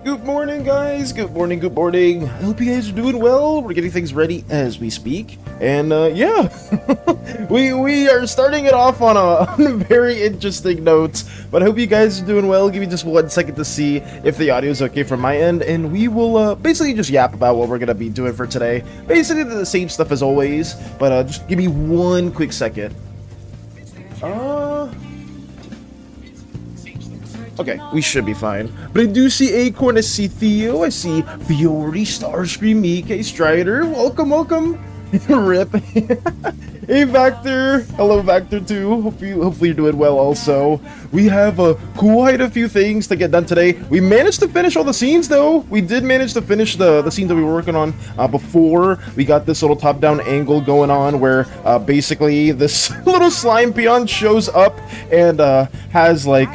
Good morning, guys. Good morning, good morning. I hope you guys are doing well. We're getting things ready as we speak. And yeah, we are starting it off on a very interesting note. But I hope you guys are doing well. Give me just 1 second to see if the audio is okay from my end. And we will basically just yap about what we're going to be doing for today. Basically the same stuff as always. But just give me 1 quick second. Okay, we should be fine. But I do see Acorn, I see Theo, I see Fiori, Starscream, EK, Strider. Welcome, welcome. Rip. Hey, Vector. Hello, Vector, too. Hopefully you're doing well also. We have quite a few things to get done today. We managed to finish all the scenes, though. We did manage to finish the scenes that we were working on before. We got this little top-down angle going on where basically this little slime peon shows up and has, like,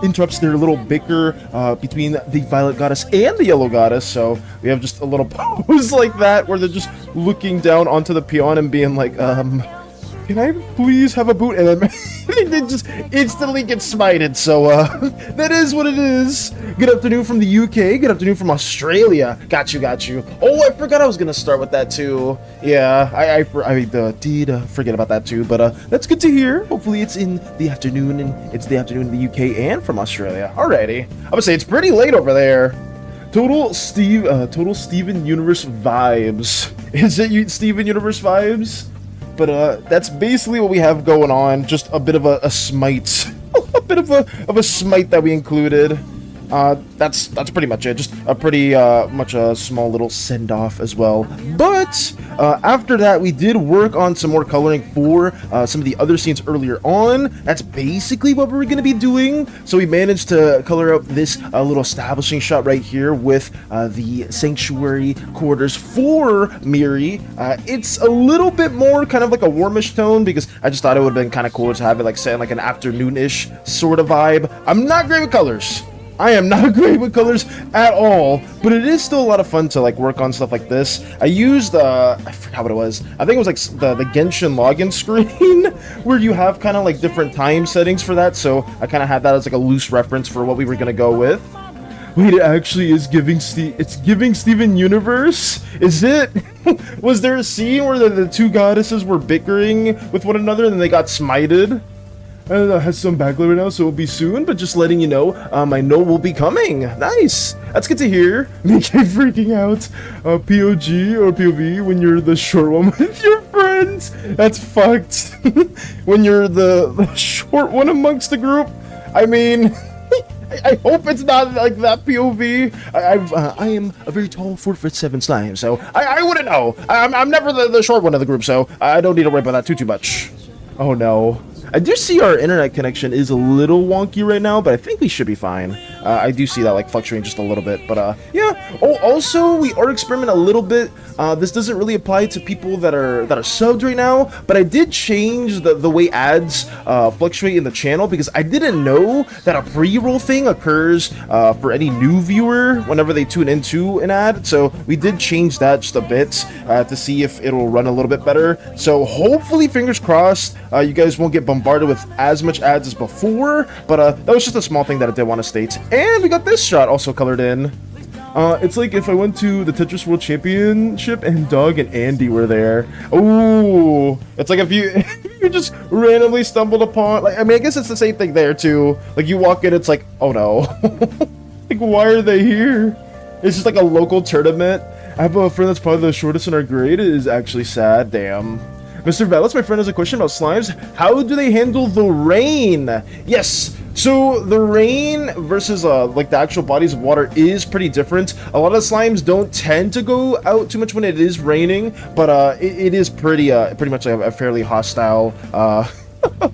interrupts their little bicker between the violet goddess and the yellow goddess. So we have just a little pose like that where they're just looking down onto the peon and being like, can I please have a boot? And then they just instantly get smited. So that is what it is. Good afternoon from the UK. Good afternoon from Australia. Got you, got you. Oh, I forgot I was gonna start with that too. Yeah, I did forget about that too. But that's good to hear. Hopefully it's in the afternoon, and it's the afternoon in the UK and from Australia. Alrighty, I would say it's pretty late over there. Total Steven Universe vibes. Is it Steven Universe vibes? But that's basically what we have going on. Just a bit of a smite, a bit of a smite that we included. That's pretty much it. Just a pretty much a small little send off as well. But after that, we did work on some more coloring for some of the other scenes earlier on. That's basically what we're going to be doing. So we managed to color up this little establishing shot right here with the sanctuary quarters for Miri. It's a little bit more kind of like a warmish tone because I just thought it would have been kind of cool to have it like set in like an afternoon-ish sort of vibe. I'm not great with colors. I am not great with colors at all, but it is still a lot of fun to like work on stuff like this. I used, I forgot what it was. I think it was like the Genshin login screen where you have kind of like different time settings for that. So I kind of had that as like a loose reference for what we were going to go with. Wait, it actually is giving Steven Universe? Is it? Was there a scene where the two goddesses were bickering with one another and then they got smited? Has some backlight right now, so it'll be soon, but just letting you know, I know we'll be coming. Nice. That's good to hear. Make you freaking out. POG or POV when you're the short one with your friends. That's fucked. When you're the short one amongst the group. I mean, I hope it's not like that POV. I am a very tall 4'7" slime, so I wouldn't know. I'm never the short one of the group, so I don't need to worry about that too much. Oh no. I do see our internet connection is a little wonky right now, but I think we should be fine. I do see that like fluctuating just a little bit, but yeah. Oh, also we are experimenting a little bit. This doesn't really apply to people that are subbed right now, but I did change the way ads fluctuate in the channel because I didn't know that a pre-roll thing occurs for any new viewer whenever they tune into an ad. So we did change that just a bit to see if it'll run a little bit better. So hopefully, fingers crossed, you guys won't get bombarded with as much ads as before, but that was just a small thing that I did want to state. And we got this shot also colored in. It's like if I went to the Tetris World Championship and Doug and Andy were there. Oh, it's like if you just randomly stumbled upon, like, I mean, I guess it's the same thing there too. Like you walk in, it's like, oh no, like why are they here? It's just like a local tournament. I have a friend that's probably the shortest in our grade. It is actually sad. Damn. Mr. Vallis, my friend, has a question about slimes. How do they handle the rain? Yes. So the rain versus like the actual bodies of water is pretty different. A lot of slimes don't tend to go out too much when it is raining, but it is pretty much like a fairly hostile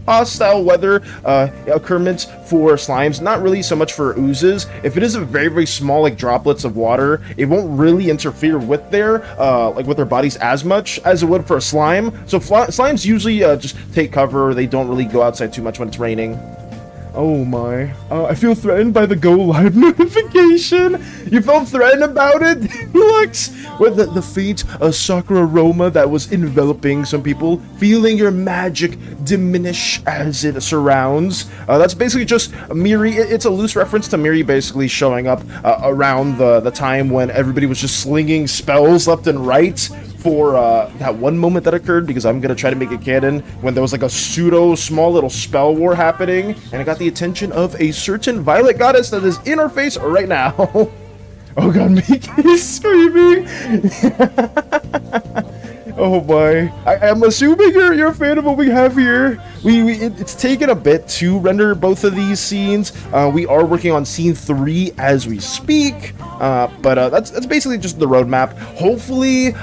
hostile weather occurrence for slimes. Not really so much for oozes. If it is a very, very small like droplets of water, it won't really interfere with their like with their bodies as much as it would for a slime. So slimes usually just take cover. They don't really go outside too much when it's raining. Oh my. I feel threatened by the go live notification. You felt threatened about it? Lux? With the faint soccer aroma that was enveloping some people, feeling your magic diminish as it surrounds. That's basically just Miri. It's a loose reference to Miri basically showing up around the time when everybody was just slinging spells left and right for that one moment that occurred, because I'm gonna try to make it canon, when there was like a pseudo small little spell war happening, and it got the attention of a certain violet goddess that is in our face right now. Oh god, Mickey is screaming. Oh boy. I'm assuming you're a fan of what we have here. It's taken a bit to render both of these scenes. We are working on scene 3 as we speak, but that's basically just the roadmap. Hopefully,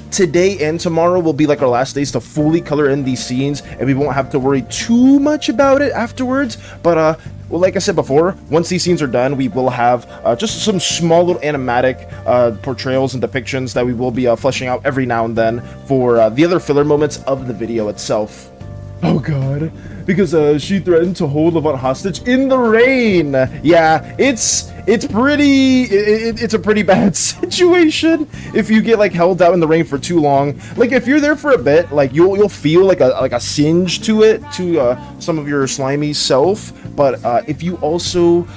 today and tomorrow will be like our last days to fully color in these scenes, and we won't have to worry too much about it afterwards. But well, like I said before, once these scenes are done, we will have just some small little animatic portrayals and depictions that we will be fleshing out every now and then for the other filler moments of the video itself. Oh god, because she threatened to hold Levant hostage in the rain. Yeah, it's a pretty bad situation if you get like held out in the rain for too long. Like if you're there for a bit, like you'll feel like a singe to it, to some of your slimy self. But if you also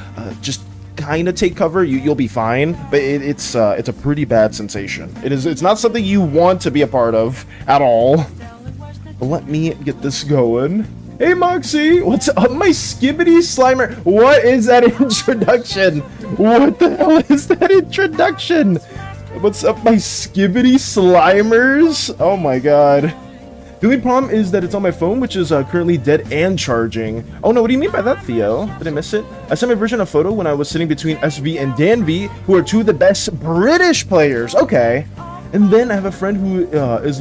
just kind of take cover, you'll be fine. But it's a pretty bad sensation. It's not something you want to be a part of at all. But let me get this going. Hey Moxie, what's up, my Skibbity Slimer? What is that introduction? What the hell is that introduction? What's up, my Skibbity Slimers? Oh my god. The only problem is that it's on my phone, which is currently dead and charging. Oh no, what do you mean by that, Theo? Did I miss it? I sent my version of photo when I was sitting between SV and Danv, who are two of the best British players. Okay. And then I have a friend who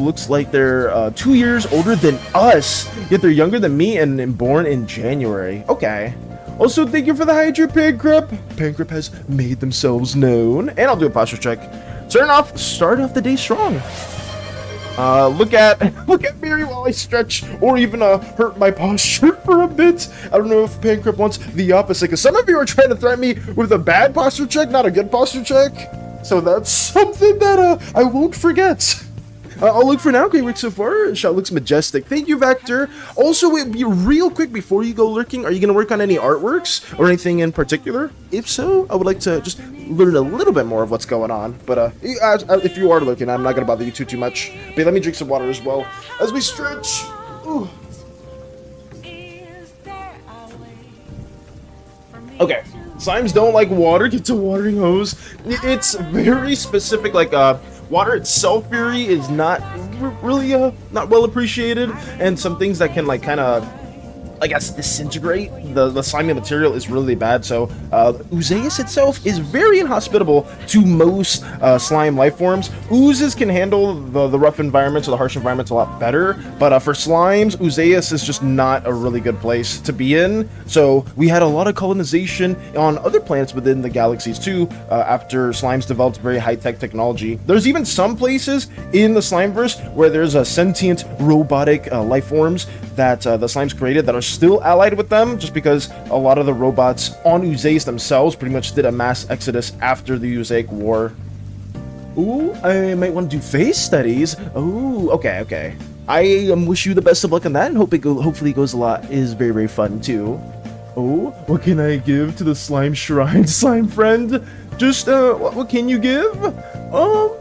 looks like they're 2 years older than us, yet they're younger than me and born in January. Okay. Also, thank you for the Hydra Pancrip. Pancrip has made themselves known. And I'll do a posture check. Start off the day strong. Look at Mary while I stretch or even hurt my posture for a bit. I don't know if Pancrip wants the opposite, because some of you are trying to threaten me with a bad posture check, not a good posture check. So that's something that I won't forget. I'll look for now. Great work so far. Shot looks majestic. Thank you, Vector. Also, it'd be real quick before you go lurking. Are you going to work on any artworks or anything in particular? If so, I would like to just learn a little bit more of what's going on. But if you are lurking, I'm not going to bother you too much. But let me drink some water as well as we stretch. Ooh. Okay, slimes don't like water. Get to watering hose. It's very specific. Like water itself, Fury, is not really not well appreciated, and some things that can like kind of, I guess, disintegrate the slimy material is really bad. So Oozeus itself is very inhospitable to most slime life forms. Oozes can handle the rough environments or the harsh environments a lot better, but for slimes, Oozeus is just not a really good place to be in. So we had a lot of colonization on other planets within the galaxies too, after slimes developed very high-tech technology. There's even some places in the Slimeverse where there's a sentient robotic life forms that the slimes created that are still allied with them, just because a lot of the robots on Oozeus themselves pretty much did a mass exodus after the Oozaic War. Ooh, I might want to do face studies. Ooh, okay. I wish you the best of luck on that, and hopefully it goes a lot. It is very, very fun too. Oh, what can I give to the slime shrine, slime friend? Just what can you give?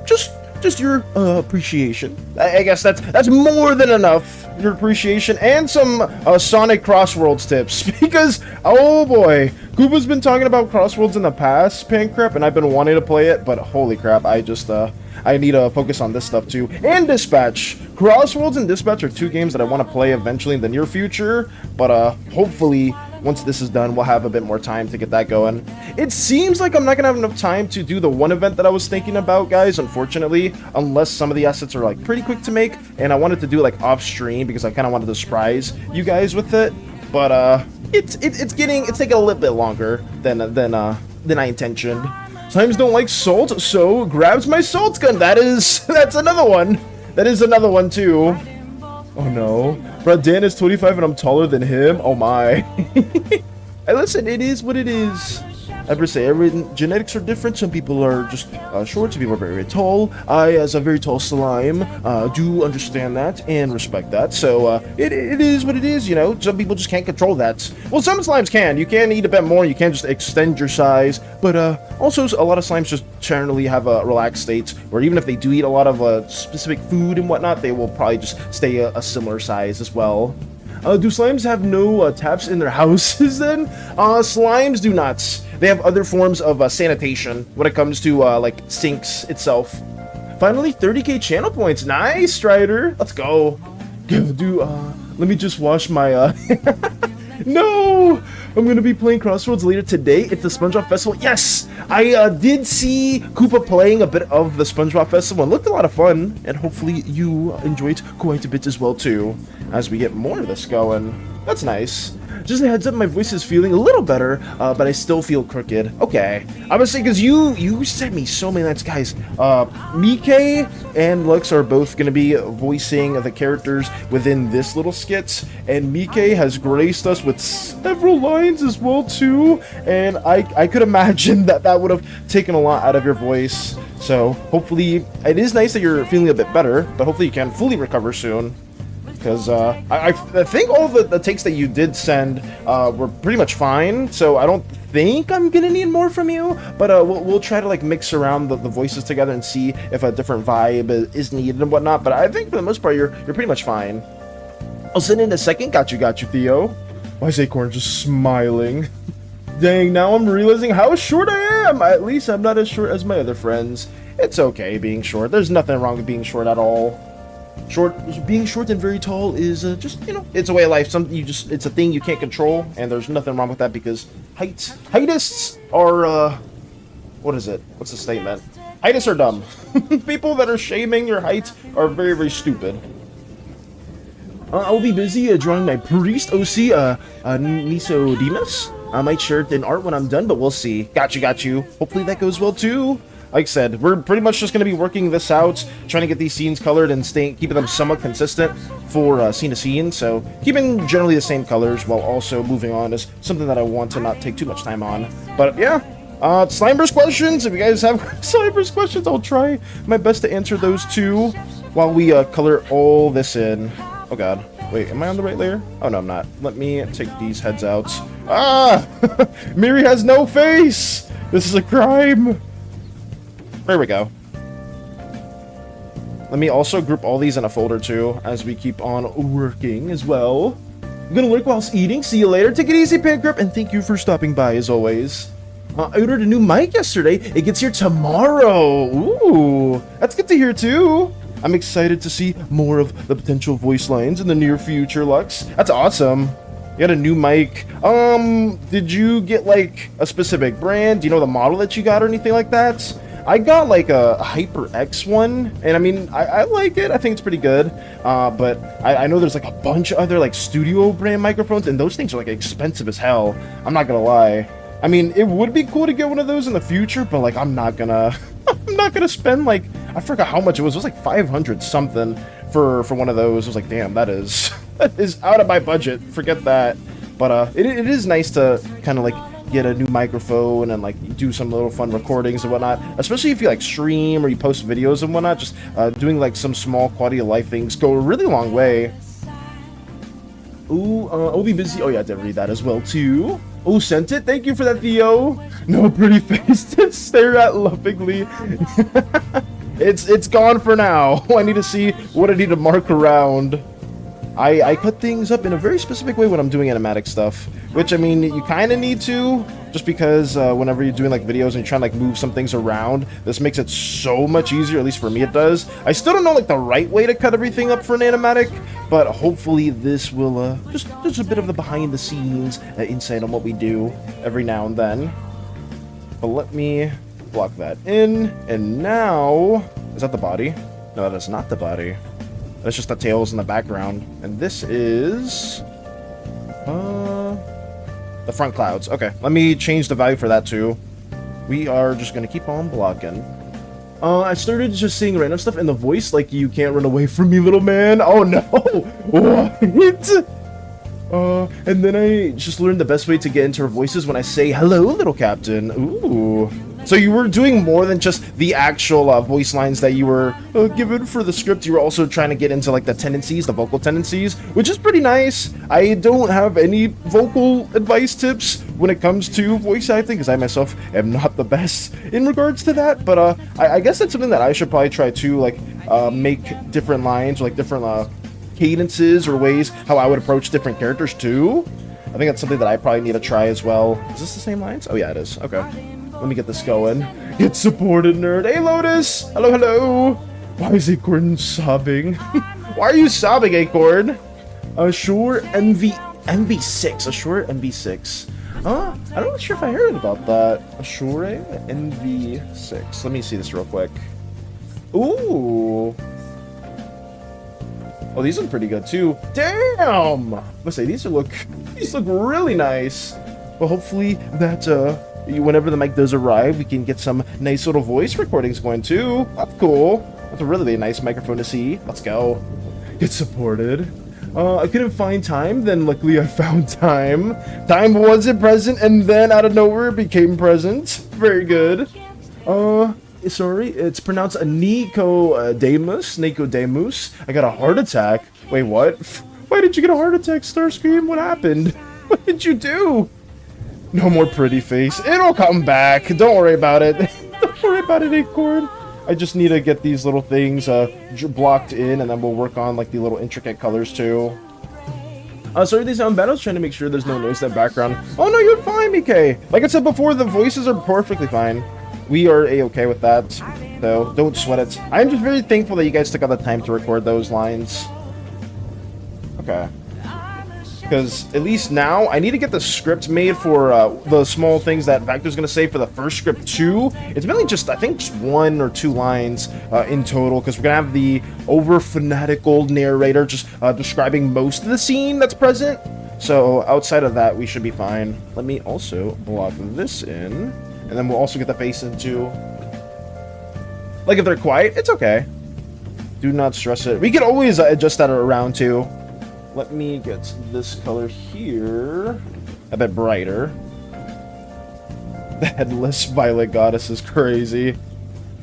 Just your appreciation. I guess that's more than enough. Your appreciation and some Sonic Crossworlds tips, because oh boy, Koopa's been talking about Crossworlds in the past, Pancrap, and I've been wanting to play it, but holy crap, I need to focus on this stuff too. And Dispatch. Crossworlds and Dispatch are two games that I want to play eventually in the near future, but hopefully once this is done, we'll have a bit more time to get that going. It seems like I'm not gonna have enough time to do the one event that I was thinking about, guys, unfortunately, unless some of the assets are like pretty quick to make, and I wanted to do like off stream because I kind of wanted to surprise you guys with it. But it's taking a little bit longer than I intentioned. Slimes don't like salt, so grabs my salt gun. That's another one. That is another one too. Oh no. Bro, Dan is 25 and I'm taller than him? Oh my. Hey, listen, it is what it is. Ever say genetics are different. Some people are just short, some people are very, very tall. I, as a very tall slime, do understand that and respect that. So it is what it is, you know. Some people just can't control that. Well, some slimes can. You can eat a bit more. You can just extend your size. But also, a lot of slimes just generally have a relaxed state where even if they do eat a lot of specific food and whatnot, they will probably just stay a similar size as well. Do slimes have no taps in their houses then? Slimes do not. They have other forms of sanitation when it comes to like sinks itself. Finally, 30k channel points. Nice, Strider. Let's go. Let me just wash my No! I'm gonna be playing Crossroads later today. It's the SpongeBob Festival. Yes! I did see Koopa playing a bit of the SpongeBob Festival. It looked a lot of fun, and hopefully you enjoyed quite a bit as well too, as we get more of this going. That's nice. Just a heads up, my voice is feeling a little better, but I still feel crooked. Okay. I was saying, because you sent me so many nights, guys. Mike and Lux are both going to be voicing the characters within this little skit, and Mike has graced us with several lines as well, too, and I could imagine that would have taken a lot out of your voice. So, hopefully, it is nice that you're feeling a bit better, but hopefully you can fully recover soon. Because I think all the takes that you did send were pretty much fine, so I don't think I'm gonna need more from you, but we'll try to like mix around the voices together and see if a different vibe is needed and whatnot, but I think for the most part you're pretty much fine. I'll send in a second. Got you, Theo. Why is Acorn just smiling? Dang, now I'm realizing how short I am! At least I'm not as short as my other friends. It's okay being short. There's nothing wrong with being short at all. Being short and very tall is just, you know, it's a way of life. It's a thing you can't control, and there's nothing wrong with that because heightists are, what is it? What's the statement? Heightists are dumb. People that are shaming your height are very, very stupid. I'll be busy drawing my priest OC, Nicodemus. I might share it in art when I'm done, but we'll see. Got you. Hopefully that goes well too. Like I said, we're pretty much just going to be working this out, trying to get these scenes colored and keeping them somewhat consistent for scene to scene. So keeping generally the same colors while also moving on is something that I want to not take too much time on. But yeah, Slimeverse questions. If you guys have Slimeverse questions, I'll try my best to answer those too while we color all this in. Oh god. Wait, am I on the right layer? Oh no, I'm not. Let me take these heads out. Ah! Miri has no face! This is a crime! There we go. Let me also group all these in a folder too, as we keep on working as well. I'm gonna lurk whilst eating. See you later. Take it easy, Pancrep, and thank you for stopping by as always. I ordered a new mic yesterday. It gets here tomorrow. Ooh, that's good to hear too. I'm excited to see more of the potential voice lines in the near future, Lux. That's awesome. You got a new mic. Did you get like a specific brand? Do you know the model that you got or anything like that? I got like a HyperX one, and I mean, I like it. I think it's pretty good. But I know there's like a bunch of other like studio brand microphones, and those things are like expensive as hell. I'm not gonna lie. I mean, it would be cool to get one of those in the future, but like I'm not gonna spend like, I forgot how much it was. It was like 500 something for one of those. I was like, damn, that is out of my budget. Forget that. But it is nice to kind of like get a new microphone and like do some little fun recordings and whatnot, especially if you like stream or you post videos and whatnot. Just doing like some small quality of life things go a really long way. Ooh, I'll be busy. Oh yeah, I did read that as well too. Oh, sent it. Thank you for that, Theo. No pretty face to stare at lovingly. It's gone for now. I need to see what I need to mark around. I cut things up in a very specific way when I'm doing animatic stuff, which I mean you kind of need to, just because whenever you're doing like videos and you're trying to like move some things around, this makes it so much easier. At least for me it does. I still don't know like the right way to cut everything up for an animatic, but hopefully this will just a bit of the behind the scenes insight on what we do every now and then. But let me block that in, and now is that the body? No, that is not the body. That's just the tails in the background. And this is the front clouds. Okay, let me change the value for that too. We are just gonna keep on blocking. I started just seeing random stuff in the voice, like you can't run away from me, little man. Oh no! What? And then I just learned the best way to get into her voices when I say hello, little captain. Ooh. So you were doing more than just the actual voice lines that you were given for the script. You were also trying to get into like the tendencies, the vocal tendencies, which is pretty nice. I don't have any vocal advice tips when it comes to voice acting, because I myself am not the best in regards to that. But I guess that's something that I should probably try to like make different lines, or like different cadences or ways how I would approach different characters too. I think that's something that I probably need to try as well. Is this the same lines? Oh yeah, it is. Okay. Let me get this going. Get supported, nerd. Hey, Lotus! Hello, hello! Why is Acorn sobbing? Why are you sobbing, Acorn? Sure, MV6. A Shure MV6. I'm not sure if I heard about that. A Shure MV6. Let me see this real quick. Ooh! Oh, these look pretty good, too. Damn! Let's say, these look really nice. Well, hopefully that, whenever the mic does arrive, we can get some nice little voice recordings going too. That's cool. That's a really nice microphone to see. Let's go. Get supported. I couldn't find time, then luckily I found time. Time wasn't present, and then out of nowhere it became present. Very good. Sorry, it's pronounced Nicodemus. Nicodemus. I got a heart attack. Wait, what? Why did you get a heart attack, Starscream? What happened? What did you do? No more pretty face. It'll come back. Don't worry about it. Don't worry about it, Acorn. I just need to get these little things blocked in, and then we'll work on like the little intricate colors too. Sorry they sound bad. I was trying to make sure there's no noise in the background. Oh no, you're fine, BK. Like I said before, the voices are perfectly fine. We are a-okay with that, so don't sweat it. I'm just very thankful that you guys took out the time to record those lines. Okay. Because at least now I need to get the script made for the small things that Vector's going to say for the first script too. It's mainly just, I think, just 1 or 2 lines in total, because we're going to have the over-fanatical narrator just describing most of the scene that's present. So outside of that, we should be fine. Let me also block this in, and then we'll also get the face in too. Like if they're quiet, it's okay. Do not stress it. We can always adjust that around too. Let me get this color here a bit brighter. The headless violet goddess is crazy.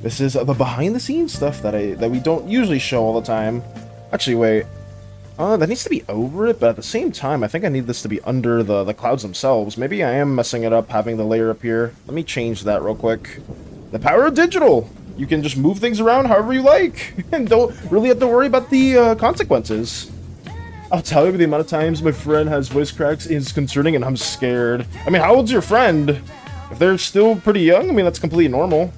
This is the behind-the-scenes stuff that we don't usually show all the time. Actually, wait. That needs to be over it, but at the same time, I think I need this to be under the clouds themselves. Maybe I am messing it up having the layer up here. Let me change that real quick. The power of digital! You can just move things around however you like, and don't really have to worry about the consequences. I'll tell you, the amount of times my friend has voice cracks is concerning, and I'm scared. I mean, how old's your friend? If they're still pretty young, I mean, that's completely normal.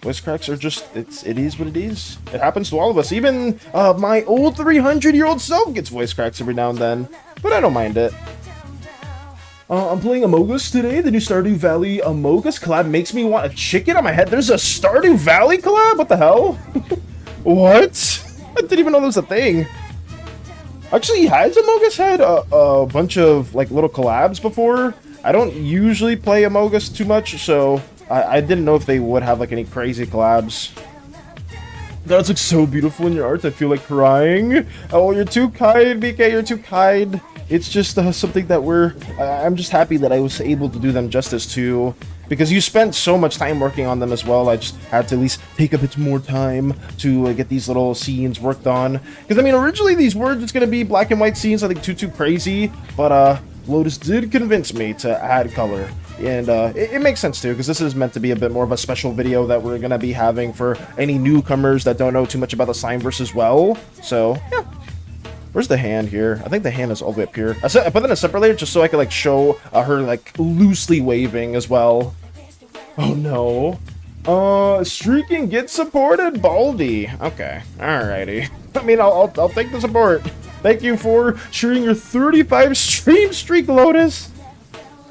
Voice cracks are just, it is what it is. It happens to all of us. Even my old 300-year-old self gets voice cracks every now and then, but I don't mind it. I'm playing Among Us today. The new Stardew Valley Among Us collab makes me want a chicken on my head. There's a Stardew Valley collab? What the hell? What? I didn't even know there was a thing. Actually, has Among Us had a bunch of like little collabs before? I don't usually play Among Us too much, so I didn't know if they would have like any crazy collabs. That looks so beautiful in your art. I feel like crying. Oh, you're too kind, BK. You're too kind. It's just something that I'm just happy that I was able to do them justice to, because you spent so much time working on them as well. I just had to at least take a bit more time to get these little scenes worked on. Because I mean, originally these were just gonna be black and white scenes. I think too crazy, but Lotus did convince me to add color. And it makes sense too, because this is meant to be a bit more of a special video that we're gonna be having for any newcomers that don't know too much about the Slimeverse as well. So yeah, where's the hand here? I think the hand is all the way up here. I put it in a separate layer just so I could like show her like loosely waving as well. Oh no. Streaking gets supported, Baldy. Okay, alrighty. I mean, I'll take the support. Thank you for sharing your 35 stream streak, Lotus.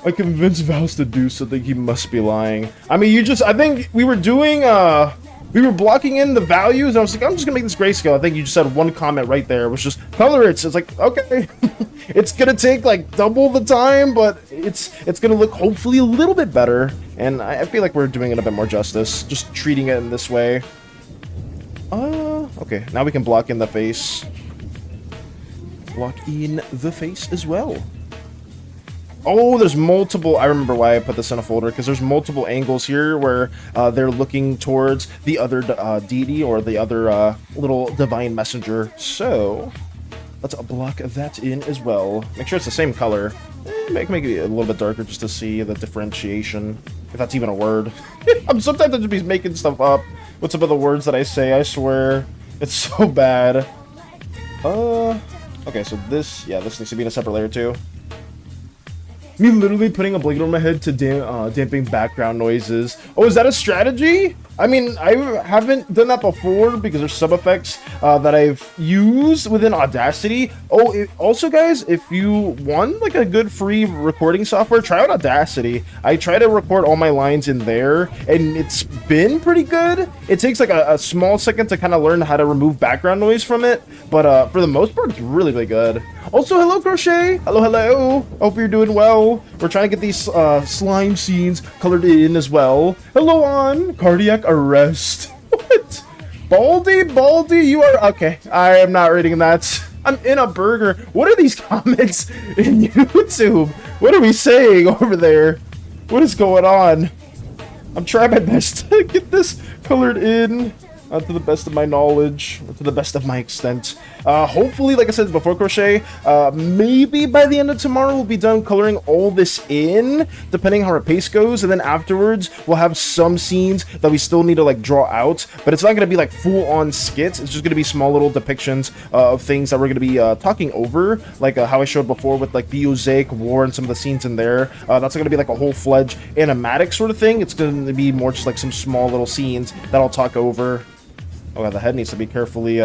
I convinced Vows to do something, he must be lying. I mean, I think we were doing, we were blocking in the values, and I was like, I'm just gonna make this grayscale. I think you just had one comment right there, which just color it. So it's like, okay, it's gonna take like double the time, but it's gonna look hopefully a little bit better. And I feel like we're doing it a bit more justice, just treating it in this way. Okay, now we can block in the face. Block in the face as well. Oh, there's multiple. I remember why I put this in a folder, because there's multiple angles here where they're looking towards the other deity or the other little divine messenger. So let's block that in as well. Make sure it's the same color. Make it a little bit darker just to see the differentiation, if that's even a word. Sometimes I just be making stuff up with some of the words that I say. I swear, it's so bad. Okay, so this needs to be in a separate layer too. Me literally putting a blanket on my head to dampen background noises. Oh, is that a strategy? I mean, I haven't done that before because there's some effects that I've used within Audacity. Oh, also guys, if you want like a good free recording software, try out Audacity. I try to record all my lines in there, and it's been pretty good. It takes like a small second to kind of learn how to remove background noise from it, but for the most part, it's really, really good. Also, hello, Crochet. Hello. Hope you're doing well. We're trying to get these slime scenes colored in as well. Hello, on cardiac arrest. What? Baldy, you are okay. I am not reading that. I'm in a burger. What are these comments in YouTube? What are we saying over there? What is going on? I'm trying my best to get this colored in. To the best of my knowledge, or to the best of my extent. Hopefully, like I said before, Crochet, maybe by the end of tomorrow we'll be done coloring all this in, depending how our pace goes, and then afterwards we'll have some scenes that we still need to like draw out, but it's not going to be like full-on skits. It's just going to be small little depictions of things that we're going to be talking over, like how I showed before with like the Osaic War and some of the scenes in there. That's going to be like a whole-fledged animatic sort of thing. It's going to be more just like some small little scenes that I'll talk over. Oh, yeah, the head needs to be carefully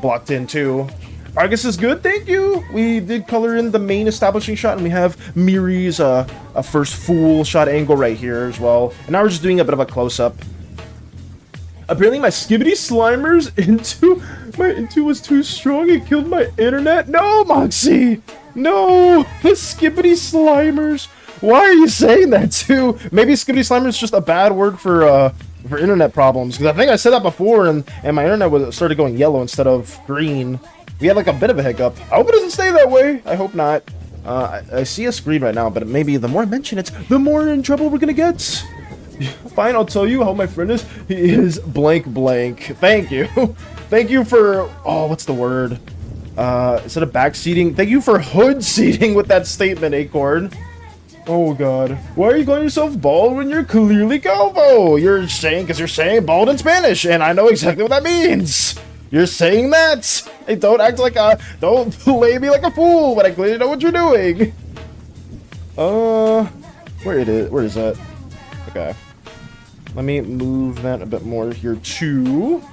blocked in too. Argus is good, thank you. We did color in the main establishing shot, and we have Miri's a first full shot angle right here as well. And now we're just doing a bit of a close-up. Apparently my Skibbity Slimers into was too strong. It killed my internet. No, Moxie! No! The Skibbity Slimers! Why are you saying that too? Maybe Skibbity Slimers is just a bad word for internet problems, because I think I said that before, and my internet started going yellow instead of green. We had like a bit of a hiccup. I hope it doesn't stay that way. I hope not. I see a screen right now, but maybe the more I mention it, the more in trouble we're gonna get. Fine, I'll tell you how my friend is. He is blank blank. Thank you. Thank you for, oh, what's the word? Instead of back seating, thank you for hood seating with that statement, Acorn. Oh god. Why are you calling yourself bald when you're clearly calvo? You're saying, because you're saying bald in Spanish, and I know exactly what that means. You're saying that. Hey, don't act like don't play me like a fool when I clearly know what you're doing. Where is that? Okay. Let me move that a bit more here too.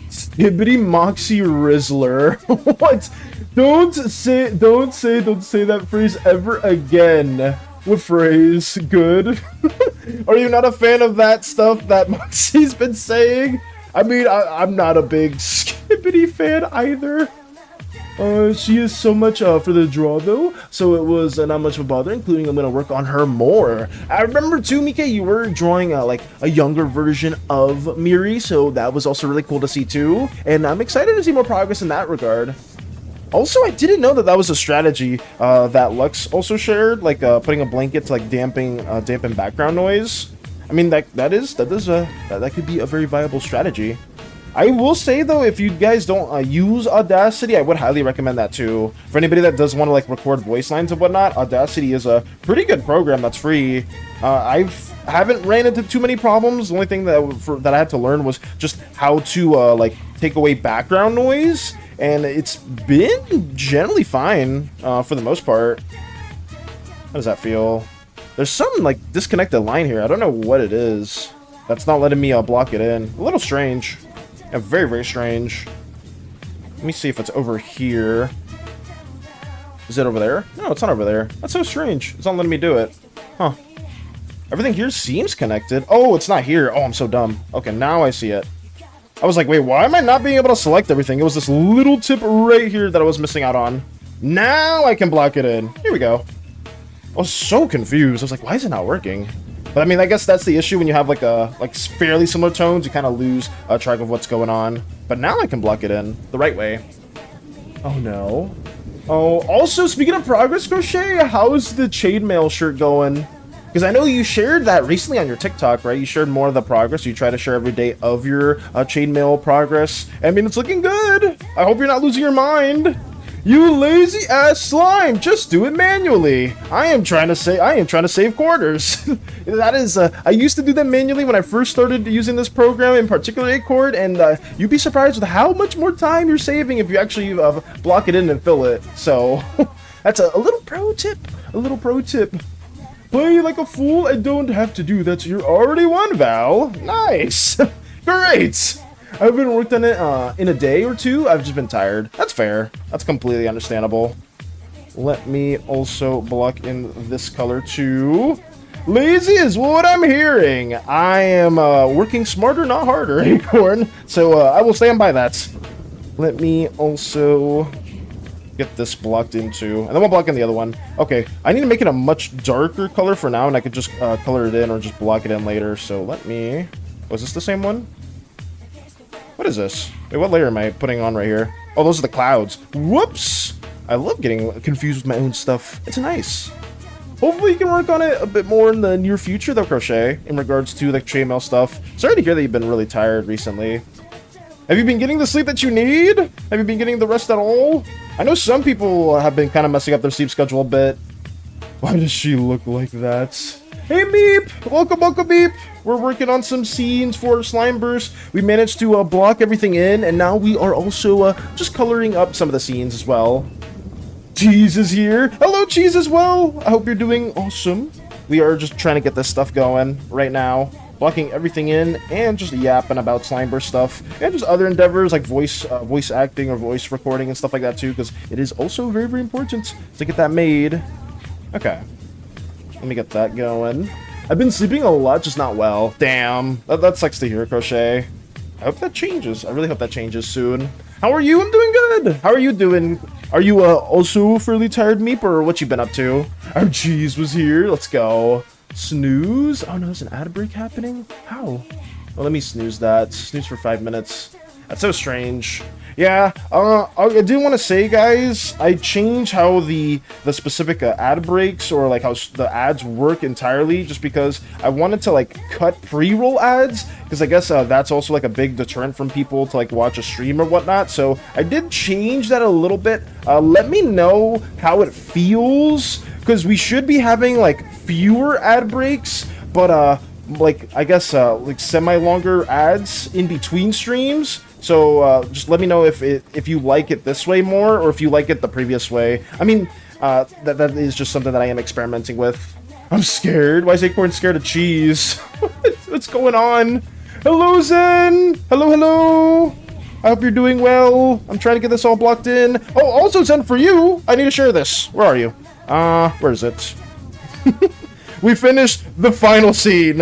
Skibbity Moxie Rizzler. What? Don't say that phrase ever again. What phrase? Good. Are you not a fan of that stuff that Moxie's been saying? I mean, I'm not a big Skibbity fan either. She is so much for the draw though, so it was not much of a bother, including I'm gonna work on her more. I remember too, Mika, you were drawing like a younger version of Miri, so that was also really cool to see too, and I'm excited to see more progress in that regard. Also, I didn't know that that was a strategy that Lux also shared, like putting a blanket to like dampen background noise. I mean, that could be a very viable strategy. I will say though, if you guys don't use Audacity, I would highly recommend that too. For anybody that does want to like record voice lines and whatnot, Audacity is a pretty good program that's free. Haven't ran into too many problems. The only thing that I had to learn was just how to like take away background noise, and it's been generally fine for the most part. How does that feel? There's some like disconnected line here. I don't know what it is. That's not letting me block it in. A little strange. Yeah, very, very strange. Let me see if it's over here. Is it over there? No, it's not over there. That's so strange. It's not letting me do it. Huh. Everything here seems connected. Oh, it's not here. Oh, I'm so dumb. Okay, now I see it. I was like, wait, why am I not being able to select everything? It was this little tip right here that I was missing out on. Now I can block it in. Here we go. I was so confused. I was like, why is it not working? But I mean, I guess that's the issue when you have like fairly similar tones, you kind of lose track of what's going on. But now I can block it in the right way. Oh no. Oh, also speaking of progress, Crochet, how's the chainmail shirt going? Because I know you shared that recently on your TikTok, right? You shared more of the progress. You try to share every day of your chainmail progress. I mean, it's looking good. I hope you're not losing your mind. You lazy ass slime, just do it manually. I am trying to save quarters. That is, I used to do that manually when I first started using this program, in particular Acord, and you'd be surprised with how much more time you're saving if you actually block it in and fill it. So, that's a little pro tip, Play like a fool, I don't have to do that, so you're already won, Val. Nice. Great. I haven't worked on it in a day or two. I've just been tired. That's fair. That's completely understandable. Let me also block in this color too. Lazy is what I'm hearing. I am working smarter, not harder, Acorn. So I will stand by that. Let me also get this blocked into, and then we'll block in the other one. Okay, I need to make it a much darker color for now, and I could just color it in or just block it in later. So let me... Was this the same one? What is this? Wait, what layer am I putting on right here? Oh, those are the clouds. Whoops! I love getting confused with my own stuff. It's nice. Hopefully you can work on it a bit more in the near future, though, Crochet, in regards to the chainmail stuff. Sorry to hear that you've been really tired recently. Have you been getting the sleep that you need? Have you been getting the rest at all? I know some people have been kind of messing up their sleep schedule a bit. Why does she look like that? Hey, Meep! Welcome, Meep! We're working on some scenes for Slimeverse. We managed to block everything in, and now we are also just coloring up some of the scenes as well. Cheese is here. Hello, Cheese, as well. I hope you're doing awesome. We are just trying to get this stuff going right now. Blocking everything in and just yapping about Slimeverse stuff and just other endeavors like voice acting or voice recording and stuff like that too, because it is also very, very important to get that made. Okay. Let me get that going. I've been sleeping a lot, just not well. Damn. That sucks to hear, Crochet. I hope that changes. I really hope that changes soon. How are you? I'm doing good. How are you doing? Are you also fairly tired, Meep, or what you been up to? Our cheese was here. Let's go. Snooze? Oh no, there's an ad break happening? How? Well, let me snooze that. Snooze for 5 minutes. That's so strange. Yeah, I do want to say, guys, I changed how the specific ad breaks or like how the ads work entirely, just because I wanted to like cut pre-roll ads, because I guess that's also like a big deterrent from people to like watch a stream or whatnot. So I did change that a little bit. Let me know how it feels, because we should be having like fewer ad breaks, but like I guess like semi-longer ads in between streams. So just let me know if you like it this way more, or if you like it the previous way. I mean, that is just something that I am experimenting with. I'm scared. Why is Acorn scared of cheese? What's going on? Hello, Zen! Hello, hello! I hope you're doing well. I'm trying to get this all blocked in. Oh, also, Zen, for you, I need to share this. Where are you? Where is it? We finished the final scene.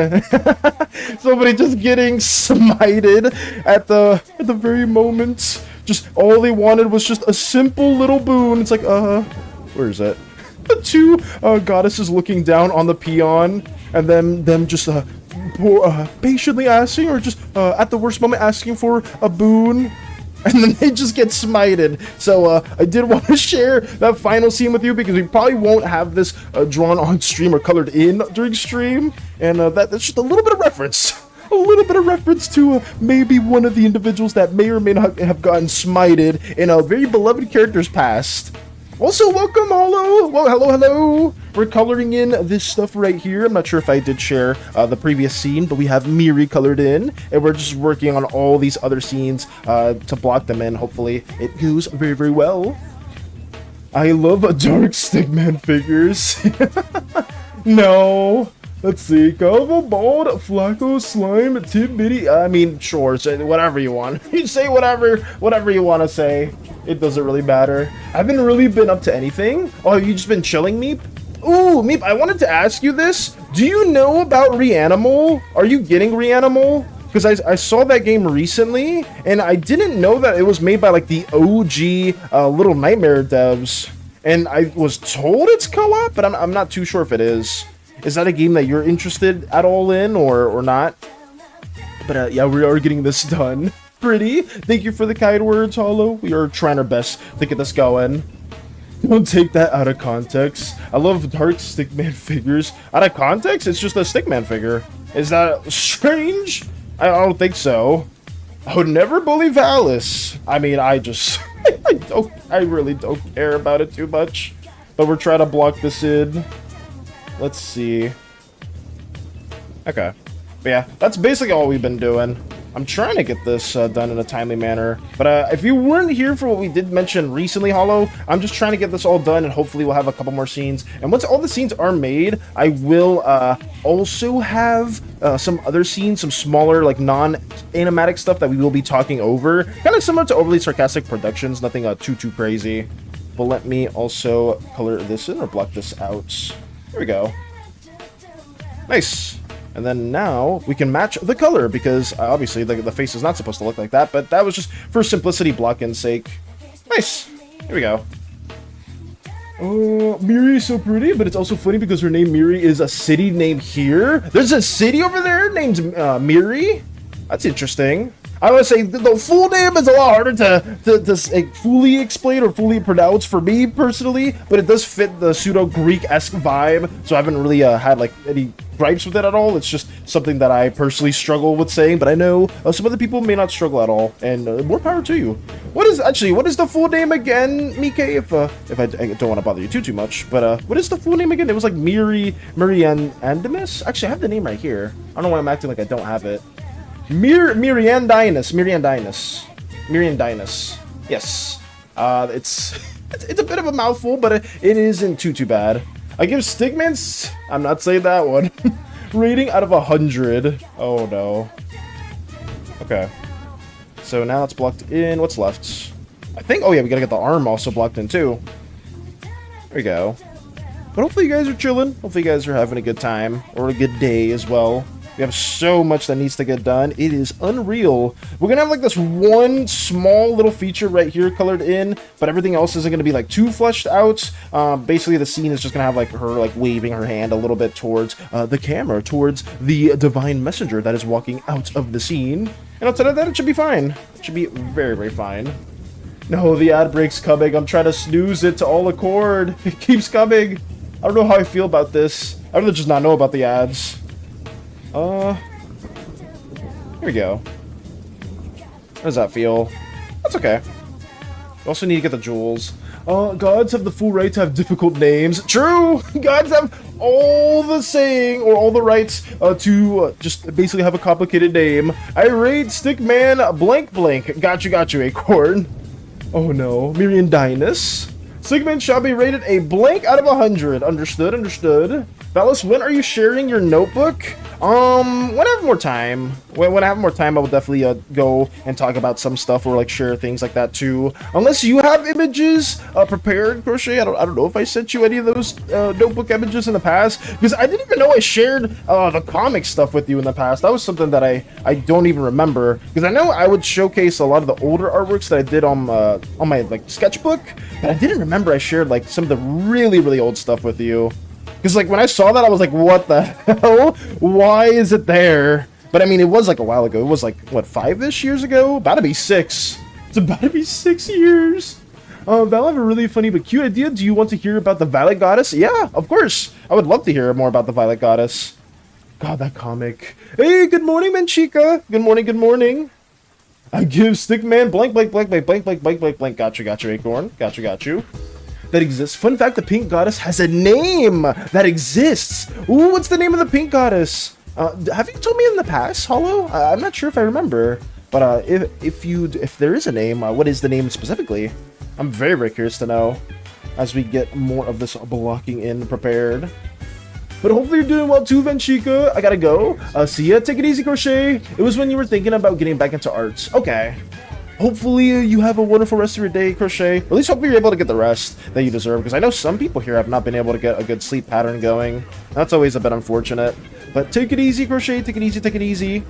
Somebody just getting smited at the very moment. Just all they wanted was just a simple little boon. It's like, where is it? The two goddesses looking down on the peon, and then them just patiently asking, or just at the worst moment asking for a boon, and then they just get smited. So I did want to share that final scene with you, because we probably won't have this drawn on stream or colored in during stream, and that's just a little bit of reference. A little bit of reference to maybe one of the individuals that may or may not have gotten smited in a very beloved character's past. Also, welcome, Hollow! Well, hello, hello! We're coloring in this stuff right here. I'm not sure if I did share the previous scene, but we have Miri colored in, and we're just working on all these other scenes to block them in. Hopefully, it goes very, very well. I love dark stickman figures. No! Let's see, Kava, Bald, Flacco, Slime, Tibity. I mean, sure, say whatever you want. You say whatever you want to say. It doesn't really matter. I haven't really been up to anything. Oh, you just been chilling, Meep? Ooh, Meep, I wanted to ask you this. Do you know about Reanimal? Are you getting Reanimal? Because I saw that game recently, and I didn't know that it was made by, like, the OG Little Nightmare devs. And I was told it's co-op, but I'm not too sure if it is. Is that a game that you're interested at all in, or not? But yeah, we are getting this done. Pretty. Thank you for the kind words, Hollow. We are trying our best to get this going. Don't take that out of context. I love dark stickman figures. Out of context, it's just a stickman figure. Is that strange? I don't think so. I would never bully Valis. I mean, I really don't care about it too much. But we're trying to block this in. Let's see. Okay. But yeah, that's basically all we've been doing. I'm trying to get this done in a timely manner. But if you weren't here for what we did mention recently, Hollow, I'm just trying to get this all done, and hopefully we'll have a couple more scenes. And once all the scenes are made, I will also have some other scenes, some smaller, like, non-animatic stuff that we will be talking over. Kind of similar to Overly Sarcastic Productions, nothing too crazy. But let me also color this in, or block this out. There we go. Nice. And then now we can match the color, because obviously the face is not supposed to look like that, but that was just for simplicity block-in's sake. Nice. Here we go. Oh, Miri is so pretty, but it's also funny because her name Miri is a city named here. There's a city over there named Miri? That's interesting. I would say the full name is a lot harder to fully explain or fully pronounce for me personally, but it does fit the pseudo-Greek-esque vibe, so I haven't really had like any gripes with it at all. It's just something that I personally struggle with saying, but I know some other people may not struggle at all, and more power to you. What is the full name again, Mike? If I don't want to bother you too much, but what is the full name again? It was like Miriandimus? Actually, I have the name right here. I don't know why I'm acting like I don't have it. Miriandinus. Yes. It's a bit of a mouthful, but it isn't too bad. I give Stigman's, I'm not saying that one, rating out of 100. Oh no. Okay. So now it's blocked in. What's left? I think, oh yeah, we gotta get the arm also blocked in too. There we go. But hopefully you guys are chilling. Hopefully you guys are having a good time, or a good day as well. We have so much that needs to get done. It is unreal. We're gonna have like this one small little feature right here colored in, but everything else isn't gonna be like too fleshed out. Basically the scene is just gonna have like her like waving her hand a little bit towards the camera, towards the divine messenger that is walking out of the scene. And outside of that, it should be fine. It should be very, very fine. No, the ad break's coming. I'm trying to snooze it to all accord. It keeps coming. I don't know how I feel about this. I'd rather just not know about the ads. Here we go. How does that feel? That's okay. We also need to get the jewels. Gods have the full right to have difficult names. True! Gods have all the saying or all the rights to just basically have a complicated name. I rate Stickman blank blank. Got you, Acorn. Oh no, Miriam Dinus. Stickman shall be rated a blank out of 100. Understood. Valis, when are you sharing your notebook? When I have more time. When I have more time, I will definitely go and talk about some stuff or like share things like that too. Unless you have images prepared, Crochet. I don't know if I sent you any of those notebook images in the past, because I didn't even know I shared the comic stuff with you in the past. That was something that I don't even remember, because I know I would showcase a lot of the older artworks that I did on my like sketchbook, but I didn't remember I shared like some of the really old stuff with you. Because, like, when I saw that, I was like, what the hell? Why is it there? But, I mean, it was, like, a while ago. It was, like, what, 5-ish years ago? About to be 6. It's about to be 6 years. Val, I have a really funny but cute idea. Do you want to hear about the Violet Goddess? Yeah, of course. I would love to hear more about the Violet Goddess. God, that comic. Hey, good morning, Manchika. Good morning. I give Stickman blank. Got you, Acorn. Got you. That exists. Fun fact, the pink goddess has a name that exists. Ooh, what's the name of the pink goddess? Have you told me in the past, Hollow? I'm not sure if I remember, but if there is a name, what is the name specifically? I'm very curious to know as we get more of this blocking in prepared. But hopefully you're doing well too, Venchika. I gotta go. See ya. Take it easy, Crochet. It was when you were thinking about getting back into arts. Okay. Hopefully you have a wonderful rest of your day, Crochet. At least hopefully you're able to get the rest that you deserve, because I know some people here have not been able to get a good sleep pattern going. That's always a bit unfortunate. But take it easy, Crochet. Take it easy.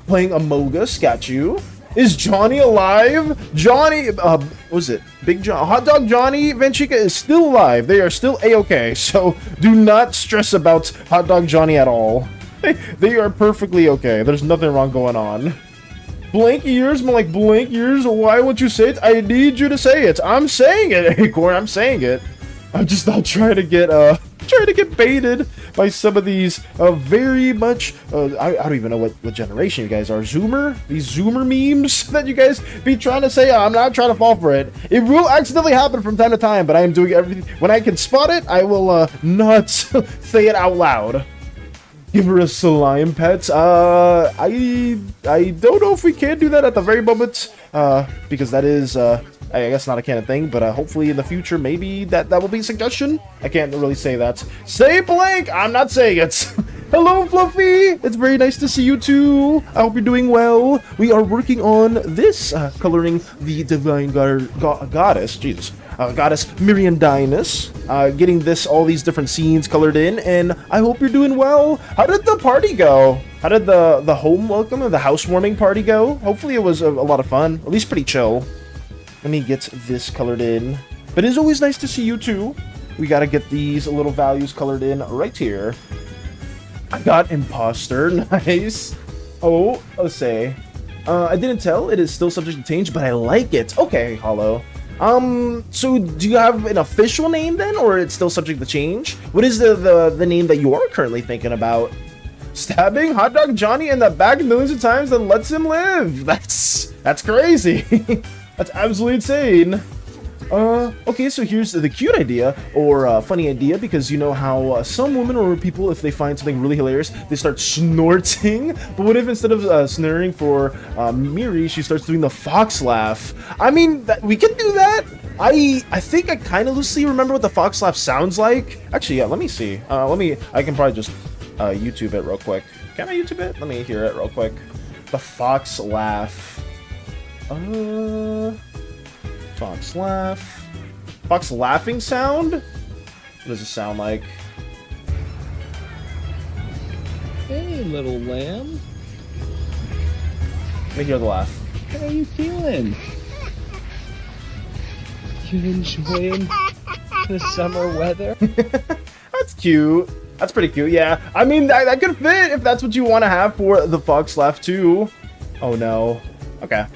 Playing Amogus. Got you. Is Johnny alive? Johnny, what was it? Big John, Hot Dog Johnny, Venchika is still alive. They are still A-okay. So do not stress about Hot Dog Johnny at all. They are perfectly okay. There's nothing wrong going on. Blank ears, more like blank ears. Why won't you say it? I need you to say it. I'm saying it, Acorn. I'm saying it. I'm just not trying to get baited by some of these very much I don't even know what generation you guys are. Zoomer? These Zoomer memes that you guys be trying to say. I'm not trying to fall for it. It will accidentally happen from time to time, but I am doing everything. When I can spot it, I will not say it out loud. Give her a slime pet. I don't know if we can do that at the very moment, because that is, I guess, not a canon thing, but hopefully in the future, maybe that will be a suggestion. I can't really say that. Say blank! I'm not saying it. Hello, Fluffy! It's very nice to see you too. I hope you're doing well. We are working on this, coloring the Divine Goddess. Jesus. Goddess Miriam Dinus, getting all these different scenes colored in, and I hope you're doing well. How did the party go? How did the home welcome and the housewarming party go? Hopefully it was a lot of fun, at least pretty chill. Let me get this colored in. But it's always nice to see you too. We gotta get these little values colored in right here. I got imposter, nice. Oh, let's say. I didn't tell, it is still subject to change, but I like it. Okay, Hollow. So do you have an official name then, or it's still subject to change? What is the name that you are currently thinking about? Stabbing Hot Dog Johnny in the back millions of times and lets him live. That's crazy. That's absolutely insane. Okay, so here's the cute idea, or funny idea, because you know how some women or people, if they find something really hilarious, they start snorting. But what if instead of snoring for Miri, she starts doing the fox laugh? I mean, we can do that. I think I kind of loosely remember what the fox laugh sounds like. Actually, yeah, let me see. I can probably just YouTube it real quick. Can I YouTube it? Let me hear it real quick. The fox laugh. Fox laugh. Fox laughing sound? What does it sound like? Hey, little lamb. Let me hear the laugh. How are you feeling? You enjoying the summer weather? That's cute. That's pretty cute, yeah. I mean, that could fit if that's what you want to have for the fox laugh too. Oh no. Okay.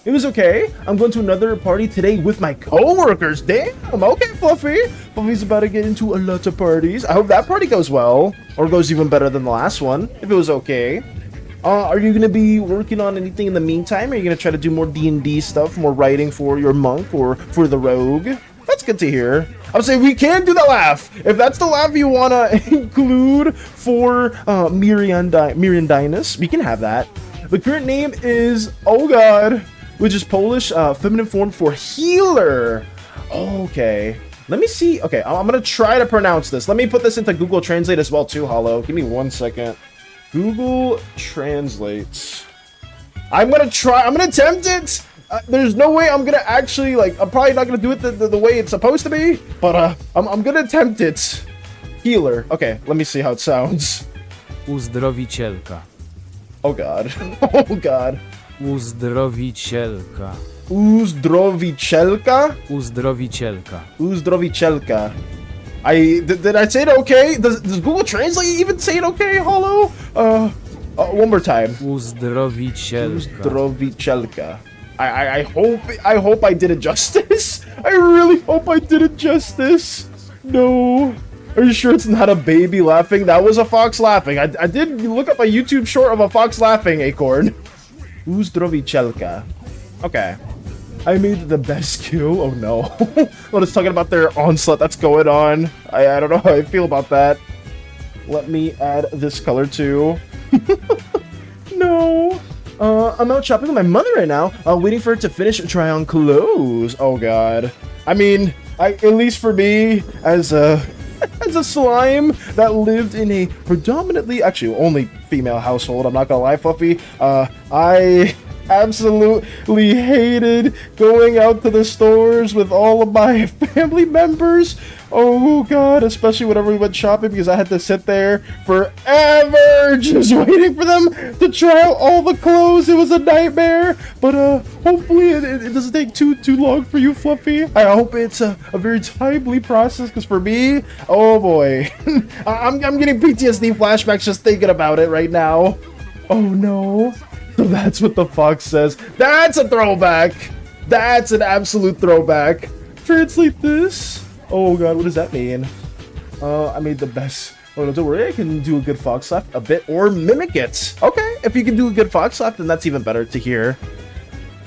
It was okay. I'm going to another party today with my co-workers. Damn. Okay, Fluffy. Fluffy's about to get into a lot of parties. I hope that party goes well, or goes even better than the last one, if it was okay. Are you going to be working on anything in the meantime? Are you going to try to do more D&D stuff, more writing for your monk or for the rogue? That's good to hear. I'm saying we can do the laugh. If that's the laugh you want to include for Miriandinus, we can have that. The current name is, oh god, which is Polish feminine form for healer. Okay. Let me see. Okay, I'm going to try to pronounce this. Let me put this into Google Translate as well too, Hollow. Give me 1 second. Google Translates. I'm going to try. I'm going to attempt it. There's no way I'm going to actually, like, I'm probably not going to do it the way it's supposed to be. But I'm going to attempt it. Healer. Okay, let me see how it sounds. Uzdrowicielka. Oh god. Oh god. Uzdrowicielka. Uzdrowicielka? Uzdrowicielka. Uzdrowicielka. Did I say it okay? Does Google Translate even say it okay, Hollow? One more time. Uzdrowicielka. Uzdrowicielka. I hope I did it justice. I really hope I did it justice. No. Are you sure it's not a baby laughing? That was a fox laughing. I did look up a YouTube short of a fox laughing, Acorn. Uzdrowicielka. Okay. I made the best kill. Oh no. Well, it's talking about their onslaught that's going on. I don't know how I feel about that. Let me add this color too. No. I'm out shopping with my mother right now, waiting for her to finish and try on clothes. Oh god. I mean, at least for me, as a slime that lived in a predominantly, actually only female household, I'm not gonna lie, Fluffy, I absolutely hated going out to the stores with all of my family members. Oh god, especially whenever we went shopping, because I had to sit there forever just waiting for them to try out all the clothes. It was a nightmare, but hopefully it doesn't take too long for you, Fluffy. I hope it's a very timely process, because for me, oh boy, I'm getting PTSD flashbacks just thinking about it right now. Oh no. So that's what the fox says. That's a throwback. That's an absolute throwback. Translate this. Oh god, what does that mean? I made the best. Oh no, don't worry, I can do a good fox laugh a bit or mimic it. Okay, if you can do a good fox laugh, then that's even better to hear.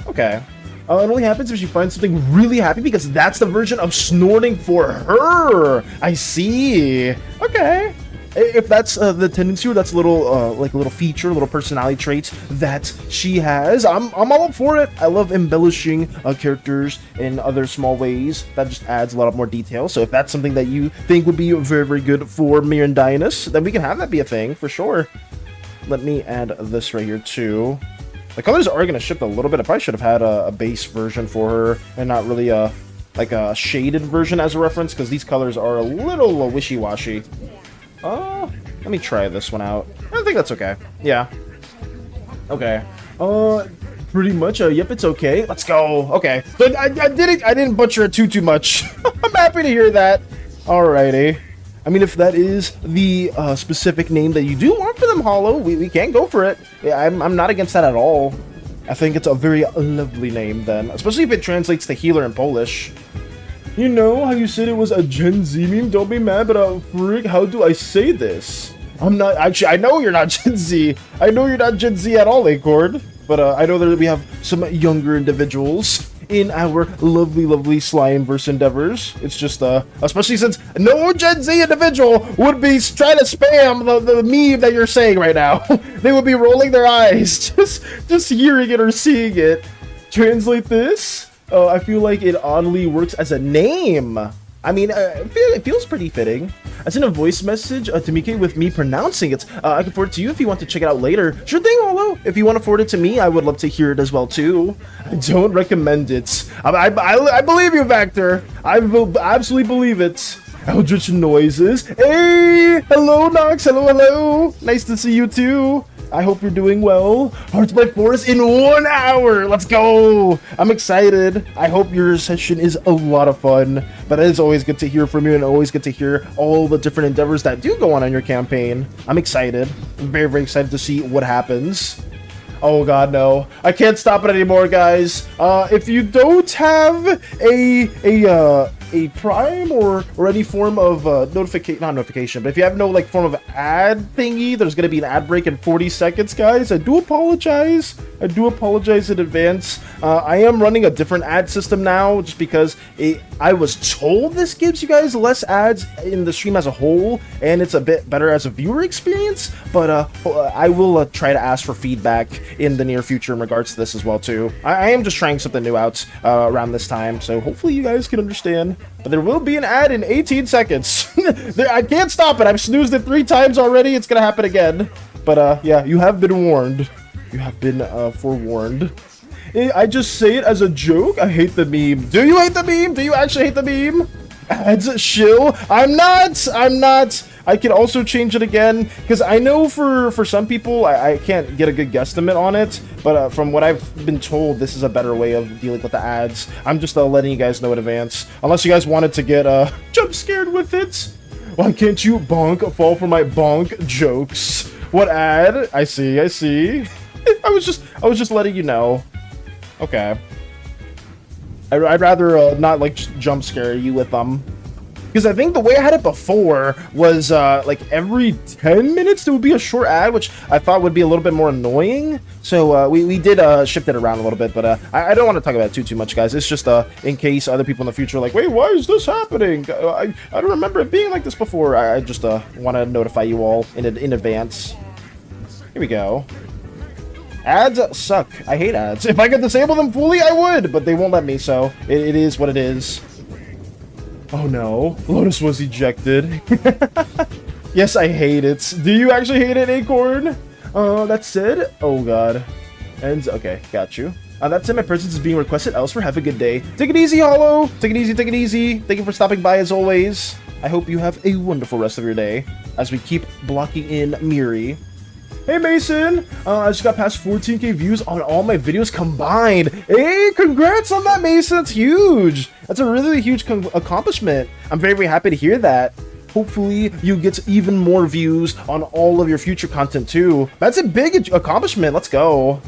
Okay. It only happens if she finds something really happy, because that's the version of snorting for her. I see. Okay. If that's the tendency, or that's a little like a little feature, a little personality trait that she has, I'm all up for it. I love embellishing characters in other small ways. That just adds a lot of more detail. So if that's something that you think would be very good for Miriandinus, then we can have that be a thing for sure. Let me add this right here too. The colors are gonna shift a little bit. I probably should have had a base version for her and not really like a shaded version as a reference, because these colors are a little wishy-washy. Let me try this one out. I think that's okay. Yeah. Okay. Pretty much. Yep, it's okay. Let's go. Okay. So I didn't butcher it too much. I'm happy to hear that. Alrighty. I mean, if that is the specific name that you do want for them, Hollow, we can go for it. Yeah, I'm not against that at all. I think it's a very lovely name then, especially if it translates to healer in Polish. You know how you said it was a Gen Z meme? Don't be mad, but frick, how do I say this? I'm not, actually, I know you're not Gen Z. I know you're not Gen Z at all, Acorn. But I know that we have some younger individuals in our lovely Slimeverse endeavors. It's just, especially since no Gen Z individual would be trying to spam the meme that you're saying right now. They would be rolling their eyes, just hearing it or seeing it. Translate this. I feel like it oddly works as a name. I mean, it feels pretty fitting. I sent a voice message to Mike with me pronouncing it. I can forward it to you if you want to check it out later. Sure thing, Holo. If you want to forward it to me, I would love to hear it as well, too. I don't recommend it. I believe you, Vector. I will absolutely believe it. Eldritch noises. Hey! Hello, Nox. Hello. Nice to see you, too. I hope you're doing well. Hearts by Forest in 1 hour. Let's go. I'm excited. I hope your session is a lot of fun. But it is always good to hear from you, and always good to hear all the different endeavors that do go on your campaign. I'm excited. I'm very excited to see what happens. Oh god, no. I can't stop it anymore, guys. If you don't have a a Prime or any form of not notification, but if you have no like form of ad thingy, there's gonna be an ad break in 40 seconds, guys. I do apologize. I do apologize in advance. I am running a different ad system now, just because I was told this gives you guys less ads in the stream as a whole, and it's a bit better as a viewer experience. But I will try to ask for feedback in the near future in regards to this as well too. I am just trying something new out around this time, so hopefully you guys can understand. But there will be an ad in 18 seconds. I can't stop it. I've snoozed it 3 times already. It's gonna happen again. But yeah, you have been warned. You have been forewarned. I just say it as a joke. I hate the meme. Do you hate the meme? Do you actually hate the meme? Ads shill. I'm not. I can also change it again, because I know for some people, I can't get a good guesstimate on it, but from what I've been told, this is a better way of dealing with the ads. I'm just letting you guys know in advance, unless you guys wanted to get jump scared with it. Why can't you fall for my bonk jokes? What ad? I see. I was just letting you know. Okay. I'd rather not like jump scare you with them. Because I think the way I had it before was like every 10 minutes there would be a short ad, which I thought would be a little bit more annoying. So we did shift it around a little bit, but I don't want to talk about it too much, guys. It's just in case other people in the future are like, wait, why is this happening? I don't remember it being like this before. I just want to notify you all in advance. Here we go. Ads suck. I hate ads. If I could disable them fully, I would, but they won't let me, so it is what it is. Oh no, Lotus was ejected. Yes, I hate it. Do you actually hate it, Acorn? That said, oh god. And, okay, got you. That said, my presence is being requested elsewhere. Have a good day. Take it easy, Hollow. Take it easy, take it easy. Thank you for stopping by as always. I hope you have a wonderful rest of your day as we keep blocking in Miri. Hey Mason, I just got past 14k views on all my videos combined. Hey, congrats on that, Mason. That's huge. That's a really huge accomplishment. I'm very, very happy to hear that. Hopefully you get even more views on all of your future content too. That's a big accomplishment. Let's go.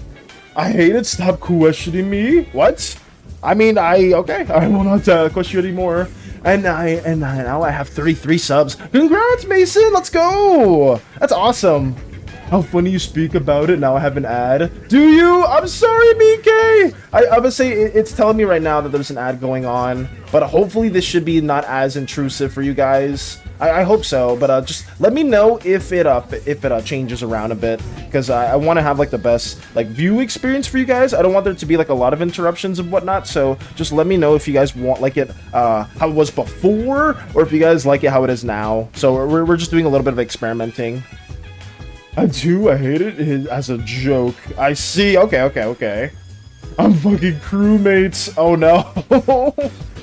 I hate it. Stop questioning me. What? I mean, okay. I will not question you anymore. And now I have 33 subs. Congrats, Mason. Let's go. That's awesome. How funny you speak about it. Now I have an ad. Do you? I'm sorry, BK. I would say it's telling me right now that there's an ad going on, but hopefully this should be not as intrusive for you guys. I hope so, but just let me know if it changes around a bit, because I want to have like the best like view experience for you guys. I don't want there to be like a lot of interruptions and whatnot, so just let me know if you guys want like it how it was before, or if you guys like it how it is now. So we're just doing a little bit of experimenting. I do. I hate it as a joke. I see. Okay. I'm fucking crewmates. Oh no.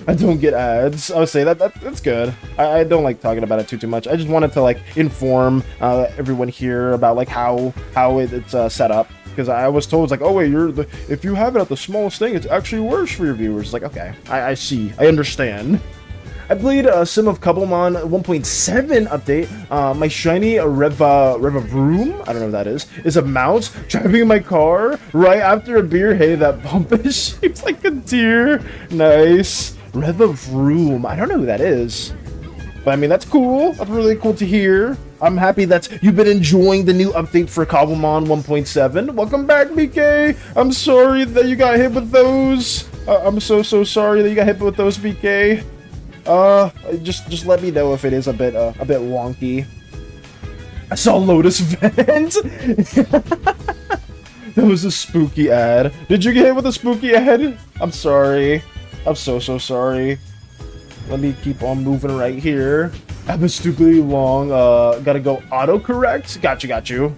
I don't get ads. I would say that's good. I don't like talking about it too much. I just wanted to like inform everyone here about like how it's set up, because I was told it's like, oh wait, if you have it at the smallest thing, it's actually worse for your viewers. Like, okay, I see. I understand. I played Sim of Cobblemon 1.7 update. My shiny Reva Vroom, I don't know what that is a mouse driving my car right after a beer. Hey, that bump is shaped like a deer. Nice. Reva Vroom. I don't know who that is, but I mean, that's cool. That's really cool to hear. I'm happy that you've been enjoying the new update for Cobblemon 1.7. Welcome back, BK. I'm sorry that you got hit with those. I'm so sorry that you got hit with those, BK. Just let me know if it is a bit wonky. I saw Lotus vent. That was a spooky ad. Did you get hit with a spooky ad? I'm sorry. I'm so sorry. Let me keep on moving right here. I've been stupidly long. Gotta go autocorrect. Got you.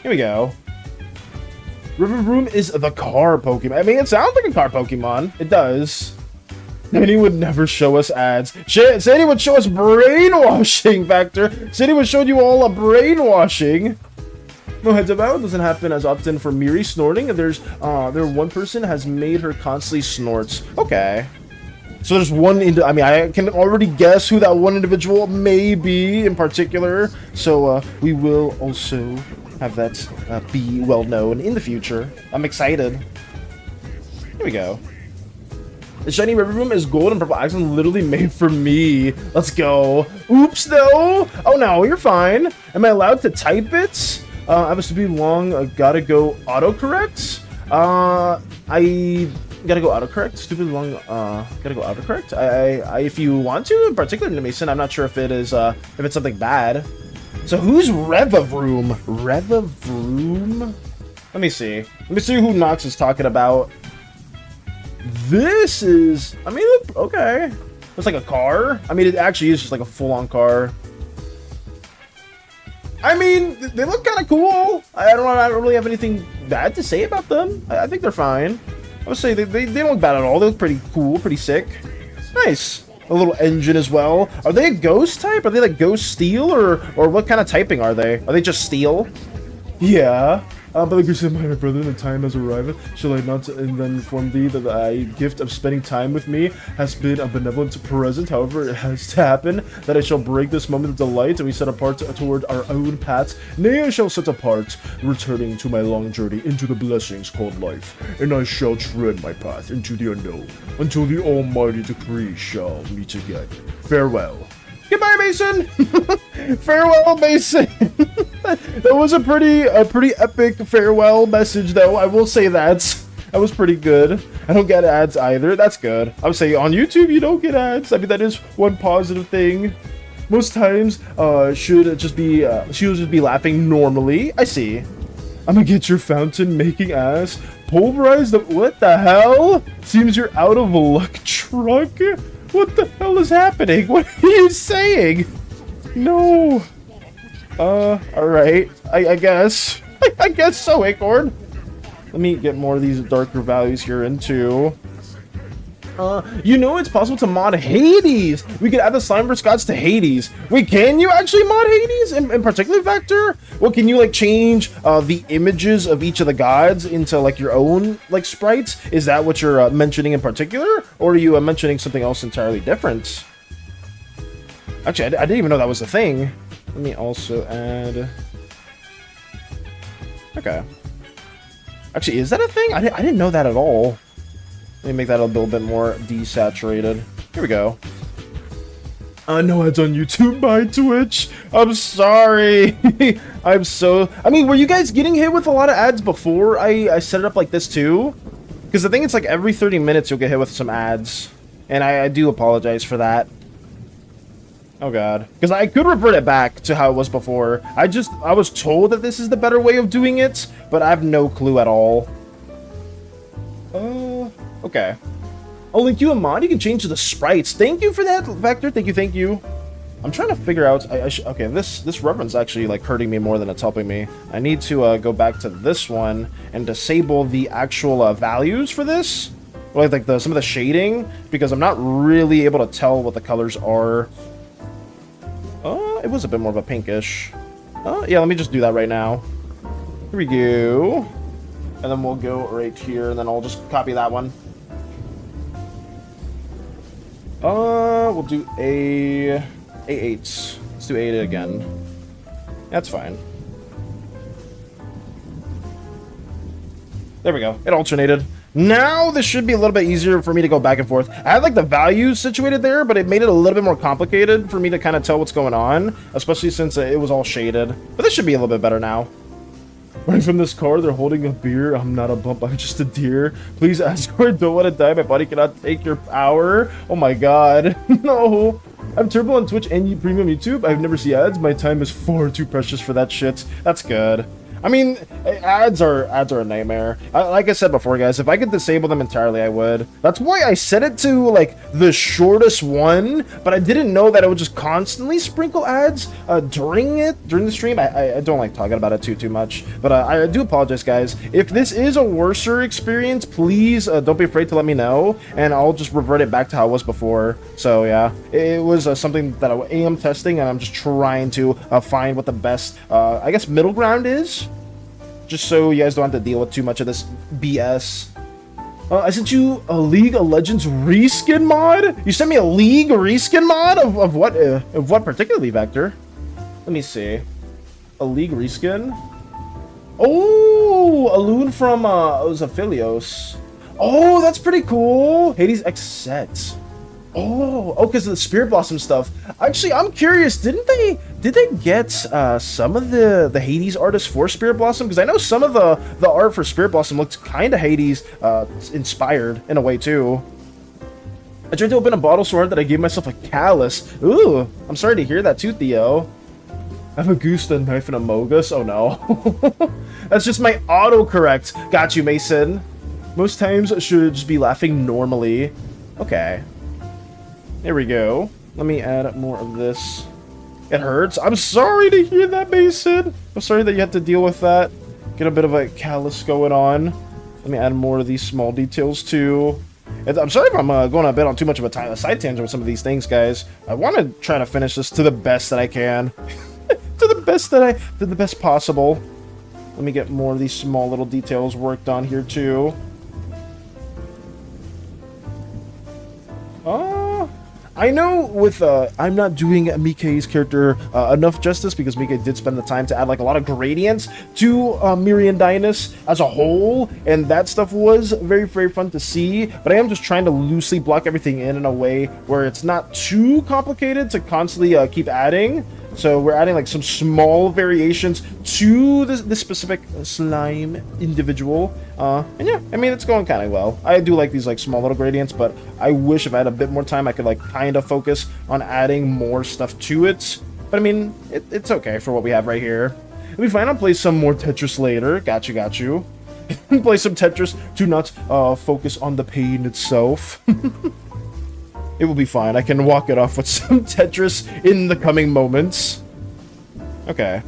Here we go. River Room is the car Pokemon. I mean, it sounds like a car Pokemon. It does. SANI would never show us ads. SANI would show us brainwashing, Vector. SANI would show you all a brainwashing. No, heads up, it doesn't happen as often for Miri snorting. One person has made her constantly snorts. Okay. So there's one, I mean, I can already guess who that one individual may be in particular. So we will also have that be well known in the future. I'm excited. Here we go. The shiny river room is gold and purple accent literally made for me. Let's go. Oops, though. Oh, no, you're fine. Am I allowed to type it? I have a stupid long, gotta go autocorrect. I gotta go autocorrect. Stupid long, gotta go autocorrect. I, if you want to, in particular, Mason, I'm not sure if it is, if it's something bad. So who's Revavroom? Revavroom? Let me see. Let me see who Nox is talking about. This is, I mean, okay. It's like a car. I mean, it actually is just like a full-on car. I mean, they look kind of cool. I don't really have anything bad to say about them. I think they're fine. I would say they don't look bad at all. They look pretty cool, pretty sick. Nice. A little engine as well. Are they a ghost type? Are they like ghost steel or what kind of typing are they? Are they just steel? Yeah. But like you said, my brother, the time has arrived. Shall I not and then inform thee that thy gift of spending time with me has been a benevolent present? However, it has to happen that I shall break this moment of delight, and we set apart toward our own paths. Nay, I shall set apart, returning to my long journey into the blessings called life, and I shall tread my path into the unknown until the almighty decree shall meet again. Farewell. Goodbye, Mason. Farewell, Mason. That was a pretty epic farewell message, though. I will say that was pretty good. I don't get ads either. That's good. I would say on YouTube you don't get ads. I mean, that is one positive thing. Most times, she'll just be laughing normally. I see. I'm gonna get your fountain making ass pulverized. What the hell? Seems you're out of luck, truck. What the hell is happening? What are you saying? No. Alright. I guess. I guess so, Acorn. Let me get more of these darker values here into. You know it's possible to mod Hades. We could add the Slimeverse gods to Hades. Wait, can you actually mod Hades in particular Vector? Well, can you like change the images of each of the gods into like your own like sprites? Is that what you're mentioning in particular, or are you mentioning something else entirely different? Actually, I didn't even know that was a thing. Let me also add. Okay. Actually, is that a thing? I didn't know that at all. Let me make that a little bit more desaturated. Here we go. No ads on YouTube by Twitch. I'm sorry. I mean, were you guys getting hit with a lot of ads before I set it up like this too? Because I think it's like every 30 minutes you'll get hit with some ads. And I do apologize for that. Oh god. Because I could revert it back to how it was before. I was told that this is the better way of doing it, but I have no clue at all. Okay. I'll link you a mod. You can change the sprites. Thank you for that, Vector. Thank you. I'm trying to figure out. Okay, this reference actually like hurting me more than it's helping me. I need to go back to this one and disable the actual values for this, like some of the shading, because I'm not really able to tell what the colors are. It was a bit more of a pinkish. Yeah, let me just do that right now. Here we go. And then we'll go right here, and then I'll just copy that one. We'll do A8. Let's do A8 again. That's fine. There we go. It alternated. Now this should be a little bit easier for me to go back and forth. I had like the values situated there, but it made it a little bit more complicated for me to kind of tell what's going on, especially since it was all shaded. But this should be a little bit better now. Right from this car, they're holding a beer. I'm not a bump, I'm just a deer. Please ask or don't want to die. My body cannot take your power. Oh my god. No. I'm Turbo on Twitch and Premium YouTube. I've never seen ads. My time is far too precious for that shit. That's good. I mean, ads are a nightmare. Like I said before, guys, if I could disable them entirely, I would. That's why I set it to, like, the shortest one, but I didn't know that it would just constantly sprinkle ads during the stream. I don't like talking about it too much, but I do apologize, guys. If this is a worser experience, please don't be afraid to let me know, and I'll just revert it back to how it was before. So, yeah, it was something that I am testing, and I'm just trying to find what the best, I guess, middle ground is. Just so you guys don't have to deal with too much of this BS. I sent you a League of Legends reskin mod? You sent me a League reskin mod? Of what particularly, Vector? Let me see. A League reskin? Oh, a loon from, it was Aphelios. Oh, that's pretty cool. Hades X sets. Oh, because of the Spirit Blossom stuff. Actually, I'm curious. Did they get some of the Hades artists for Spirit Blossom? Because I know some of the art for Spirit Blossom looked kind of Hades inspired in a way too. I tried to open a bottle so hard that I gave myself a callus. Ooh, I'm sorry to hear that too, Theo. I have a goose, a knife, and a mogus. Oh no. That's just my autocorrect. Got you, Mason. Most times I should just be laughing normally. Okay. There we go. Let me add more of this. It hurts. I'm sorry to hear that, Mason. I'm sorry that you had to deal with that. Get a bit of a callus going on. Let me add more of these small details too. And I'm sorry if I'm going a bit on too much of a side tangent with some of these things, guys. I want to try to finish this to the best that I can. to the best possible. Let me get more of these small little details worked on here too. I know with, I'm not doing Mike's character enough justice because Mike did spend the time to add like a lot of gradients to Miriandinus as a whole, and that stuff was very, very fun to see, but I am just trying to loosely block everything in a way where it's not too complicated to constantly keep adding. So we're adding like some small variations to this specific slime individual. And yeah, I mean, it's going kind of well. I do like these like small little gradients, but I wish if I had a bit more time, I could like kind of focus on adding more stuff to it. But I mean, it's okay for what we have right here. We plan on play some more Tetris later. Got you. Play some Tetris to not focus on the pain itself. It will be fine. I can walk it off with some Tetris in the coming moments. Okay.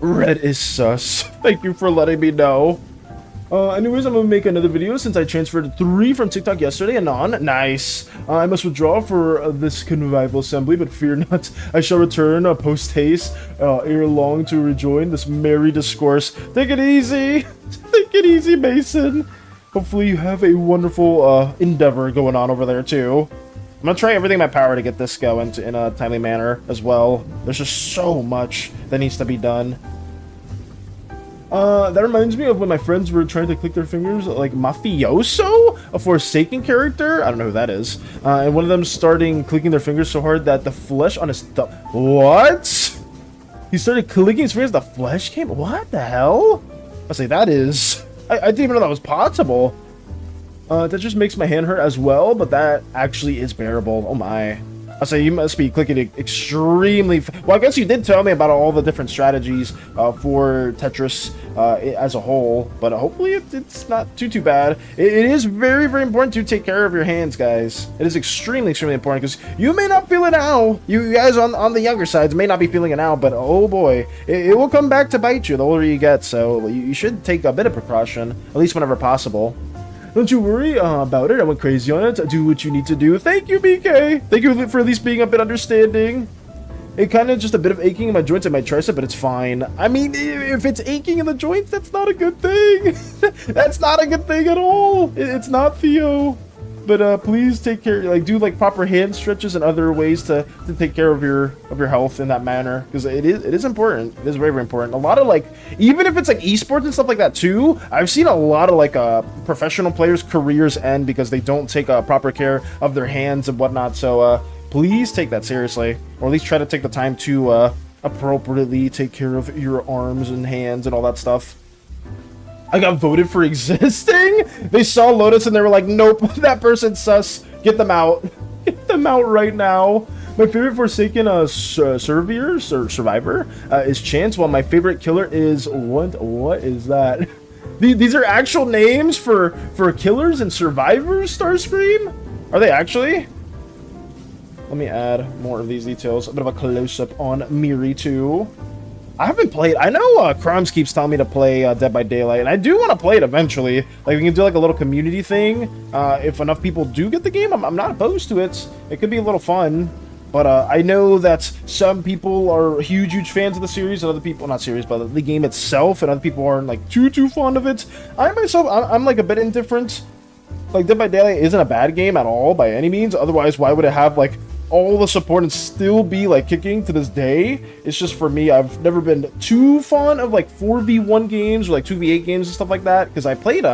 Red is sus. Thank you for letting me know. Anyways, I'm gonna make another video since I transferred 3 from TikTok yesterday and on. Nice. I must withdraw for this convivial assembly, but fear not. I shall return post haste ere long to rejoin this merry discourse. Take it easy. Take it easy, Mason. Hopefully you have a wonderful endeavor going on over there too. I'm gonna try everything in my power to get this going in a timely manner as well. There's just so much that needs to be done. That reminds me of when my friends were trying to click their fingers like Mafioso, a Forsaken character. I don't know who that is. And one of them starting clicking their fingers so hard that the flesh on his thumb. What? He started clicking his fingers, the flesh came? What the hell? I say that is. I didn't even know that was possible. That just makes my hand hurt as well, but that actually is bearable. Oh my. I say you must be clicking it extremely well, I guess you did tell me about all the different strategies for Tetris as a whole, but hopefully it's not too bad. It is very, very important to take care of your hands, guys. It is extremely important because you may not feel it now. You guys on the younger sides may not be feeling it now, but oh boy, it will come back to bite you the older you get, so you should take a bit of precaution, at least whenever possible. Don't you worry about it. I went crazy on it. Do what you need to do. Thank you, BK. Thank you for at least being a bit understanding. It kind of just a bit of aching in my joints and my tricep, but it's fine. I mean, if it's aching in the joints, that's not a good thing. That's not a good thing at all. It's not, Theo. But please take care, like do like proper hand stretches and other ways to take care of your health in that manner, because it is important. It is very, very important. A lot of like, even if it's like esports and stuff like that too, I've seen a lot of like professional players' careers end because they don't take proper care of their hands and whatnot. So please take that seriously, or at least try to take the time to appropriately take care of your arms and hands and all that stuff. I got voted for existing? They saw Lotus and they were like, nope, that person's sus. Get them out. Get them out right now. My favorite Forsaken survivor is Chance, while my favorite killer is... What is that? These are actual names for killers and survivors, Starscream? Are they actually? Let me add more of these details. A bit of a close-up on Miri, too. I haven't played. I know Crumbs keeps telling me to play Dead by Daylight, and I do want to play it eventually. Like, we can do like a little community thing. If enough people do get the game, I'm not opposed to it. It could be a little fun. But I know that some people are huge fans of the series, and other people, not series, but the game itself, and other people aren't like too fond of it. I myself, I'm like a bit indifferent. Like, Dead by Daylight isn't a bad game at all by any means. Otherwise, why would it have like all the support and still be like kicking to this day? It's just, for me, I've never been too fond of like 4v1 games or like 2v8 games and stuff like that, because I played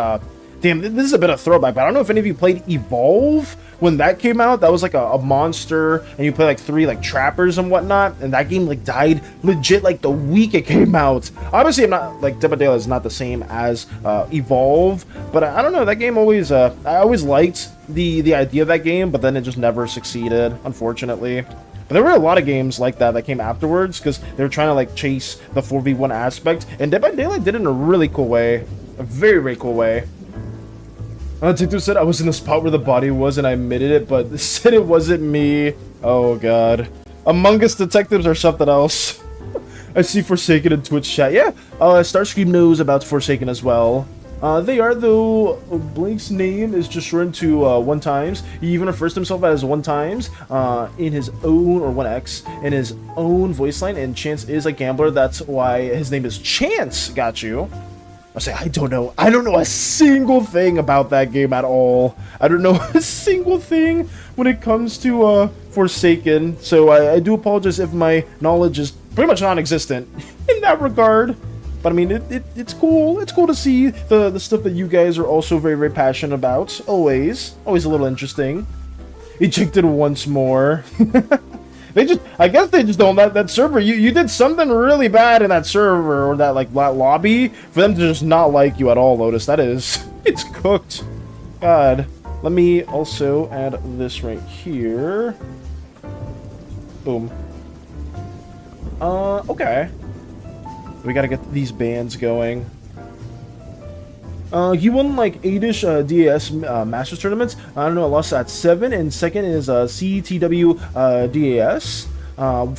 Damn, this is a bit of throwback, but I don't know if any of you played Evolve when that came out. That was like a monster, and you play like 3 like trappers and whatnot, and that game like died legit like the week it came out. Obviously, I'm not like Dead by Daylight is not the same as Evolve, but I don't know. That game always I always liked the idea of that game, but then it just never succeeded, unfortunately. But there were a lot of games like that came afterwards because they were trying to like chase the 4v1 aspect, and Dead by Daylight did it in a really cool way, a very, very cool way. TikTok said I was in the spot where the body was and I admitted it, but said it wasn't me. Oh god. Among Us detectives are something else. I see Forsaken in Twitch chat. Yeah, Starscream knows about Forsaken as well. They are, though. Blake's name is just shortened to 1 times. He even refers to himself as 1 times in his own, or 1x, in his own voice line, and Chance is a gambler. That's why his name is Chance. Got you. I say, I don't know a single thing about that game at all. I don't know a single thing when it comes to Forsaken, so I do apologize if my knowledge is pretty much non-existent in that regard. But I mean, it's cool. It's cool to see the stuff that you guys are also very, very passionate about. Always a little interesting. Ejected once more. I guess they just don't let that server. You did something really bad in that server or that like lobby for them to just not like you at all, Lotus. That is, it's cooked. God. Let me also add this right here. Boom. Okay. We gotta get these bands going. He won like 8-ish DAS Masters tournaments. I don't know, I lost at 7, and second is CTW DAS.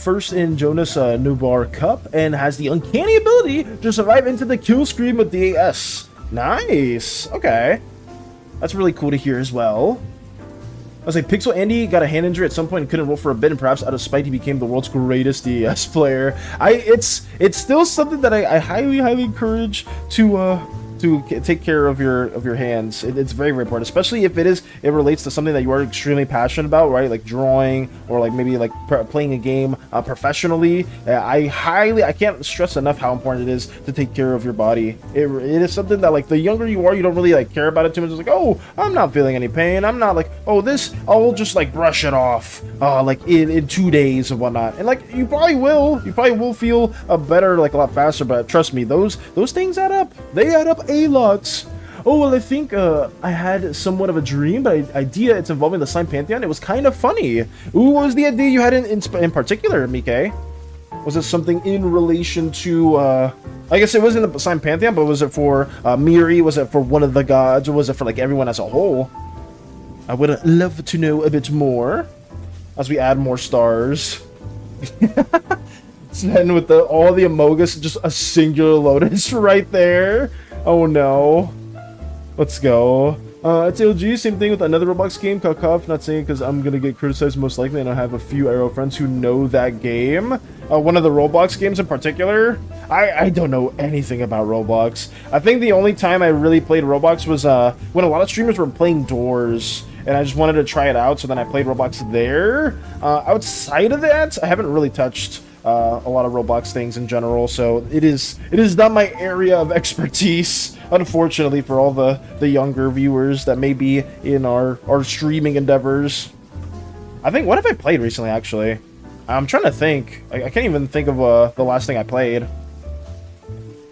First in Jonas Nubar Cup, and has the uncanny ability to survive into the kill screen with DAS. Nice. Okay. That's really cool to hear as well. I was like, Pixel Andy got a hand injury at some point and couldn't roll for a bit, and perhaps out of spite he became the world's greatest DAS player. It's still something that I highly encourage to take care of your hands. It's very, very important, especially if it relates to something that you are extremely passionate about, right? Like drawing, or like maybe like playing a game professionally. I can't stress enough how important it is to take care of your body. It is something that like the younger you are, you don't really like care about it too much. It's like, oh, I'm not feeling any pain. I'm not like, oh, this, I'll just like brush it off like in 2 days and whatnot. And like you probably will feel better like a lot faster, but trust me, those things add up. They add up a lot. Oh, well, I think I had somewhat of a dream, but idea it's involving the Slime Pantheon. It was kind of funny. Ooh, what was the idea you had in particular, Mike? Was it something in relation to, I guess it wasn't the Slime Pantheon, but was it for Miri? Was it for one of the gods? Or was it for like everyone as a whole? I would love to know a bit more as we add more stars. And with all the Amogus, just a singular Lotus right there. Oh no. Let's go. It's LG, same thing with another Roblox game called Cough. Not saying because I'm gonna get criticized most likely, and I have a few Arrow friends who know that game. One of the Roblox games in particular. I don't know anything about Roblox. I think the only time I really played Roblox was when a lot of streamers were playing Doors, and I just wanted to try it out, so then I played Roblox there. Outside of that, I haven't really touched a lot of Roblox things in general, so it is not my area of expertise, unfortunately, for all the younger viewers that may be in our streaming endeavors. I think, what have I played recently, actually? I'm trying to think. I can't even think of the last thing I played.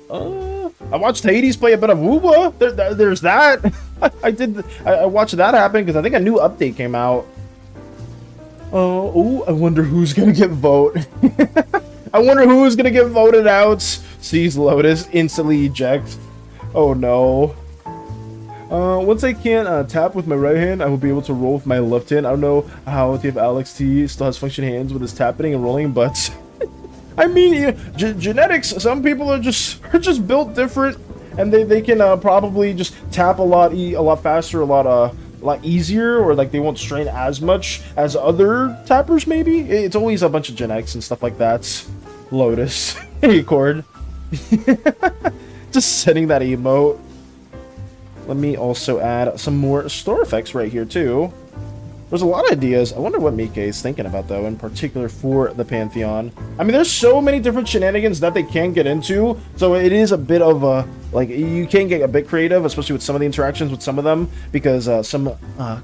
I watched Hades play a bit of Woowa. There's that. I watched that happen because I think a new update came out. Oh, I wonder who's gonna get voted. I wonder who's gonna get voted out. Sees Lotus, instantly eject. Oh no. Once I can't tap with my right hand, I will be able to roll with my left hand. I don't know how if Alex T still has function hands with his tapping and rolling, but I mean, genetics. Some people are just built different, and they can probably just tap a lot faster, a lot easier, or like they won't strain as much as other tappers. Maybe it's always a bunch of genetics and stuff like that. Lotus, hey Cord, just sending that emote. Let me also add some more store effects right here too. There's a lot of ideas. I wonder what Mike is thinking about, though, in particular for the Pantheon. I mean, there's so many different shenanigans that they can get into, so it is a bit of Like, you can get a bit creative, especially with some of the interactions with some of them, because some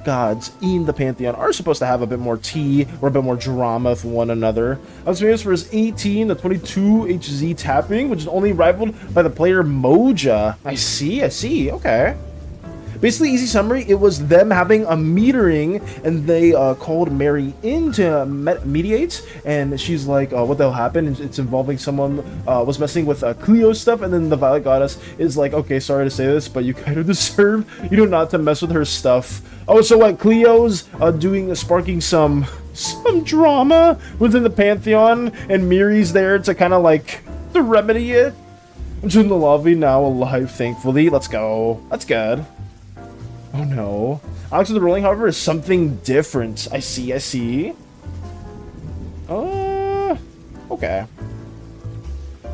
gods in the Pantheon are supposed to have a bit more tea or a bit more drama with one another. I was famous for his 18 to 22 HZ tapping, which is only rivaled by the player Moja. I see, okay. Basically, easy summary, it was them having a metering, and they called Mary in to mediate, and she's like, what the hell happened? And it's involving someone was messing with Cleo stuff, and then the Violet Goddess is like, okay, sorry to say this, but you kind of deserve, not to mess with her stuff. Oh, so what, Cleo's sparking some drama within the Pantheon, and Miri's there to kind of like, to remedy it. Jun the lobby now alive, thankfully. Let's go. That's good. Oh no. Alex with the rolling, however, is something different. I see. Okay.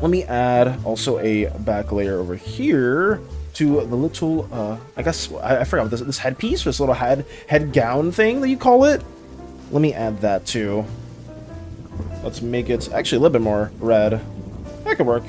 Let me add also a back layer over here to the little, I guess, I forgot what this headpiece, this little head gown thing that you call it. Let me add that too. Let's make it actually a little bit more red. That could work.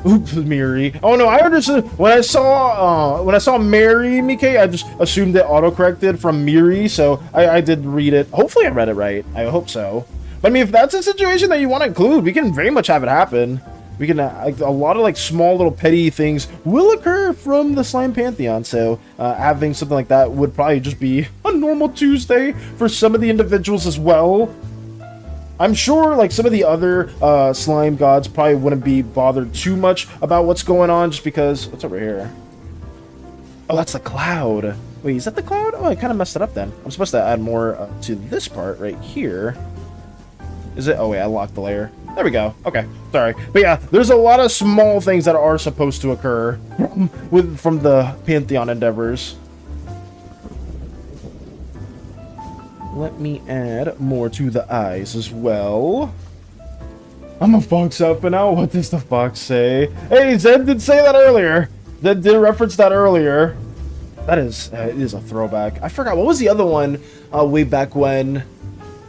Oops, Miri. Oh no, I understood when I saw Mary Mike, I just assumed it autocorrected from Miri, so I did read it. Hopefully I read it right. I hope so. But I mean, if that's a situation that you want to include, we can very much have it happen. We can a lot of like small little petty things will occur from the Slime Pantheon, so having something like that would probably just be a normal Tuesday for some of the individuals as well. I'm sure like some of the other slime gods probably wouldn't be bothered too much about what's going on, just because what's over here? Oh, that's the cloud. Wait, is that the cloud? Oh, I kind of messed it up then. I'm supposed to add more to this part right here. Is it? Oh wait, I locked the layer. There we go. Okay, sorry. But yeah, there's a lot of small things that are supposed to occur from the Pantheon endeavors. Let me add more to the eyes as well. I'm a fox outfit now. What does the fox say? Hey, Zed did say that earlier. Zed did reference that earlier. That is, it is a throwback. I forgot, what was the other one way back when?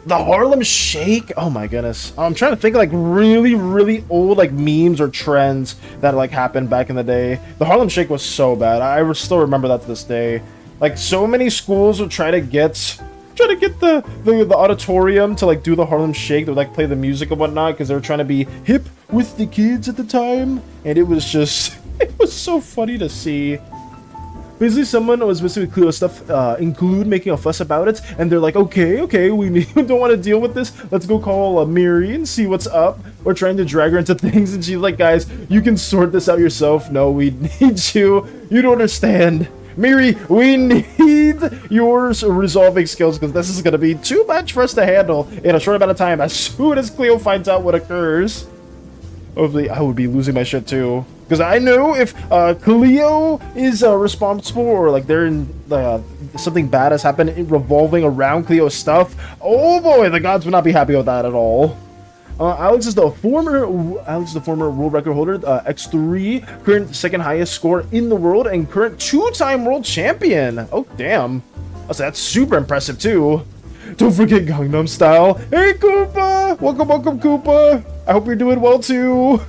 The Harlem Shake? Oh my goodness. I'm trying to think of like really old like memes or trends that like happened back in the day. The Harlem Shake was so bad. I still remember that to this day. Like so many schools would try to get the auditorium to like do the Harlem Shake. They would like play the music and whatnot because they were trying to be hip with the kids at the time, and it was just it was so funny to see. Basically, someone was missing with Cleo stuff, include making a fuss about it, and they're like, okay, we don't want to deal with this. Let's go call Miri and see what's up. We're trying to drag her into things, and she's like, guys, you can sort this out yourself. No, we need you. You don't understand. Miri, we need your resolving skills because this is going to be too much for us to handle in a short amount of time as soon as Cleo finds out what occurs. Hopefully, I would be losing my shit too. Because I know if Cleo is responsible or like they're in something bad has happened revolving around Cleo's stuff, oh boy, the gods would not be happy with that at all. Alex is the former world record holder, X3, current second highest score in the world, and current two-time world champion. Oh damn, that's super impressive too. Don't forget Gangnam Style. Hey Koopa, welcome Koopa. I hope you're doing well too.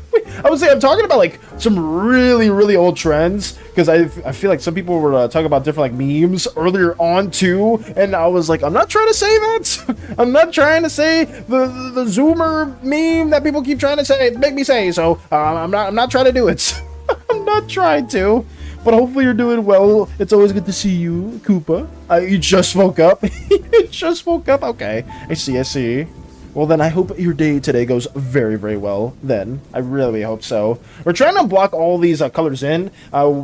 I would say I'm talking about like some really old trends because I feel like some people were talking about different like memes earlier on too, and I was like, I'm not trying to say that. I'm not trying to say the Zoomer meme that people keep trying to say, make me say. So I'm not trying to do it. I'm not trying to. But hopefully you're doing well. It's always good to see you, Koopa. You just woke up. You just woke up. Okay, I see. Well, then I hope your day today goes very well, then. I really hope so. We're trying to block all these colors in.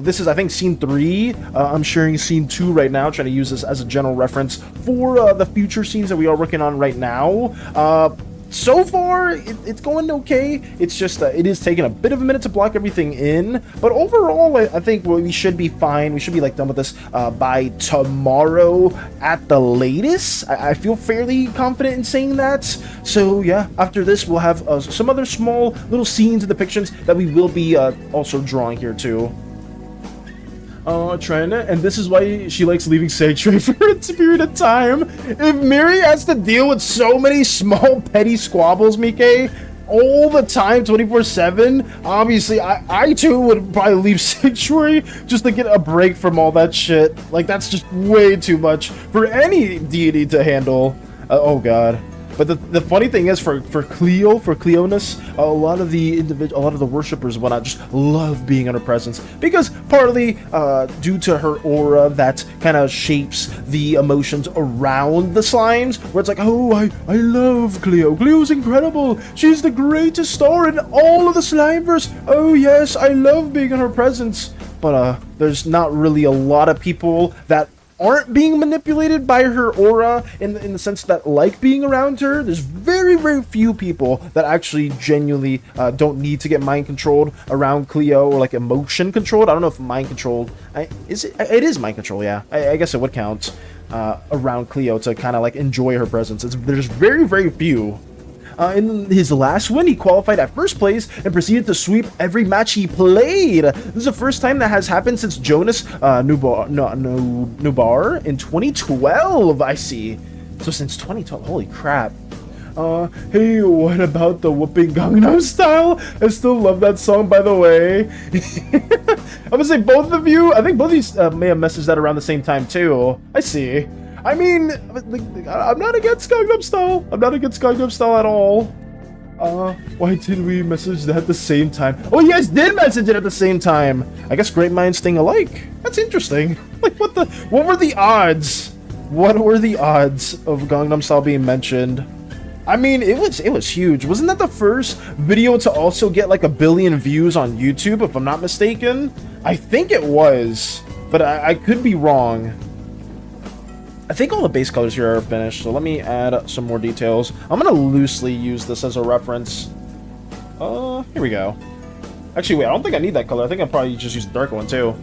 This is, I think, scene 3. I'm sharing scene 2 right now, trying to use this as a general reference for the future scenes that we are working on right now. So far, it's going okay. It's just, it is taking a bit of a minute to block everything in. But overall, I think we should be fine. We should be like done with this by tomorrow at the latest. I feel fairly confident in saying that. So yeah, after this, we'll have some other small little scenes and depictions that we will be also drawing here too. Trying to, and this is why she likes leaving Sanctuary for a period of time. If Miri has to deal with so many small petty squabbles, Mike, all the time, 24/7. Obviously, I too would probably leave Sanctuary just to get a break from all that shit. Like, that's just way too much for any deity to handle. Oh god. But the funny thing is, for Cleonus, a lot of the worshippers and whatnot just love being in her presence, because partly due to her aura that kind of shapes the emotions around the slimes, where it's like, oh, I love Cleo. Cleo's incredible. She's the greatest star in all of the Slimeverse. Oh yes, I love being in her presence. But there's not really a lot of people that aren't being manipulated by her aura in the sense that like being around her. There's very, very few people that actually genuinely don't need to get mind controlled around Cleo, or like emotion controlled. I don't know if mind controlled it is mind control, yeah. I guess it would count around Cleo to kind of like enjoy her presence. There's very, very few. In his last win, he qualified at first place and proceeded to sweep every match he played. This is the first time that has happened since Jonas Nubar in 2012, I see. So since 2012, holy crap. Hey, what about the whooping Gangnam Style? I still love that song, by the way. I'm gonna say both of you, I think both of you may have messaged that around the same time too. I see. I mean, I'm not against Gangnam Style. I'm not against Gangnam Style at all. Why did we message that at the same time? Oh, you guys did message it at the same time. I guess great minds think alike. That's interesting. Like, what were the odds? What were the odds of Gangnam Style being mentioned? I mean, it was huge. Wasn't that the first video to also get like 1 billion views on YouTube, if I'm not mistaken? I think it was, but I could be wrong. I think all the base colors here are finished, so let me add some more details. I'm gonna loosely use this as a reference. Here we go. Actually, wait, I don't think I need that color. I think I'll probably just use the darker one too.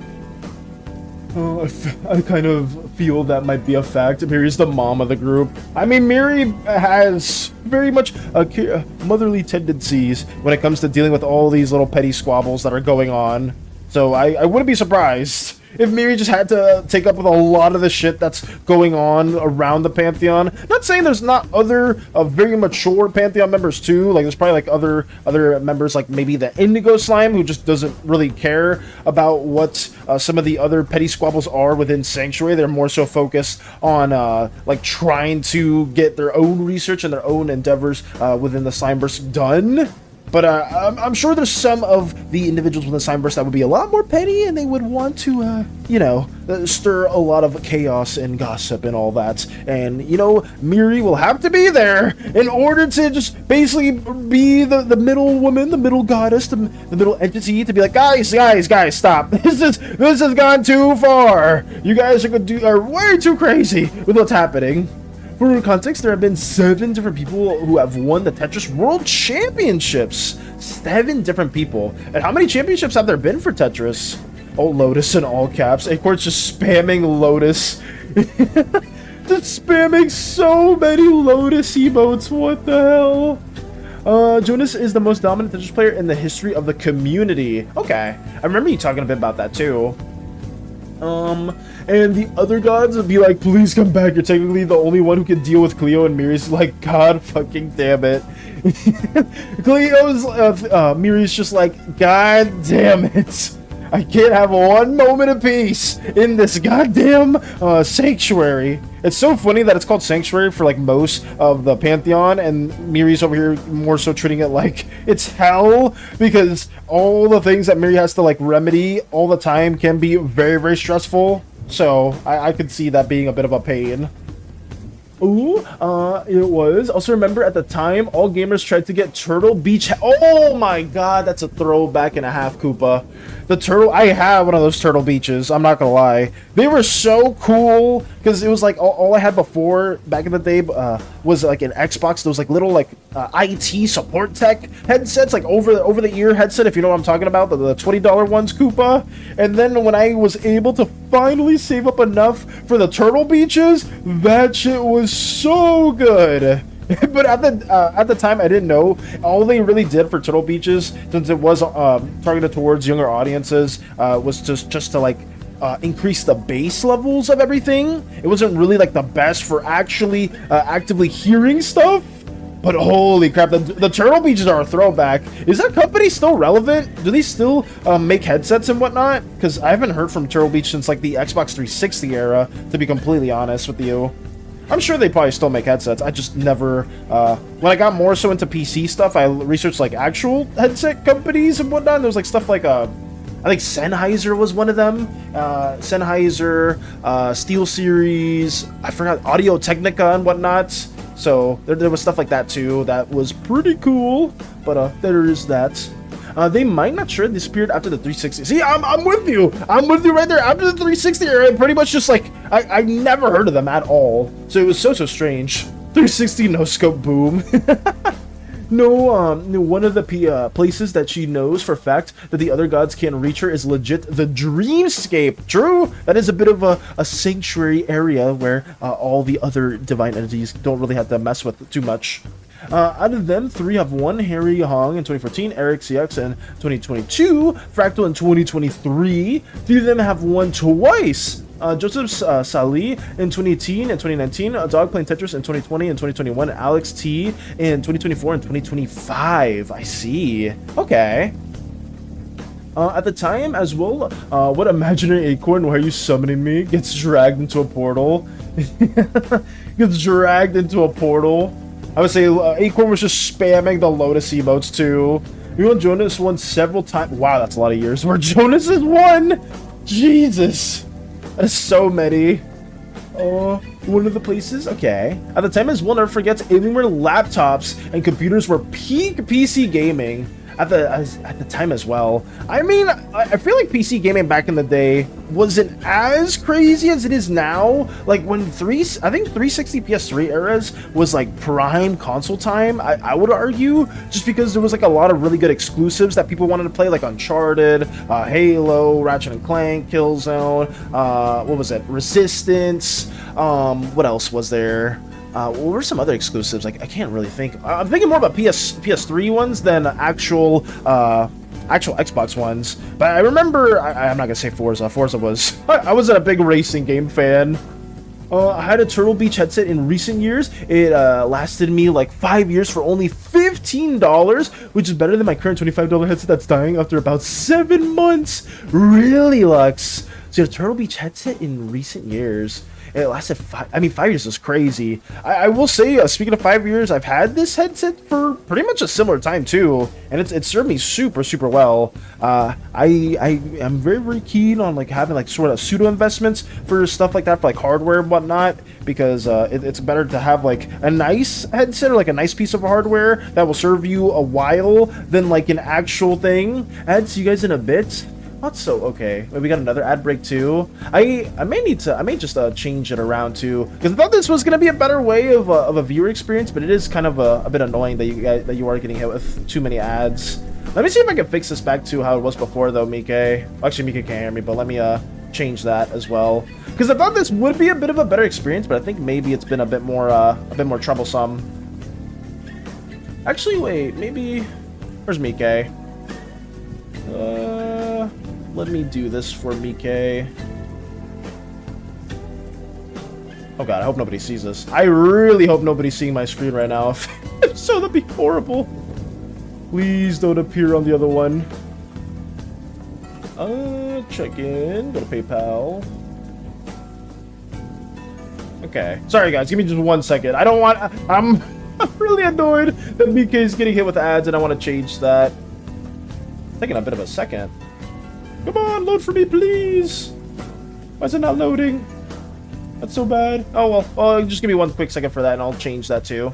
I kind of feel that might be a fact. Miri's the mom of the group. I mean, Miri has very much motherly tendencies when it comes to dealing with all these little petty squabbles that are going on. So I wouldn't be surprised if Miri just had to take up with a lot of the shit that's going on around the Pantheon. Not saying there's not other very mature Pantheon members too. Like, there's probably like other members, like maybe the Indigo Slime, who just doesn't really care about what some of the other petty squabbles are within Sanctuary. They're more so focused on like trying to get their own research and their own endeavors within the Slimeverse done. But I'm sure there's some of the individuals within the Slimeverse that would be a lot more petty, and they would want to, you know, stir a lot of chaos and gossip and all that. And, you know, Miri will have to be there in order to just basically be the middle woman, the middle goddess, the middle entity, to be like, guys, stop. This has gone too far. You guys are way too crazy with what's happening. For context, there have been 7 different people who have won the Tetris World Championships. 7 different people. And how many championships have there been for Tetris? Oh, Lotus in all caps. Acorn's just spamming Lotus. Just spamming so many Lotus emotes. What the hell? Jonas is the most dominant Tetris player in the history of the community. Okay. I remember you talking a bit about that too. And the other gods would be like, please come back, you're technically the only one who can deal with Cleo. And Miri's like, god fucking damn it. Miri's just like, god damn it, I can't have one moment of peace in this goddamn sanctuary. It's so funny that it's called Sanctuary for like most of the Pantheon, and Miri's over here more so treating it like it's hell, because all the things that Miri has to like remedy all the time can be very, very stressful. So I could see that being a bit of a pain. Ooh, it was. Also remember, at the time, all gamers tried to get Turtle Beach. Oh my god, that's a throwback and a half, Koopa. The turtle, I have one of those Turtle Beaches, I'm not gonna lie. They were so cool, because it was like, all I had before, back in the day, was like an Xbox. Those like little like IT support tech headsets, like over the ear headset, if you know what I'm talking about, the $20 ones, Koopa. And then when I was able to finally save up enough for the Turtle Beaches, that shit was so good. But at the time, I didn't know. All they really did for Turtle Beaches, since it was targeted towards younger audiences, was just to like increase the base levels of everything. It wasn't really like the best for actually actively hearing stuff. But holy crap, the Turtle Beaches are a throwback. Is that company still relevant? Do they still make headsets and whatnot? Because I haven't heard from Turtle Beach since like the Xbox 360 era, to be completely honest with you. I'm sure they probably still make headsets. I just never, when I got more so into PC stuff, I researched like actual headset companies and whatnot. And there was like stuff like, I think Sennheiser was one of them. Sennheiser, SteelSeries, I forgot, Audio-Technica and whatnot. So there was stuff like that too. That was pretty cool. But there is that. They might not sure disappeared after the 360. See, I'm with you. I'm with you right there. After the 360 era, pretty much just like I never heard of them at all. So it was so strange. 360 no scope boom. No, one of the places that she knows for a fact that the other gods can't reach her is legit the Dreamscape. True, that is a bit of a sanctuary area where all the other divine entities don't really have to mess with too much. Out of them, 3 have won: Harry Hong in 2014, Eric CX in 2022, Fractal in 2023. 3 of them have won twice. Joseph Sali in 2018 and 2019, Dog playing Tetris in 2020 and 2021, Alex T in 2024 and 2025. I see. Okay. At the time as well, what imaginary acorn, why are you summoning me, gets dragged into a portal. Gets dragged into a portal. I would say Acorn was just spamming the Lotus emotes too. You know, Jonas won several times. Wow, that's a lot of years where Jonas has won. Jesus, that is so many. One of the places. Okay. At the time as well, never forget, Alienware laptops and computers were peak PC gaming. At the time as well. I mean, I feel like PC gaming back in the day wasn't as crazy as it is now. Like when I think 360 PS3 eras was like prime console time, I would argue, just because there was like a lot of really good exclusives that people wanted to play, like Uncharted, Halo, Ratchet and Clank, Killzone, what was it, Resistance, what else was there? What were some other exclusives? Like, I can't really think. I'm thinking more about PS3 ones than actual Xbox ones. But I remember, I'm not gonna say Forza. Forza was I was a big racing game fan. I had a Turtle Beach headset in recent years. It lasted me like 5 years for only $15, which is better than my current $25 headset that's dying after about 7 months. Really, Lux? So, a Turtle Beach headset in recent years. It lasted 5 years is crazy. I will say, speaking of 5 years, I've had this headset for pretty much a similar time too, and it served me super well. I am very keen on like having like sort of pseudo investments for stuff like that, for like hardware and whatnot, because it's better to have like a nice headset or like a nice piece of hardware that will serve you a while than like an actual thing. I'll see you guys in a bit. Not so okay. Wait, we got another ad break too. I may just change it around too, because I thought this was gonna be a better way of a viewer experience, but it is kind of a bit annoying that you are getting hit with too many ads. Let me see if I can fix this back to how it was before though, Mike. Actually, Mike can't hear me, but let me change that as well, because I thought this would be a bit of a better experience, but I think maybe it's been a bit more troublesome. Actually, wait, maybe where's Mike? Let me do this for Mike. Oh god, I hope nobody sees this. I really hope nobody's seeing my screen right now. If so, that'd be horrible. Please don't appear on the other one. Check in. Go to PayPal. Okay. Sorry guys, give me just 1 second. I don't want... I'm really annoyed that Mike is getting hit with ads and I want to change that. Taking a bit of a second. Come on, load for me, please. Why is it not loading? That's so bad. Oh, well, just give me 1 quick second for that, and I'll change that, too.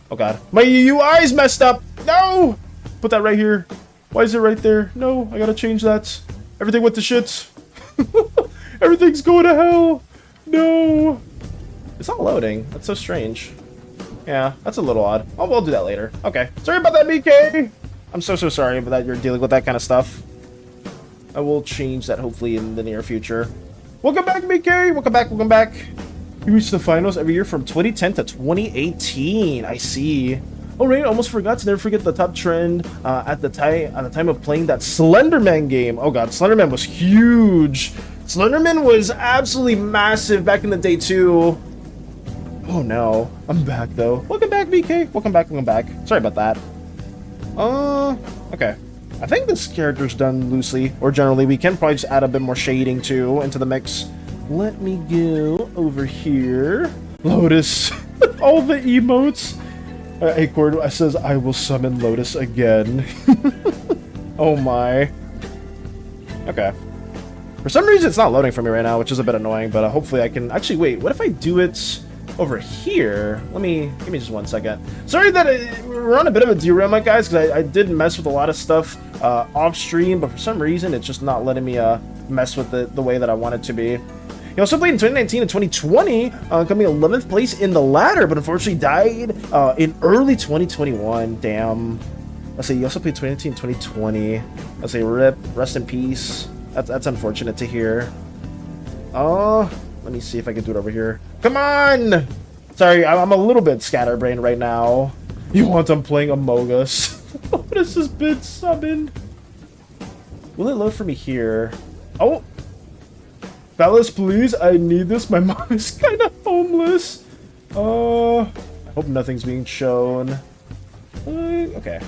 Oh, God. My UI's messed up. No! Put that right here. Why is it right there? No, I gotta change that. Everything went to shit. Everything's going to hell. No. It's not loading. That's so strange. Yeah, that's a little odd. Oh, we'll do that later. Okay. Sorry about that, BK. I'm so sorry about that you're dealing with that kind of stuff. I will change that hopefully in the near future. Welcome back, Mickey! Welcome back. You reach the finals every year from 2010 to 2018. I see. Alright, almost forgot to never forget the top trend at the time of playing that Slenderman game. Oh god, Slenderman was huge. Slenderman was absolutely massive back in the day too. Oh no, I'm back though. Welcome back, BK. Welcome back, welcome back. Sorry about that. Okay. I think this character's done loosely, or generally. We can probably just add a bit more shading too into the mix. Let me go over here. Lotus. All the emotes. Acorn says, I will summon Lotus again. Oh my. Okay. For some reason, it's not loading for me right now, which is a bit annoying, but hopefully I can... Actually, wait, what if I do it over here? Give me just 1 second. Sorry that we're on a bit of a derailment, guys, because I did mess with a lot of stuff off stream, but for some reason, it's just not letting me mess with it the way that I want it to be. He also played in 2019 and 2020, coming 11th place in the ladder, but unfortunately died in early 2021. Damn. Let's see, he also played 2019 and 2020. Let's say rip, rest in peace. That's unfortunate to hear. Oh, let me see if I can do it over here. Come on! Sorry, I'm a little bit scatterbrained right now. You want I'm playing Among Us. What is this bit summoned? Will it load for me here? Oh! Fellas, please, I need this. My mom is kind of homeless. I hope nothing's being shown. Okay.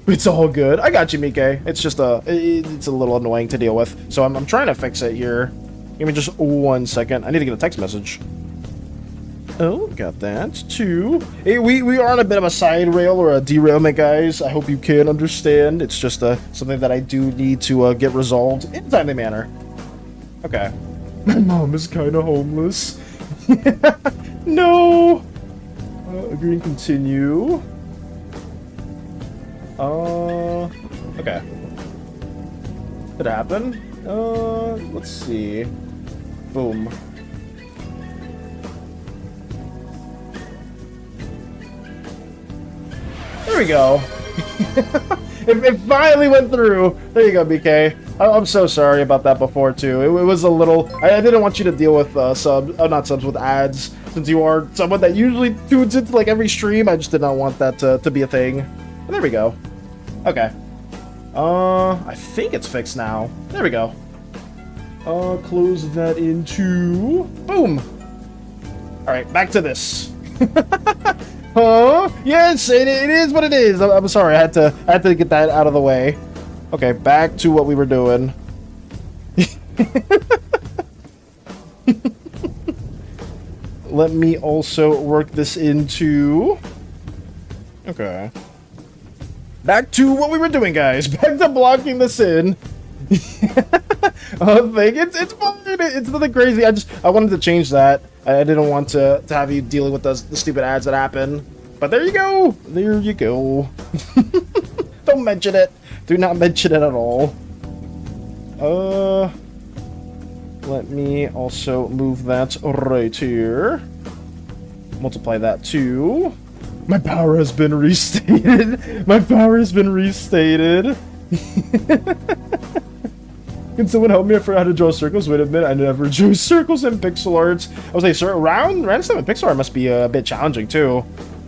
It's all good. I got you, Mike. It's just it's a little annoying to deal with. So I'm trying to fix it here. Give me just 1 second. I need to get a text message. Oh, got that. 2. Hey, we are on a bit of a side rail or a derailment, guys. I hope you can understand. It's just something that I do need to get resolved in a timely manner. Okay. My mom is kind of homeless. No. Agree and continue. Okay. Could happen. Let's see. Boom. There we go. It finally went through. There you go, BK. I'm so sorry about that before, too. It was a little... I didn't want you to deal with not subs, with ads. Since you are someone that usually tunes into, like, every stream, I just did not want that to be a thing. And there we go. Okay. I think it's fixed now. There we go. Close that into... Boom! Alright, back to this. Huh? Yes, it is what it is. I'm sorry, I had to get that out of the way. Okay, back to what we were doing. Let me also work this into... Okay. Back to what we were doing, guys. Back to blocking this in. Oh, it's fine. It's nothing crazy. I wanted to change that. I didn't want to have you dealing with the stupid ads that happen. But there you go. There you go. Don't mention it. Do not mention it at all. Let me also move that right here. Multiply that too. My power has been restated. My power has been restated. Can someone help me? I forgot how to draw circles. Wait a minute, I never drew circles in pixel arts. I was like, sir, round stuff in pixel art must be a bit challenging too.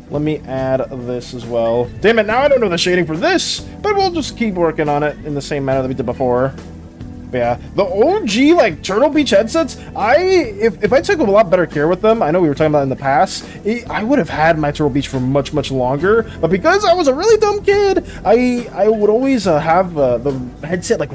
Let me add this as well. Damn it, now I don't know the shading for this, but we'll just keep working on it in the same manner that we did before. But yeah, the OG like Turtle Beach headsets, if I took a lot better care with them, I know we were talking about in the past, I would have had my Turtle Beach for much longer. But because I was a really dumb kid, I would always have the headset like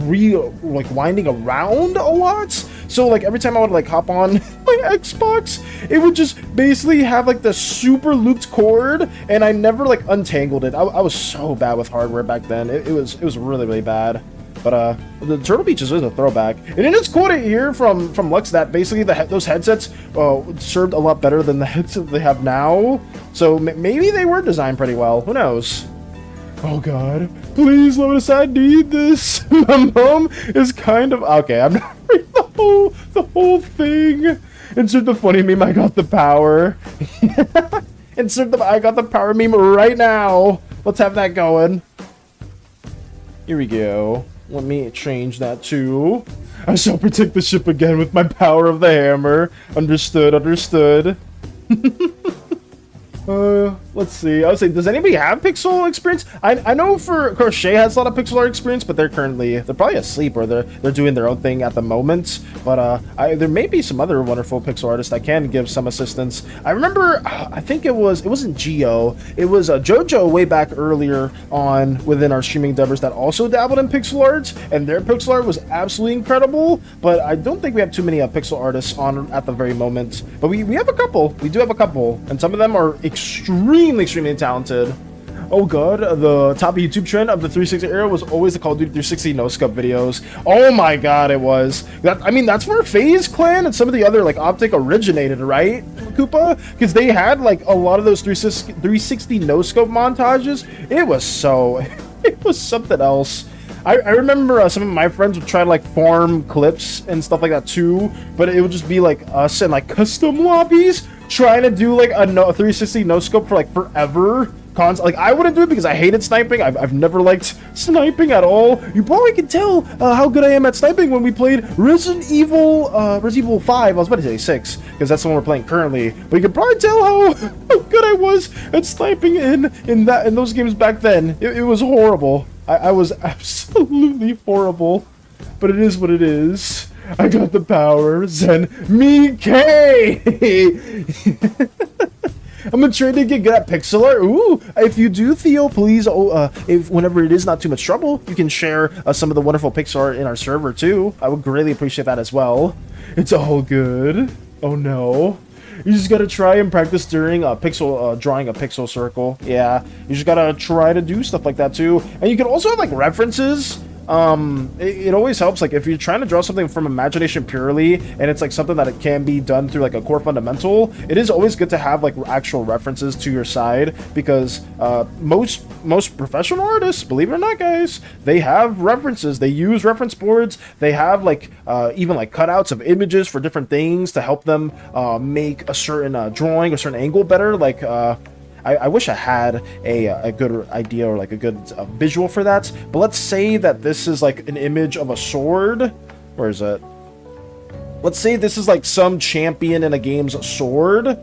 winding around a lot. So like every time I would like hop on my Xbox, it would just basically have like the super looped cord, and I never like untangled it. I was so bad with hardware back then. It was really bad. But the Turtle Beach is a throwback. And it is cool to hear from Lux that basically those headsets served a lot better than the headsets they have now. So maybe they were designed pretty well. Who knows? Oh god. Please, Lotus, I need this. My mom is kind of... Okay, I'm not reading the whole thing. Insert the funny meme, I got the power. Insert the I got the power meme right now. Let's have that going. Here we go. Let me change that to... I shall protect the ship again with my power of the hammer. Understood, understood. Let's see. I would say, does anybody have pixel experience? I know for Crochet has a lot of pixel art experience, but they're probably asleep or they're doing their own thing at the moment. But there may be some other wonderful pixel artists that can give some assistance. I remember, I think it wasn't Geo, it was JoJo way back earlier on within our streaming dubbers that also dabbled in pixel art, and their pixel art was absolutely incredible. But I don't think we have too many pixel artists on at the very moment. But we have a couple. We do have a couple, and some of them are extremely talented. Oh god, the top YouTube trend of the 360 era was always the Call of Duty 360 no-scope videos. Oh my god, it was. I mean, that's where FaZe Clan and some of the other, like, Optic originated, right, Koopa? Because they had, like, a lot of those 360 no-scope montages. It was so... it was something else. I remember some of my friends would try to, like, farm clips and stuff like that, too. But it would just be, like, us in, like, custom lobbies trying to do, like, a 360 no-scope for, like, forever. Like, I wouldn't do it because I hated sniping. I've never liked sniping at all. You probably can tell how good I am at sniping when we played Resident Evil 5. I was about to say 6 because that's the one we're playing currently. But you can probably tell how good I was at sniping in those games back then. It was horrible. I was absolutely horrible. But it is what it is. I got the powers and me K. I'm gonna try to get good at pixel art. Ooh, if you do, Theo, please, if whenever it is not too much trouble, you can share some of the wonderful pixel art in our server too. I would greatly appreciate that as well. It's all good. Oh no. You just gotta try and practice during drawing a pixel circle. Yeah, you just gotta try to do stuff like that too. And you can also have like references. It always helps, like, if you're trying to draw something from imagination purely, and it's like something that it can be done through like a core fundamental, it is always good to have like actual references to your side, because most professional artists, believe it or not, guys, they have references. They use reference boards. They have like even like cutouts of images for different things to help them make a certain drawing, a certain angle better. Like I wish I had a good idea or like a good visual for that. But let's say that this is like an image of a sword. Where is it? Let's say this is like some champion in a game's sword,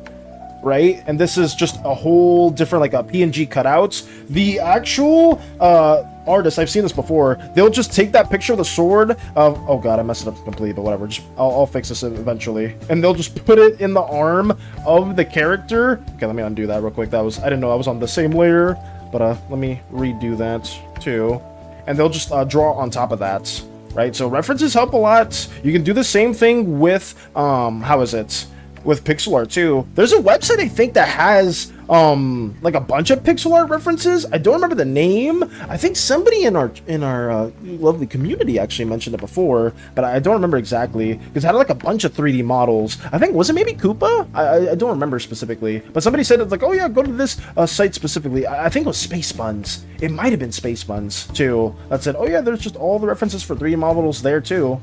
right? And this is just a whole different like a PNG cutouts. The actual artists, I've seen this before, they'll just take that picture of the sword of, oh god, I messed it up completely, but whatever, just I'll fix this eventually, and they'll just put it in the arm of the character. Okay, let me undo that real quick. I didn't know I was on the same layer, but let me redo that too. And they'll just draw on top of that, right? So references help a lot. You can do the same thing with with pixel art too. There's a website, I think, that has like a bunch of pixel art references. I don't remember the name. I think somebody in our lovely community actually mentioned it before, but I don't remember exactly, because it had like a bunch of 3D models. I think, was it maybe Koopa? I don't remember specifically, but somebody said it's like, oh yeah, go to this site specifically. I think it was Space Buns. It might have been Space Buns too. That said, oh yeah, there's just all the references for 3D models there too.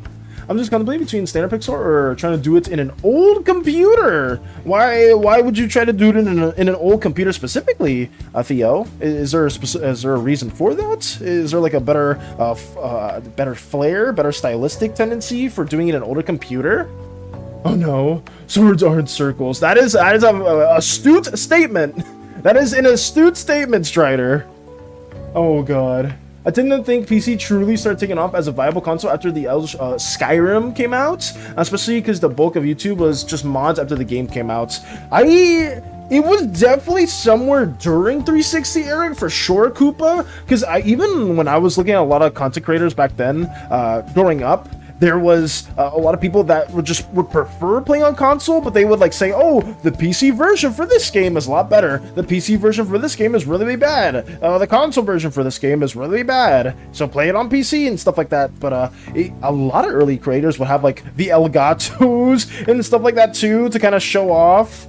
I'm just contemplating between standard pixel or trying to do it in an old computer. Why would you try to do it in an old computer specifically, Theo? Is there a reason for that? Is there like a better flair, better stylistic tendency for doing it in an older computer? Oh no, swords aren't circles. That is a astute statement. That is an astute statement, Strider. Oh god. I didn't think PC truly started taking off as a viable console after the Skyrim came out, especially because the bulk of YouTube was just mods after the game came out. It was definitely somewhere during 360 era for sure, Koopa, because even when I was looking at a lot of content creators back then, growing up, there was a lot of people that would prefer playing on console, but they would like say, oh, the PC version for this game is a lot better. The PC version for this game is really bad. The console version for this game is really bad. So play it on PC and stuff like that. But a lot of early creators would have like the Elgatos and stuff like that too to kind of show off.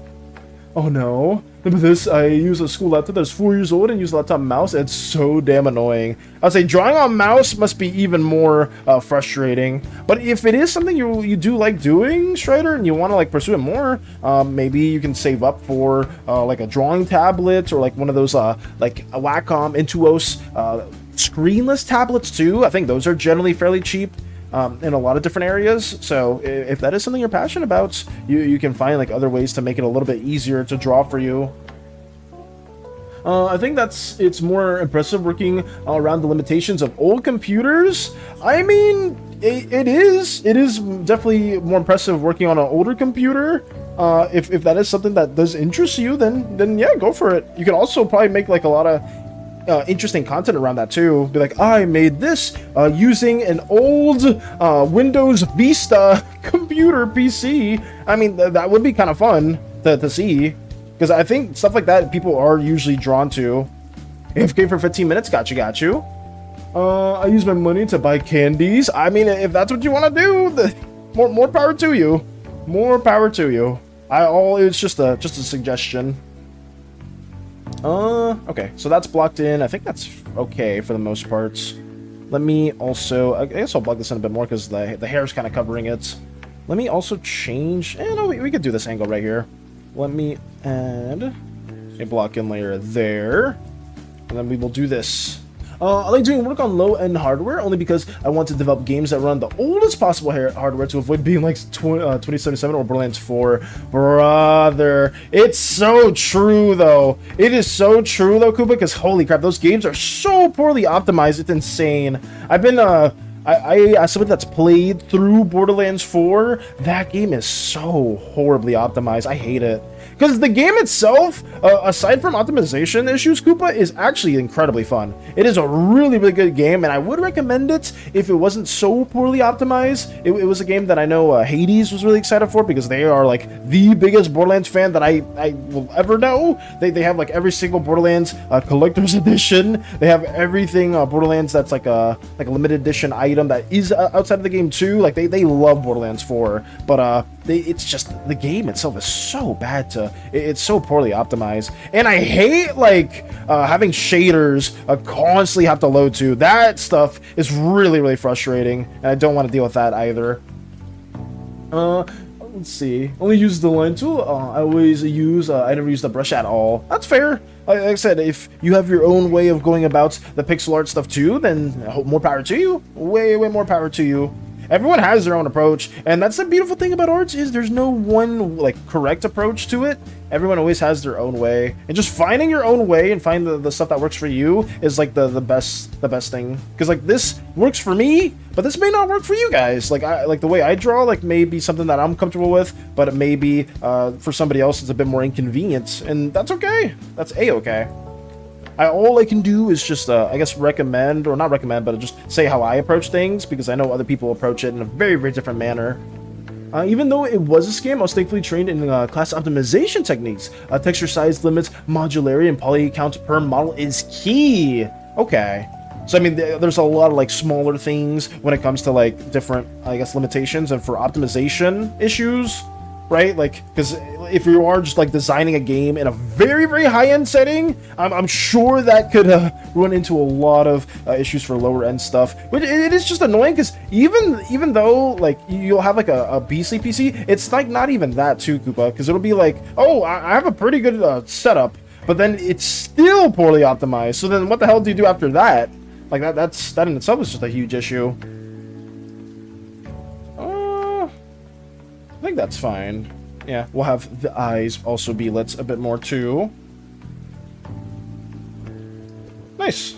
Oh no. With this, I use a school laptop that's 4 years old and use a laptop mouse. It's so damn annoying. I'd say drawing on mouse must be even more frustrating. But if it is something you do like doing, Strider, and you want to like pursue it more, maybe you can save up for like a drawing tablet or like one of those like a Wacom Intuos screenless tablets too. I think those are generally fairly cheap. In a lot of different areas. So if that is something you're passionate about, you can find like other ways to make it a little bit easier to draw for you. I think it's more impressive working around the limitations of old computers. I mean, it is definitely more impressive working on an older computer. If that is something that does interest you, then yeah, go for it. You can also probably make like a lot of interesting content around that too. Be like, I made this using an old Windows Vista computer PC. I mean, that would be kind of fun to see, because I think stuff like that people are usually drawn to. AFK for 15 minutes, got you. I use my money to buy candies. I mean, if that's what you want to do, more power to you. More power to you. It's just a suggestion. Okay, so that's blocked in. I think that's okay for the most parts. Let me also, I guess I'll block this in a bit more because the hair's kind of covering it. Let me also change, no, we could do this angle right here. Let me add a block-in layer there, and then we will do this. I like doing work on low-end hardware only because I want to develop games that run the oldest possible hardware to avoid being like 2077 or Borderlands 4. Brother, it's so true though. It is so true though, Koopa, because holy crap, those games are so poorly optimized. It's insane. I've been as somebody that's played through Borderlands 4, that game is so horribly optimized. I hate it. Because the game itself, aside from optimization issues, Koopa, is actually incredibly fun. It is a really, really good game, and I would recommend it if it wasn't so poorly optimized. It was a game that I know Hades was really excited for, because they are like the biggest Borderlands fan that I will ever know. They have like every single Borderlands collector's edition. They have everything Borderlands that's like a limited edition item that is outside of the game too. Like they love Borderlands 4, but it's just the game itself is so bad it's so poorly optimized, and I hate like having shaders constantly have to load to. That stuff is really, really frustrating, and I don't want to deal with that either. Let's see. Only use the line tool. I always use. I never use the brush at all. That's fair. Like I said, if you have your own way of going about the pixel art stuff too, then more power to you. Way more power to you. Everyone has their own approach, and that's the beautiful thing about arts, is there's no one like correct approach to it. Everyone always has their own way, and just finding your own way and find the stuff that works for you is like the best thing. Because like this works for me, but this may not work for you guys. Like the way I draw like may be something that I'm comfortable with, but it may be for somebody else it's a bit more inconvenient, and that's okay. That's a-okay. All I can do is just, I guess, recommend, or not recommend, but just say how I approach things, because I know other people approach it in a very, very different manner. Even though it was a scam, I was thankfully trained in class optimization techniques. Texture size limits, modularity, and poly count per model is key. Okay. So, I mean, there's a lot of, like, smaller things when it comes to, like, different, I guess, limitations, and for optimization issues, right? Like, because if you are just like designing a game in a very, very high-end setting, I'm sure that could run into a lot of issues for lower-end stuff. But it is just annoying, because even though like you'll have like a beastly PC, it's like not even that too, Koopa, because it'll be like, oh, I have a pretty good setup, but then it's still poorly optimized. So then what the hell do you do after that? Like that in itself is just a huge issue. I think that's fine. Yeah, we'll have the eyes also be lit a bit more too. Nice.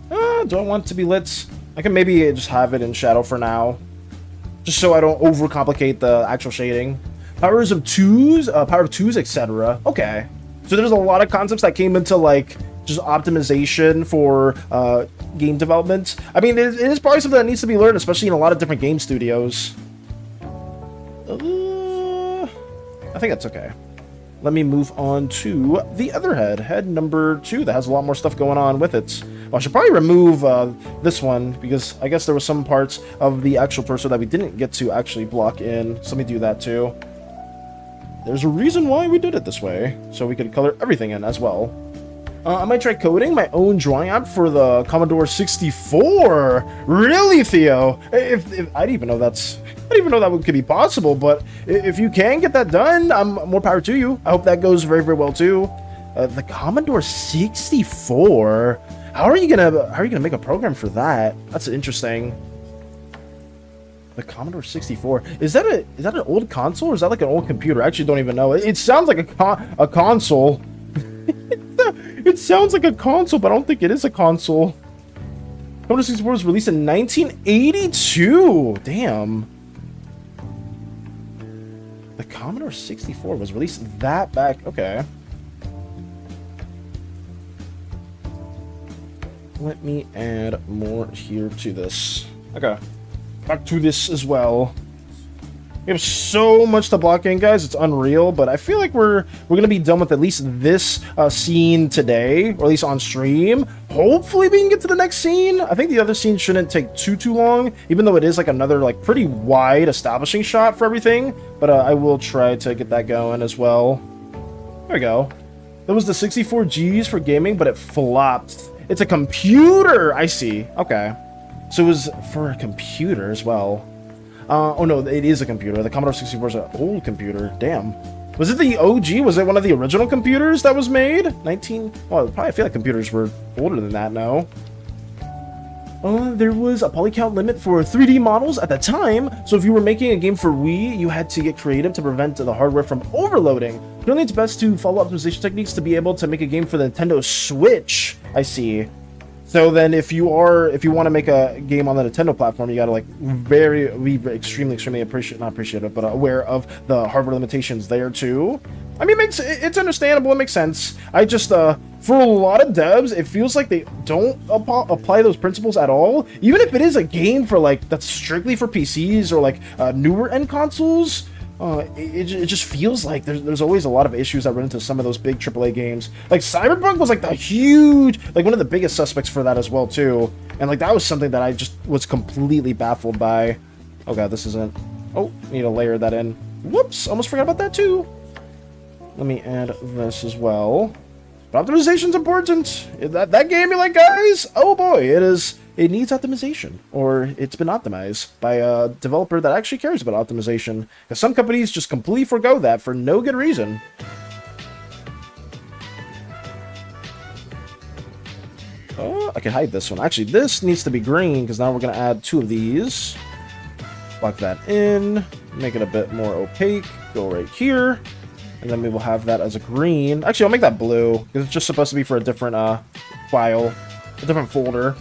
Do I want it to be lit? I can maybe just have it in shadow for now, just so I don't overcomplicate the actual shading. Power of twos, etc. Okay. So there's a lot of concepts that came into like just optimization for game development. I mean, it is probably something that needs to be learned, especially in a lot of different game studios. I think that's okay. Let me move on to the other head number 2, that has a lot more stuff going on with it. Well, I should probably remove this one, because I guess there were some parts of the actual torso that we didn't get to actually block in. So let me do that too. There's a reason why we did it this way, so we could color everything in as well. I might try coding my own drawing app for the Commodore 64. Really, Theo? If I didn't even know that could be possible, but if you can get that done, more power to you. I hope that goes very, very well too. The Commodore 64. How are you gonna make a program for that? That's interesting. The Commodore 64. Is that an old console, or is that like an old computer? I actually don't even know. It sounds like a console. It sounds like a console, but I don't think it is a console. Commodore 64 was released in 1982. Damn. The Commodore 64 was released that back. Okay. Let me add more here to this. Okay. Back to this as well. We have so much to block in, guys. It's unreal, but I feel like we're gonna be done with at least this scene today, or at least on stream. Hopefully, we can get to the next scene. I think the other scene shouldn't take too long, even though it is like another like pretty wide establishing shot for everything. But I will try to get that going as well. There we go. That was the 64Gs for gaming, but it flopped. It's a computer. I see. Okay, so it was for a computer as well. Oh no, it is a computer. The Commodore 64 is an old computer. Damn. Was it the OG? Was it one of the original computers that was made? Well, probably I feel like computers were older than that now. There was a polycount limit for 3D models at the time, so if you were making a game for Wii, you had to get creative to prevent the hardware from overloading. Currently, it's best to follow optimization techniques to be able to make a game for the Nintendo Switch. I see. So then, if you want to make a game on the Nintendo platform, you gotta like be extremely aware of the hardware limitations there too. I mean, it's understandable. It makes sense. I just for a lot of devs, it feels like they don't apply those principles at all. Even if it is a game for like that's strictly for PCs or like newer end consoles. It just feels like there's always a lot of issues that run into some of those big AAA games. Like Cyberpunk was like the huge, like one of the biggest suspects for that as well too. And like that was something that I just was completely baffled by. Oh god, this isn't. Oh, need to layer that in. Whoops, almost forgot about that too. Let me add this as well. But optimization's important. That game you like, guys? Oh boy, it is. It needs optimization, or it's been optimized by a developer that actually cares about optimization. Because some companies just completely forgo that for no good reason. Oh, I can hide this one. Actually, this needs to be green, because now we're going to add 2 of these. Lock that in, make it a bit more opaque, go right here. And then we will have that as a green. Actually, I'll make that blue, because it's just supposed to be for a different file, a different folder.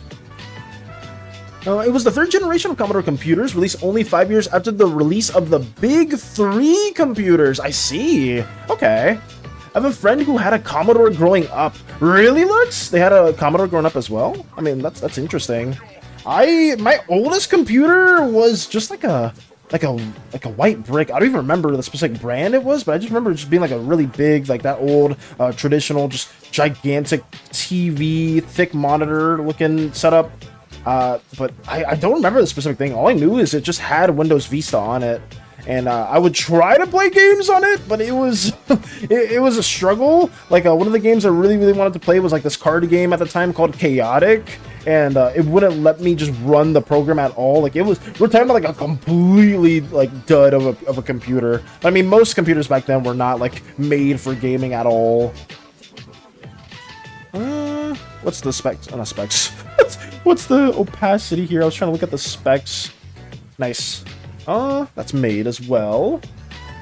It was the 3rd generation of Commodore computers, released only 5 years after the release of the Big 3 computers. I see. Okay. I have a friend who had a Commodore growing up. Really, Lux? They had a Commodore growing up as well? I mean, that's interesting. My oldest computer was just like a white brick. I don't even remember the specific brand it was, but I just remember it just being like a really big, like that old, traditional, just gigantic TV, thick monitor looking setup. But I don't remember the specific thing. All I knew is it just had Windows Vista on it, and I would try to play games on it, but it was it was a struggle. Like one of the games I really wanted to play was like this card game at the time called Chaotic, and it wouldn't let me just run the program at all. Like we're talking about like a completely like dud of a computer. I mean, most computers back then were not like made for gaming at all. What's the specs? Oh, not specs. What's the opacity here? I was trying to look at the specs. Nice. That's made as well.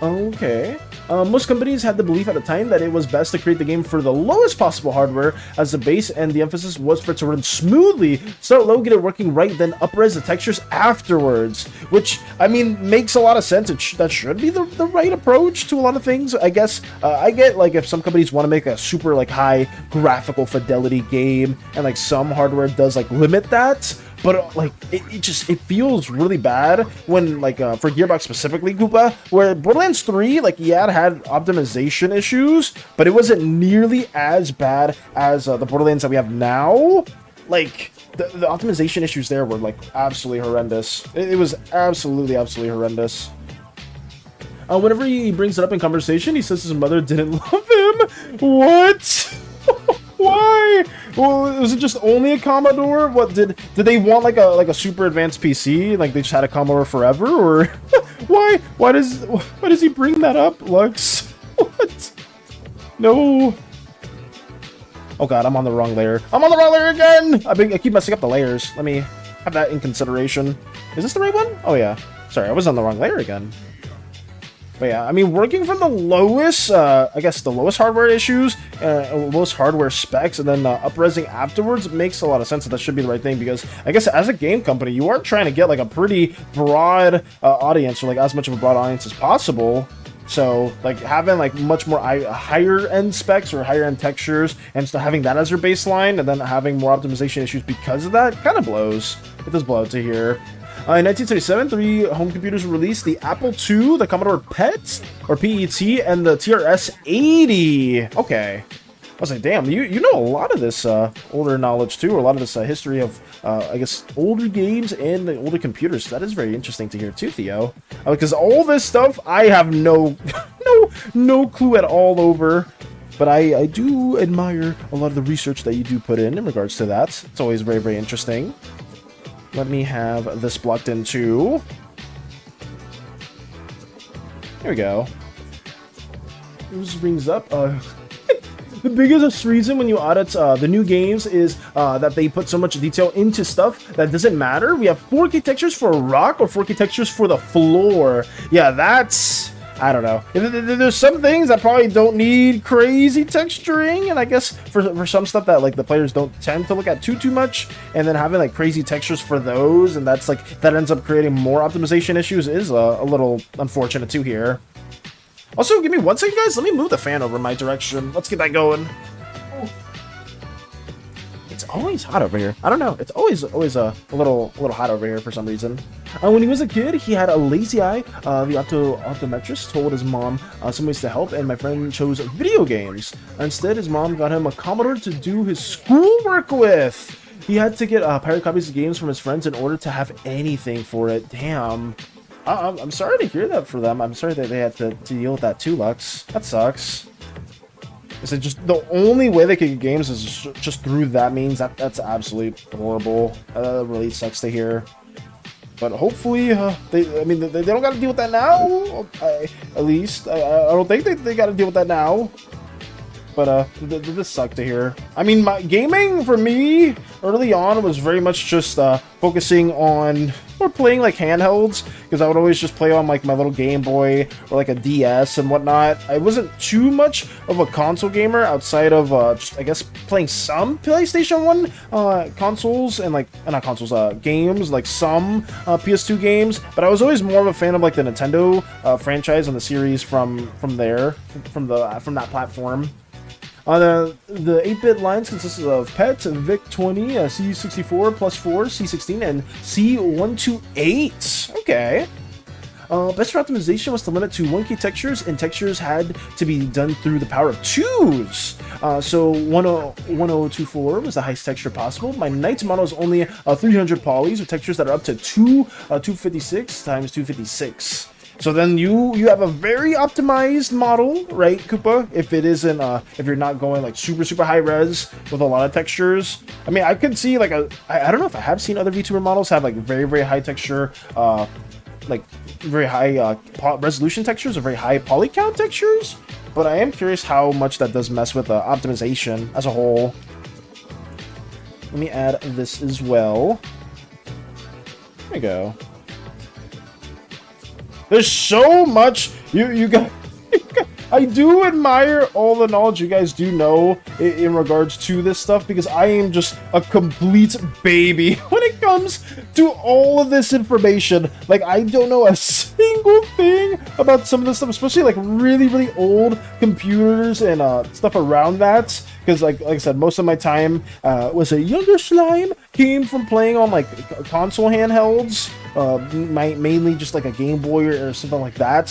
Okay. Most companies had the belief at the time that it was best to create the game for the lowest possible hardware as the base, and the emphasis was for it to run smoothly. Start low, get it working right, then up-res the textures afterwards. Which, I mean, makes a lot of sense. That should be the right approach to a lot of things, I guess. I get, like, if some companies want to make a super, like, high graphical fidelity game, and, like, some hardware does, like, limit that. But, like, it feels really bad when, like, for Gearbox specifically, Koopa, where Borderlands 3, like, yeah, it had optimization issues, but it wasn't nearly as bad as the Borderlands that we have now. Like, the optimization issues there were, like, absolutely horrendous. It was absolutely horrendous. Whenever he brings it up in conversation, he says his mother didn't love him. What? Why? Well, was it just only a Commodore? What did they want like a super advanced PC? Like they just had a Commodore forever, or why? Why does he bring that up, Lux? What? No. Oh god, I'm on the wrong layer. I'm on the wrong layer again. I keep messing up the layers. Let me have that in consideration. Is this the right one? Oh yeah. Sorry, I was on the wrong layer again. But yeah, I mean, working from the lowest, I guess the lowest hardware issues, lowest hardware specs, and then up-resing afterwards makes a lot of sense. That should be the right thing, because I guess as a game company, you are trying to get like a pretty broad audience, or like as much of a broad audience as possible. So like having like much more higher end specs or higher end textures, and still having that as your baseline, and then having more optimization issues because of that kind of blows. It does blow to here. In 1977, 3 home computers were released: the Apple II, the Commodore PET, or PET, and the TRS-80. Okay. I was like, damn, you know a lot of this older knowledge too, or a lot of this history of, I guess, older games and the older computers. So that is very interesting to hear too, Theo. Because all this stuff, I have no clue at all over. But I do admire a lot of the research that you do put in regards to that. It's always very, very interesting. Let me have this blocked in too. Here we go. This brings up the biggest reason when you audit the new games is that they put so much detail into stuff that doesn't matter. We have 4K textures for rock or 4K textures for the floor. Yeah, that's... I don't know. There's some things that probably don't need crazy texturing, and I guess for some stuff that like the players don't tend to look at too much, and then having like crazy textures for those, and that's like that ends up creating more optimization issues is a little unfortunate too here. Also, give me 1 second, guys. Let me move the fan over my direction. Let's get that going. It's always hot over here. I don't know. It's always a little hot over here for some reason. When he was a kid, he had a lazy eye. The optometrist told his mom some ways to help, and my friend chose video games. Instead, his mom got him a Commodore to do his schoolwork with. He had to get pirate copies of games from his friends in order to have anything for it. Damn. I'm sorry to hear that for them. I'm sorry that they had to deal with that too, Lux. That sucks. Is it just the only way they could get games is just through that means? That's absolutely horrible. That really sucks to hear. But hopefully, they don't got to deal with that now. At least I don't think they got to deal with that now. But this sucked to hear. I mean, my gaming for me early on was very much just focusing on or playing like handhelds, because I would always just play on like my little Game Boy or like a DS and whatnot. I wasn't too much of a console gamer outside of just, I guess, playing some PlayStation 1 consoles and like not consoles games, like some PS2 games. But I was always more of a fan of like the Nintendo franchise and the series from that platform. The 8-bit lines consisted of PET, VIC-20, C64, plus 4, C16, and C128. Okay. Best for optimization was to limit to 1K textures, and textures had to be done through the power of 2s. So 1024 was the highest texture possible. My Knight's model is only 300 polys with textures that are up to 256 times 256. So then you have a very optimized model, right, Koopa? If it isn't, if you're not going like super high res with a lot of textures. I mean, I could see like I don't know if I have seen other VTuber models have like very high texture, like very high resolution textures or very high poly count textures. But I am curious how much that does mess with optimization as a whole. Let me add this as well. There we go. There's so much you guys. I do admire all the knowledge you guys do know in regards to this stuff, because I am just a complete baby when it comes to all of this information. Like, I don't know a single thing about some of this stuff, especially like really old computers and stuff around that. Because like I said, most of my time was a younger Slime, came from playing on like console handhelds, mainly just like a Game Boy or something like that.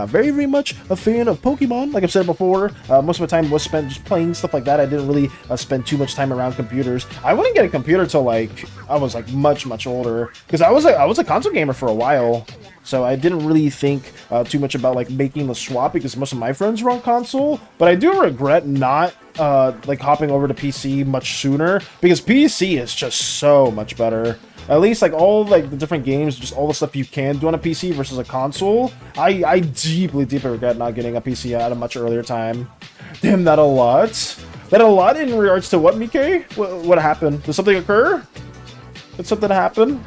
Very much a fan of Pokemon, like I've said before. Most of my time was spent just playing stuff like that. I didn't really spend too much time around computers. I wouldn't get a computer till like I was like much older, because I was a console gamer for a while. So I didn't really think too much about like making the swap, because most of my friends were on console. But I do regret not like hopping over to PC much sooner, because PC is just so much better. At least like all like the different games, just all the stuff you can do on a PC versus a console. I deeply regret not getting a PC at a much earlier time. Damn, that a lot. That a lot in regards to what, Mike? What happened? Did something occur? Did something happen?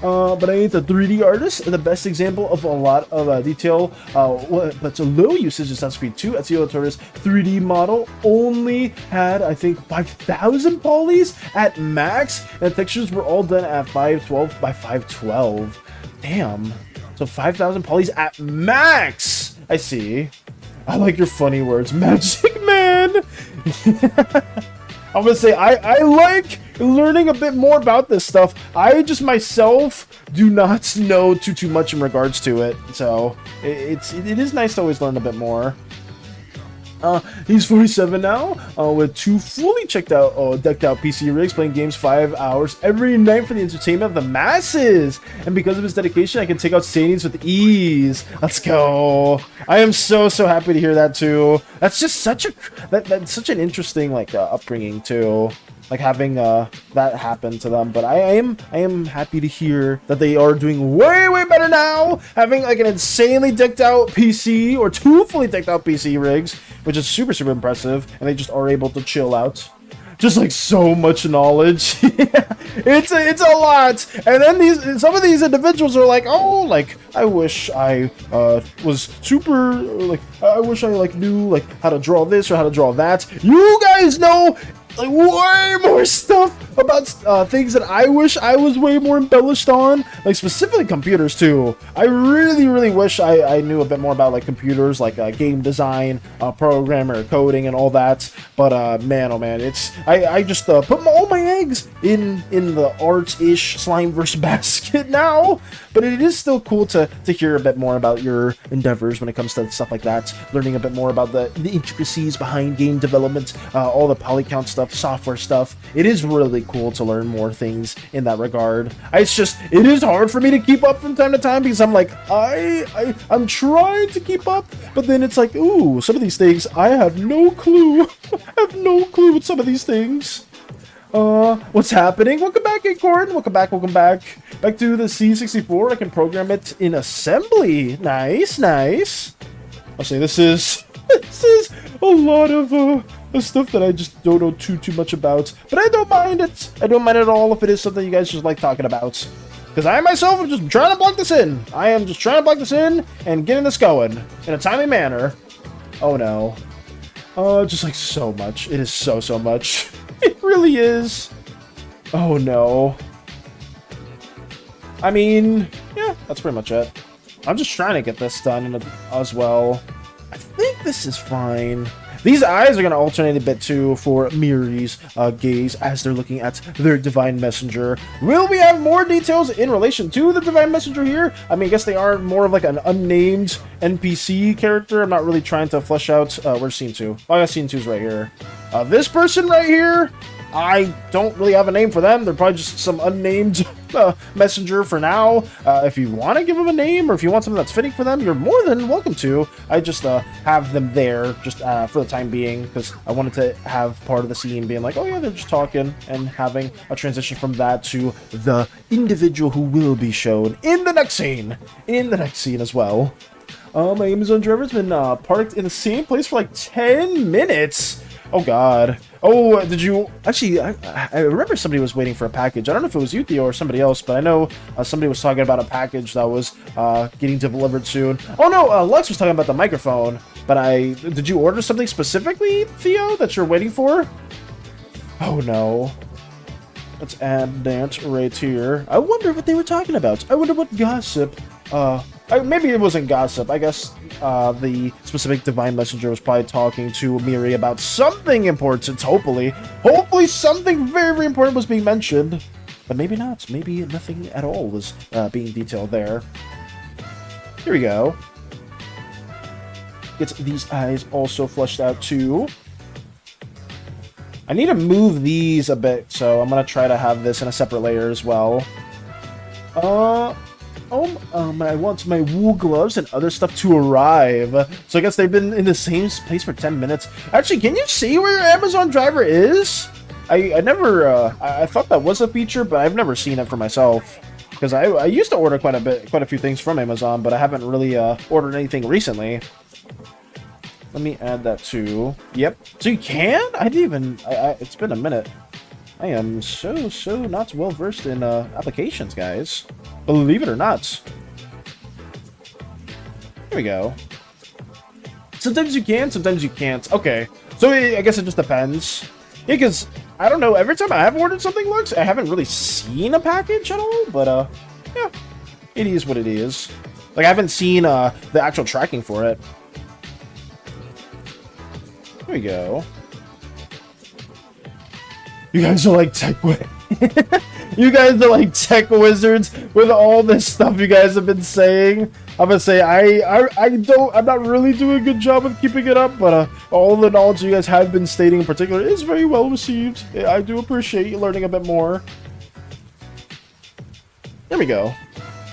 But I ain't a 3D artist. The best example of a lot of detail, but a low usage Assassin's Creed 2. Ezio Torres 3D model only had, I think, 5,000 polys at max, and the textures were all done at 512 by 512. Damn. So 5,000 polys at max. I see. I like your funny words, Magic Man. I'm gonna say I like learning a bit more about this stuff. I just myself do not know too much in regards to it, so it is nice to always learn a bit more. He's 47 now, with 2 fully decked out PC rigs, playing games 5 hours every night for the entertainment of the masses. And because of his dedication, I can take out SANIs with ease. Let's go! I am so happy to hear that too. That's just such an interesting like upbringing too. Like having that happen to them, but I am happy to hear that they are doing way better now, having like an insanely decked out PC or 2 fully decked out PC rigs, which is super impressive, and they just are able to chill out. Just like so much knowledge. it's a lot. And then some of these individuals are like, oh, like I wish I was super, like I wish I like knew like how to draw this or how to draw that. You guys know like way more stuff about things that I wish I was way more embellished on, like specifically computers too. I really wish I knew a bit more about like computers, like game design, programmer, coding, and all that. But man, oh man, I just put all my eggs in the art-ish Slimeverse basket now. But it is still cool to hear a bit more about your endeavors when it comes to stuff like that, learning a bit more about the intricacies behind game development, all the poly count stuff, software stuff. It is really cool to learn more things in that regard. It is hard for me to keep up from time to time because I'm like, I'm trying to keep up, but then it's like, ooh, some of these things, I have no clue. I have no clue with some of these things. What's happening? Welcome back, Acorn. Welcome back. Back to the C64. I can program it in assembly. Nice. I'll say this is a lot of stuff that I just don't know too much about. But I don't mind it. I don't mind at all if it is something you guys just like talking about. Because I myself am just trying to plug this in. I am just trying to plug this in and getting this going in a timely manner. Oh no. Just like so much. It is so much. It really is. Oh no. I mean, yeah, that's pretty much it. I'm just trying to get this done as well. I think this is fine. These eyes are going to alternate a bit too for Miri's gaze as they're looking at their Divine Messenger. Will we have more details in relation to the Divine Messenger here? I mean, I guess they are more of like an unnamed NPC character. I'm not really trying to flesh out. Where's Scene 2? Oh, I got Scene 2's right here. This person right here, I don't really have a name for them. They're probably just some unnamed messenger for now. If you want to give them a name or if you want something that's fitting for them, you're more than welcome to. I just have them there just for the time being because I wanted to have part of the scene being like, oh yeah, they're just talking, and having a transition from that to the individual who will be shown in the next scene. As well. My Amazon driver's been parked in the same place for like 10 minutes. Oh god. Oh, did you... Actually, I remember somebody was waiting for a package. I don't know if it was you, Theo, or somebody else, but I know somebody was talking about a package that was getting delivered soon. Oh no, Lex was talking about the microphone, but did you order something specifically, Theo, that you're waiting for? Oh no. Let's add that right here. I wonder what they were talking about. I wonder what gossip... maybe it wasn't gossip. I guess the specific Divine Messenger was probably talking to Miri about something important, hopefully. Hopefully something very important was being mentioned. But maybe not. Maybe nothing at all was being detailed there. Here we go. Get these eyes also fleshed out too. I need to move these a bit, so I'm going to try to have this in a separate layer as well. I want my wool gloves and other stuff to arrive. So I guess they've been in the same place for 10 minutes. Actually, can you see where your Amazon driver is? I never, I thought that was a feature, but I've never seen it for myself. Because I used to order quite a few things from Amazon, but I haven't really ordered anything recently. Let me add that too. Yep. So you can? I didn't even, it's been a minute. I am so not well versed in applications, guys. Believe it or not. Here we go. Sometimes you can, sometimes you can't. Okay, so I guess it just depends. Yeah, because, I don't know, every time I have ordered something, Lux, I haven't really seen a package at all, but, yeah, it is what it is. Like, I haven't seen, the actual tracking for it. Here we go. You guys are like tech You guys are like tech wizards with all this stuff you guys have been saying. I'm gonna say I'm not really doing a good job of keeping it up, but all the knowledge you guys have been stating in particular is very well received. I do appreciate you learning a bit more. There we go.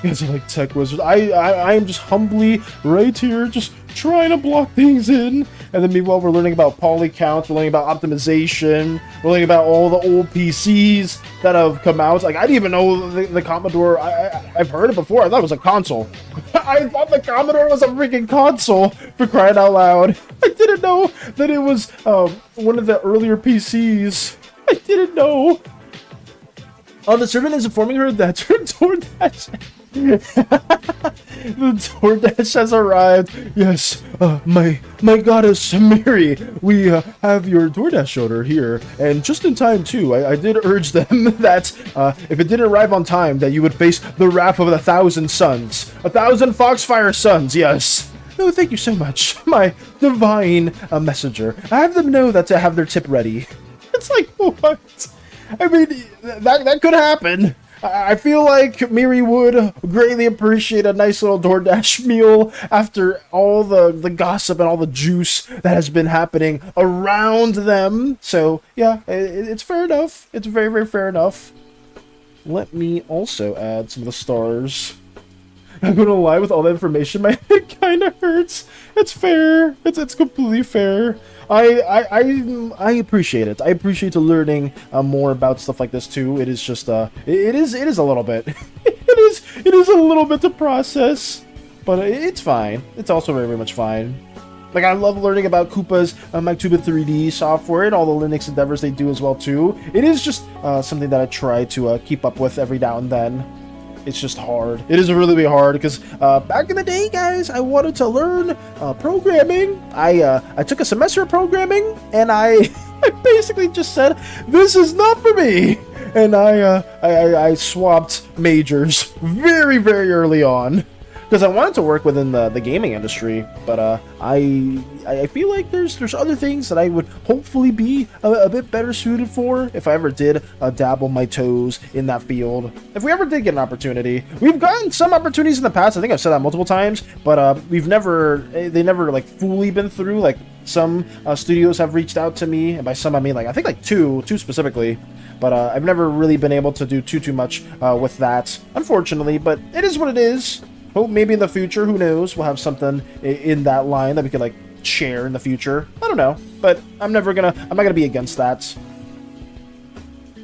You guys are like tech wizards. I am just humbly right here, just trying to block things in. And then meanwhile, we're learning about poly counts, we're learning about optimization, we're learning about all the old PCs that have come out. Like, I didn't even know the Commodore, I've heard it before, I thought it was a console. I thought the Commodore was a freaking console, for crying out loud. I didn't know that it was one of the earlier PCs. I didn't know. The servant is informing her that her DoorDash... The DoorDash has arrived. Yes, my goddess Mary, we have your DoorDash order here, and just in time too. I did urge them that if it didn't arrive on time, that you would face the wrath of 1,000 suns, 1,000 foxfire suns. Yes. No, thank you so much, my divine messenger. I have them know that to have their tip ready. It's like, what? I mean, that could happen. I feel like Miri would greatly appreciate a nice little DoorDash meal after all the gossip and all the juice that has been happening around them. So, yeah, it's fair enough. It's very, very fair enough. Let me also add some of the stars. I'm gonna lie, with all that information, my head kind of hurts. It's fair. It's completely fair. I appreciate it. I appreciate learning more about stuff like this too. It is just it is a little bit. it is a little bit to process, but it's fine. It's also very, very much fine. Like, I love learning about Koopa's MyTuber 3D software and all the Linux endeavors they do as well too. It is just something that I try to keep up with every now and then. It's just hard. It is really, really hard because back in the day, guys, I wanted to learn programming. I took a semester of programming, and I basically just said, this is not for me. And I swapped majors very, very early on because I wanted to work within the gaming industry, but I feel like there's other things that I would hopefully be a bit better suited for if I ever did dabble my toes in that field. If we ever did get an opportunity, we've gotten some opportunities in the past. I think I've said that multiple times, but they never like fully been through. Like, some studios have reached out to me, and by some I mean like I think like two specifically. But I've never really been able to do too much with that, unfortunately. But it is what it is. Hope maybe in the future, who knows, we'll have something in that line that we could like share in the future. I don't know, but I'm not gonna be against that.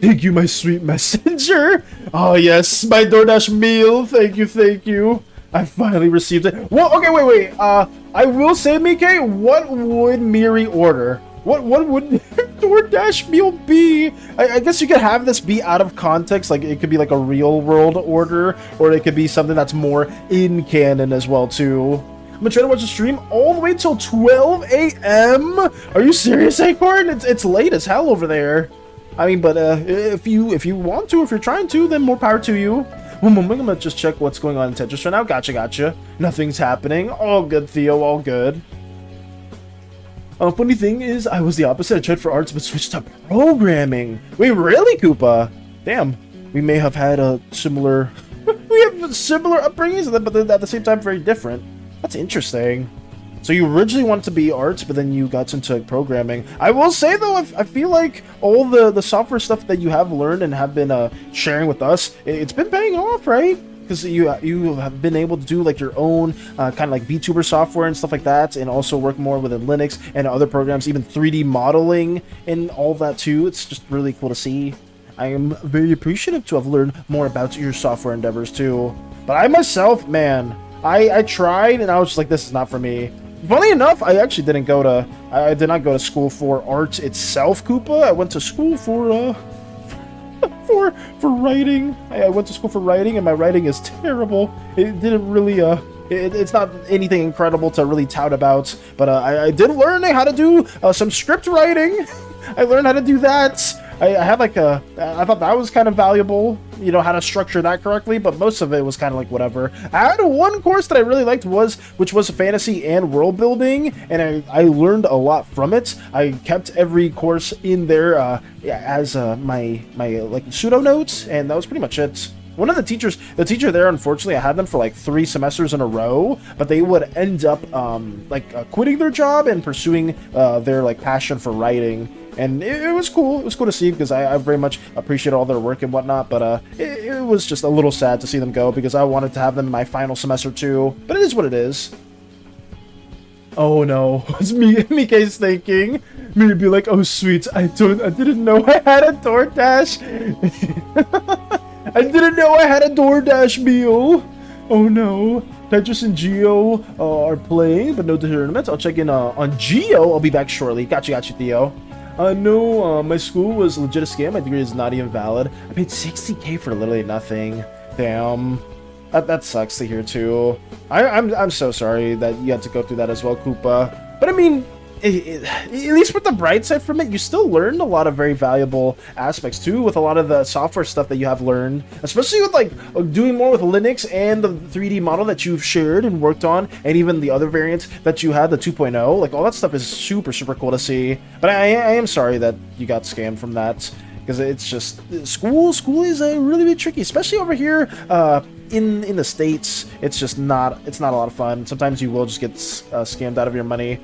Thank you, my sweet messenger. Oh yes, my DoorDash meal. Thank you. I finally received it. Well, okay, wait. I will say, Mike, what would Miri order? What would DoorDash meal be? I guess you could have this be out of context, like it could be like a real world order, or it could be something that's more in canon as well too. I'm gonna try to watch the stream all the way till 12 a.m. Are you serious, Acorn? It's late as hell over there. I mean, but if you want to, if you're trying to, then more power to you. I'm gonna just check what's going on in Tetris right now. Gotcha. Nothing's happening. All good, Theo. All good. Funny thing is, I was the opposite. I tried for arts, but switched to programming. Wait, really, Koopa? Damn. We may have had a similar... we have similar upbringings, but at the same time, very different. That's interesting. So you originally wanted to be arts, but then you got into programming. I will say, though, I feel like all the software stuff that you have learned and have been sharing with us, it's been paying off, right? Because you have been able to do like your own kind of like VTuber software and stuff like that, and also work more within Linux and other programs, even 3D modeling and all that too. It's just really cool to see. I am very appreciative to have learned more about your software endeavors too. But I myself, man, I tried and I was just like, this is not for me. Funny enough, I actually did not go to school for art itself, Koopa. I went to school for for writing. I went to school for writing, and my writing is terrible. It didn't really it's not anything incredible to really tout about, but I did learn how to do some script writing. I learned how to do that. I had like I thought that was kind of valuable, you know, how to structure that correctly, but most of it was kind of like whatever. I had one course that I really liked which was fantasy and world building, and I learned a lot from it. I kept every course in there as my like pseudo notes, and that was pretty much it. One of the teacher there, unfortunately, I had them for like 3 semesters in a row, but they would end up quitting their job and pursuing their like passion for writing. And it was cool. It was cool to see because I very much appreciate all their work and whatnot. But it was just a little sad to see them go because I wanted to have them in my final semester too. But it is what it is. Oh no, it's Mike's thinking. Me to be like, oh sweet, I didn't know I had a DoorDash. I didn't know I had a DoorDash meal. Oh no. Tetris and Geo are playing, but no tournaments. I'll check in on Geo. I'll be back shortly. Got you, Theo. No, my school was legit a scam. My degree is not even valid. I paid 60K for literally nothing. Damn. That sucks to hear too. I'm so sorry that you had to go through that as well, Koopa. But I mean, at least with the bright side from it, you still learned a lot of very valuable aspects too with a lot of the software stuff that you have learned, especially with like doing more with Linux and the 3D model that you've shared and worked on, and even the other variants that you had, the 2.0. Like all that stuff is super cool to see. But I am sorry that you got scammed from that, because it's just school is really, really tricky, especially over here in the States. It's just not a lot of fun. Sometimes you will just get scammed out of your money.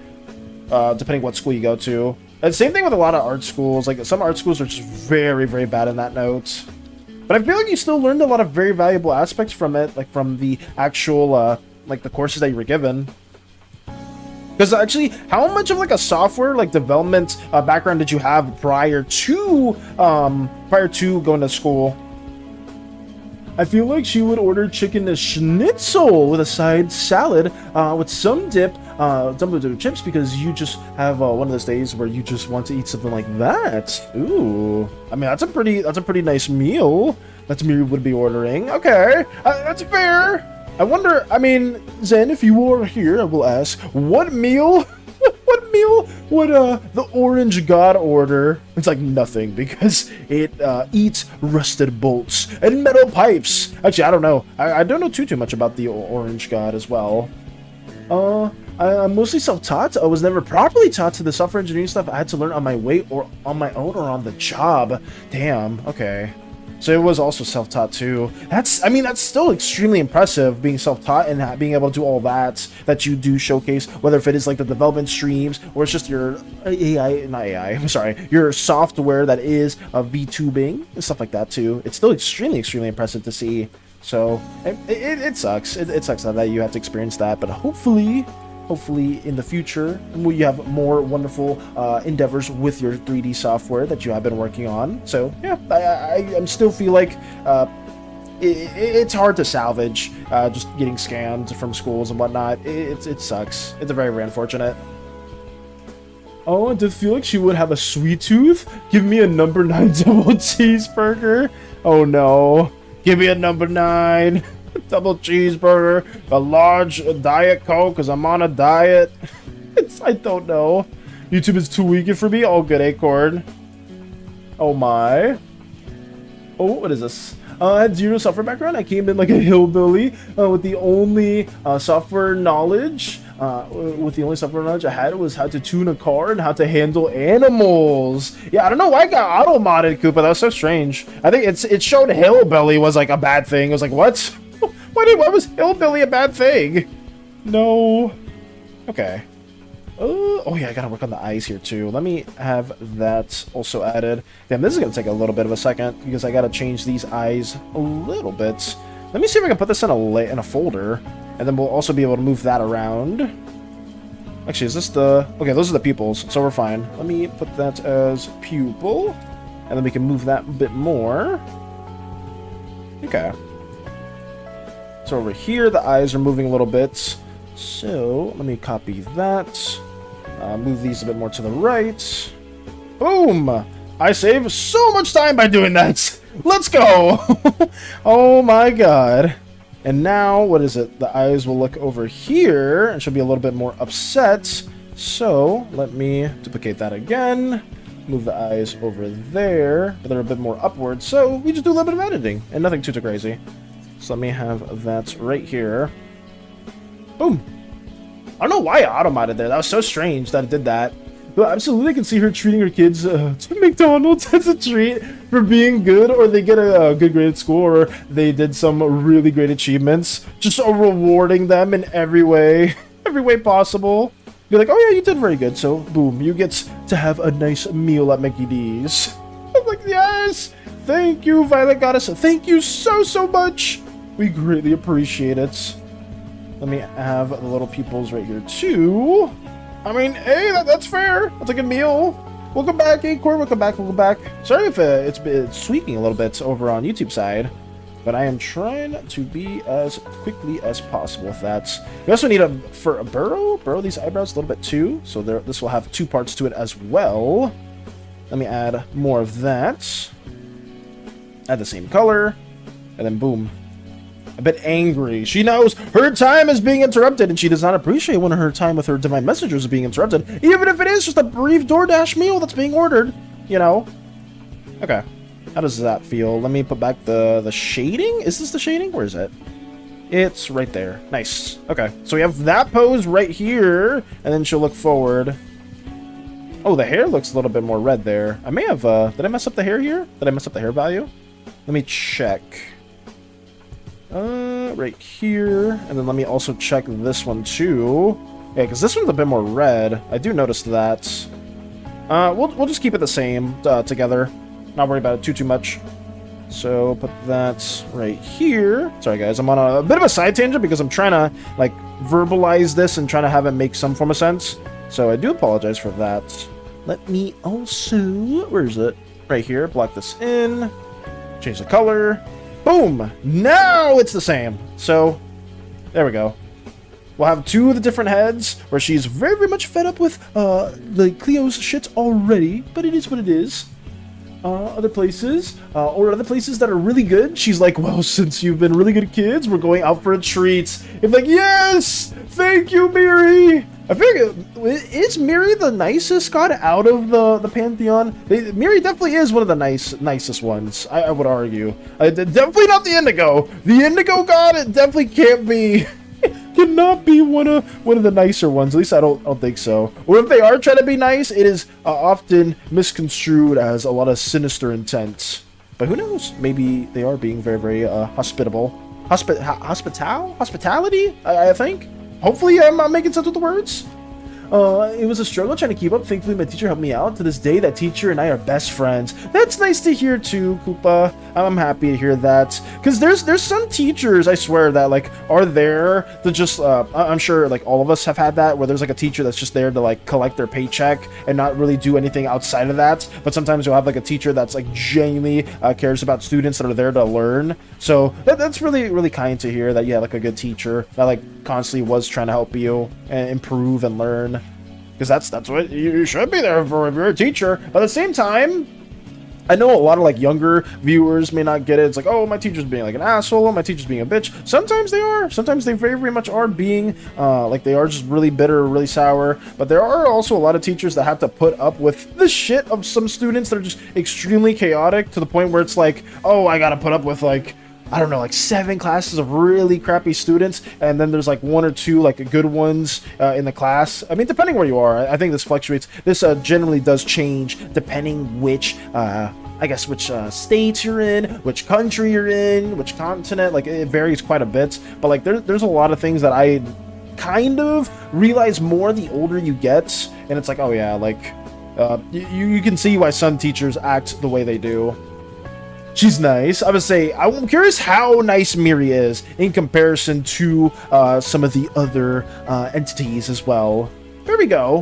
Depending what school you go to. And same thing with a lot of art schools. Like some art schools are just very bad in that note. But I feel like you still learned a lot of very valuable aspects from it, like from the actual like the courses that you were given. Because actually, how much of like a software like development background did you have prior to going to school? I feel like she would order chicken schnitzel with a side salad with some dip, some chips, because you just have one of those days where you just want to eat something like that. Ooh, I mean that's a pretty nice meal that me would be ordering. Okay, that's fair. I wonder. I mean, Zen, if you were here, I will ask, what meal? What meal would the orange god order? It's like nothing, because it eats rusted bolts and metal pipes. Actually, I don't know. I don't know too much about the orange god as well. I'm mostly self-taught. I was never properly taught to the software engineering stuff. I had to learn on my way or on my own or on the job. Damn. Okay. So it was also self-taught too. That's still extremely impressive, being self-taught and being able to do all that you do showcase, whether if it is like the development streams or it's just your your software that is VTubing and stuff like that too. It's still extremely impressive to see. So it sucks. It sucks that you have to experience that, but hopefully in the future, you have more wonderful endeavors with your 3D software that you have been working on. So yeah, I still feel like it's hard to salvage just getting scammed from schools and whatnot. It sucks. It's very unfortunate. Oh, I did feel like she would have a sweet tooth. Give me a number 9 double cheeseburger. Oh no, give me a number 9. Double cheeseburger, a large Diet Coke, because I'm on a diet. I don't know. YouTube is too weak for me. Oh, good, Acorn. Oh my. Oh, what is this? I had zero software background. I came in like a hillbilly with the only software knowledge. I had was how to tune a car and how to handle animals. Yeah, I don't know why I got auto-modded, Koopa. That was so strange. I think it showed hillbilly was like a bad thing. It was like, what? Why was hillbilly a bad thing? No. Okay. Oh yeah, I gotta work on the eyes here too. Let me have that also added. Damn, this is gonna take a little bit of a second because I gotta change these eyes a little bit. Let me see if I can put this in a folder, and then we'll also be able to move that around. Actually, is this the... Okay, those are the pupils, so we're fine. Let me put that as pupil, and then we can move that a bit more. Okay. So over here, the eyes are moving a little bit. So let me copy that. Move these a bit more to the right. Boom! I save so much time by doing that. Let's go! Oh my god. And now, what is it? The eyes will look over here and she'll be a little bit more upset. So, let me duplicate that again. Move the eyes over there, but they're a bit more upward. So, we just do a little bit of editing and nothing too crazy. So, let me have that right here. Boom. I don't know why I automated there. That was so strange that it did that. But absolutely, I can see her treating her kids to McDonald's as a treat for being good, or they get a good grade at school, or they did some really great achievements. Just rewarding them in every way possible. Be like, oh yeah, you did very good. So boom, you get to have a nice meal at Mickey D's. I'm like, yes, thank you, Violet Goddess. Thank you so much. We greatly appreciate it. Let me have the little pupils right here too. I mean, hey, that's fair. That's a good meal. Welcome back, Acorn. Welcome back. Sorry if it's squeaking a little bit over on YouTube side, but I am trying to be as quickly as possible with that. We also need for a burrow these eyebrows a little bit too, so this will have 2 parts to it as well. Let me add more of that. Add the same color, and then boom. A bit angry. She knows her time is being interrupted, and she does not appreciate when her time with her divine messengers is being interrupted, even if it is just a brief DoorDash meal that's being ordered, you know. Okay, how does that feel? Let me put back the shading. Is this the shading? Where is it? It's right there. Nice. Okay, so we have that pose right here, and then she'll look forward. Oh, the hair looks a little bit more red there. I may have did I mess up the hair here? Did I mess up the hair value? Let me check. Right here, and then let me also check this one too. Yeah, because this one's a bit more red. I do notice that. We'll just keep it the same together. Not worry about it too much. So put that right here. Sorry guys, I'm on a bit of a side tangent because I'm trying to like verbalize this and trying to have it make some form of sense. So I do apologize for that. Let me also, where is it? Right here. Block this in. Change the color. Boom! Now it's the same. So, there we go. We'll have 2 of the different heads where she's very much fed up with the Cleo's shit already, but it is what it is. Other places, or other places that are really good, she's like, well, since you've been really good kids, we're going out for a treat. It's like, yes! Thank you, Miri! I feel like, is Miri the nicest god out of the Pantheon? Miri definitely is one of the nicest ones, I would argue. Definitely not the Indigo. The Indigo god, it definitely can't be... cannot be one of the nicer ones. At least I don't think so. Or if they are trying to be nice, it is often misconstrued as a lot of sinister intent. But who knows? Maybe they are being very hospitable. Hospitality? I think. Hopefully I'm making sense with the words. It was a struggle trying to keep up. Thankfully, my teacher helped me out. To this day, that teacher and I are best friends. That's nice to hear too, Koopa. I'm happy to hear that. Because there's some teachers, I swear, that like are there to just, I'm sure like all of us have had that, where there's like a teacher that's just there to like collect their paycheck and not really do anything outside of that. But sometimes you'll have like a teacher that's like genuinely cares about students that are there to learn. So that's really kind to hear that you have like a good teacher that like constantly was trying to help you and improve and learn. Because that's what you should be there for if you're a teacher. But at the same time, I know a lot of like younger viewers may not get it. It's like, oh, my teacher's being like an asshole, my teacher's being a bitch. Sometimes they are. Sometimes they very much are being like they are just really bitter, really sour. But there are also a lot of teachers that have to put up with the shit of some students that are just extremely chaotic to the point where it's like, oh, I gotta put up with like, I don't know, like 7 classes of really crappy students, and then there's like 1 or 2 like good ones in the class. I mean, depending where you are, I think this fluctuates. This generally does change depending which, I guess, which state you're in, which country you're in, which continent. Like, it varies quite a bit. But like, there's a lot of things that I kind of realize more the older you get, and it's like, oh yeah, like you can see why some teachers act the way they do. She's nice. I would say, I'm curious how nice Miri is in comparison to some of the other entities as well. There we go.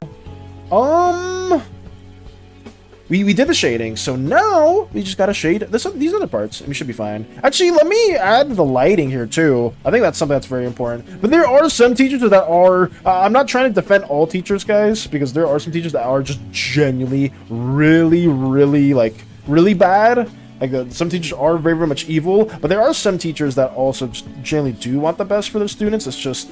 We did the shading, so now we just gotta shade these other parts, and we should be fine. Actually, let me add the lighting here too. I think that's something that's very important. But there are some teachers that are, I'm not trying to defend all teachers, guys, because there are some teachers that are just genuinely really bad. Like, some teachers are very, very much evil, but there are some teachers that also generally do want the best for their students. It's just,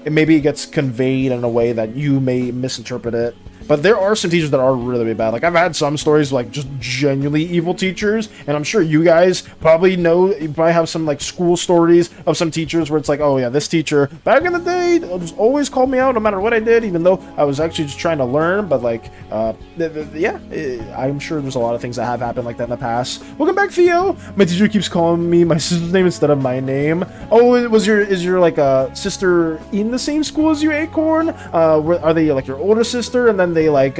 maybe it gets conveyed in a way that you may misinterpret it. But there are some teachers that are really, really bad. Like, I've had some stories like just genuinely evil teachers, and I'm sure you guys probably know, you probably have some like school stories of some teachers where it's like, oh yeah, this teacher back in the day just always called me out no matter what I did, even though I was actually just trying to learn. But like, yeah, I'm sure there's a lot of things that have happened like that in the past. Welcome back, Theo. My teacher keeps calling me my sister's name instead of my name. Oh, is your like sister in the same school as you, Acorn? Are they like your older sister, and then they like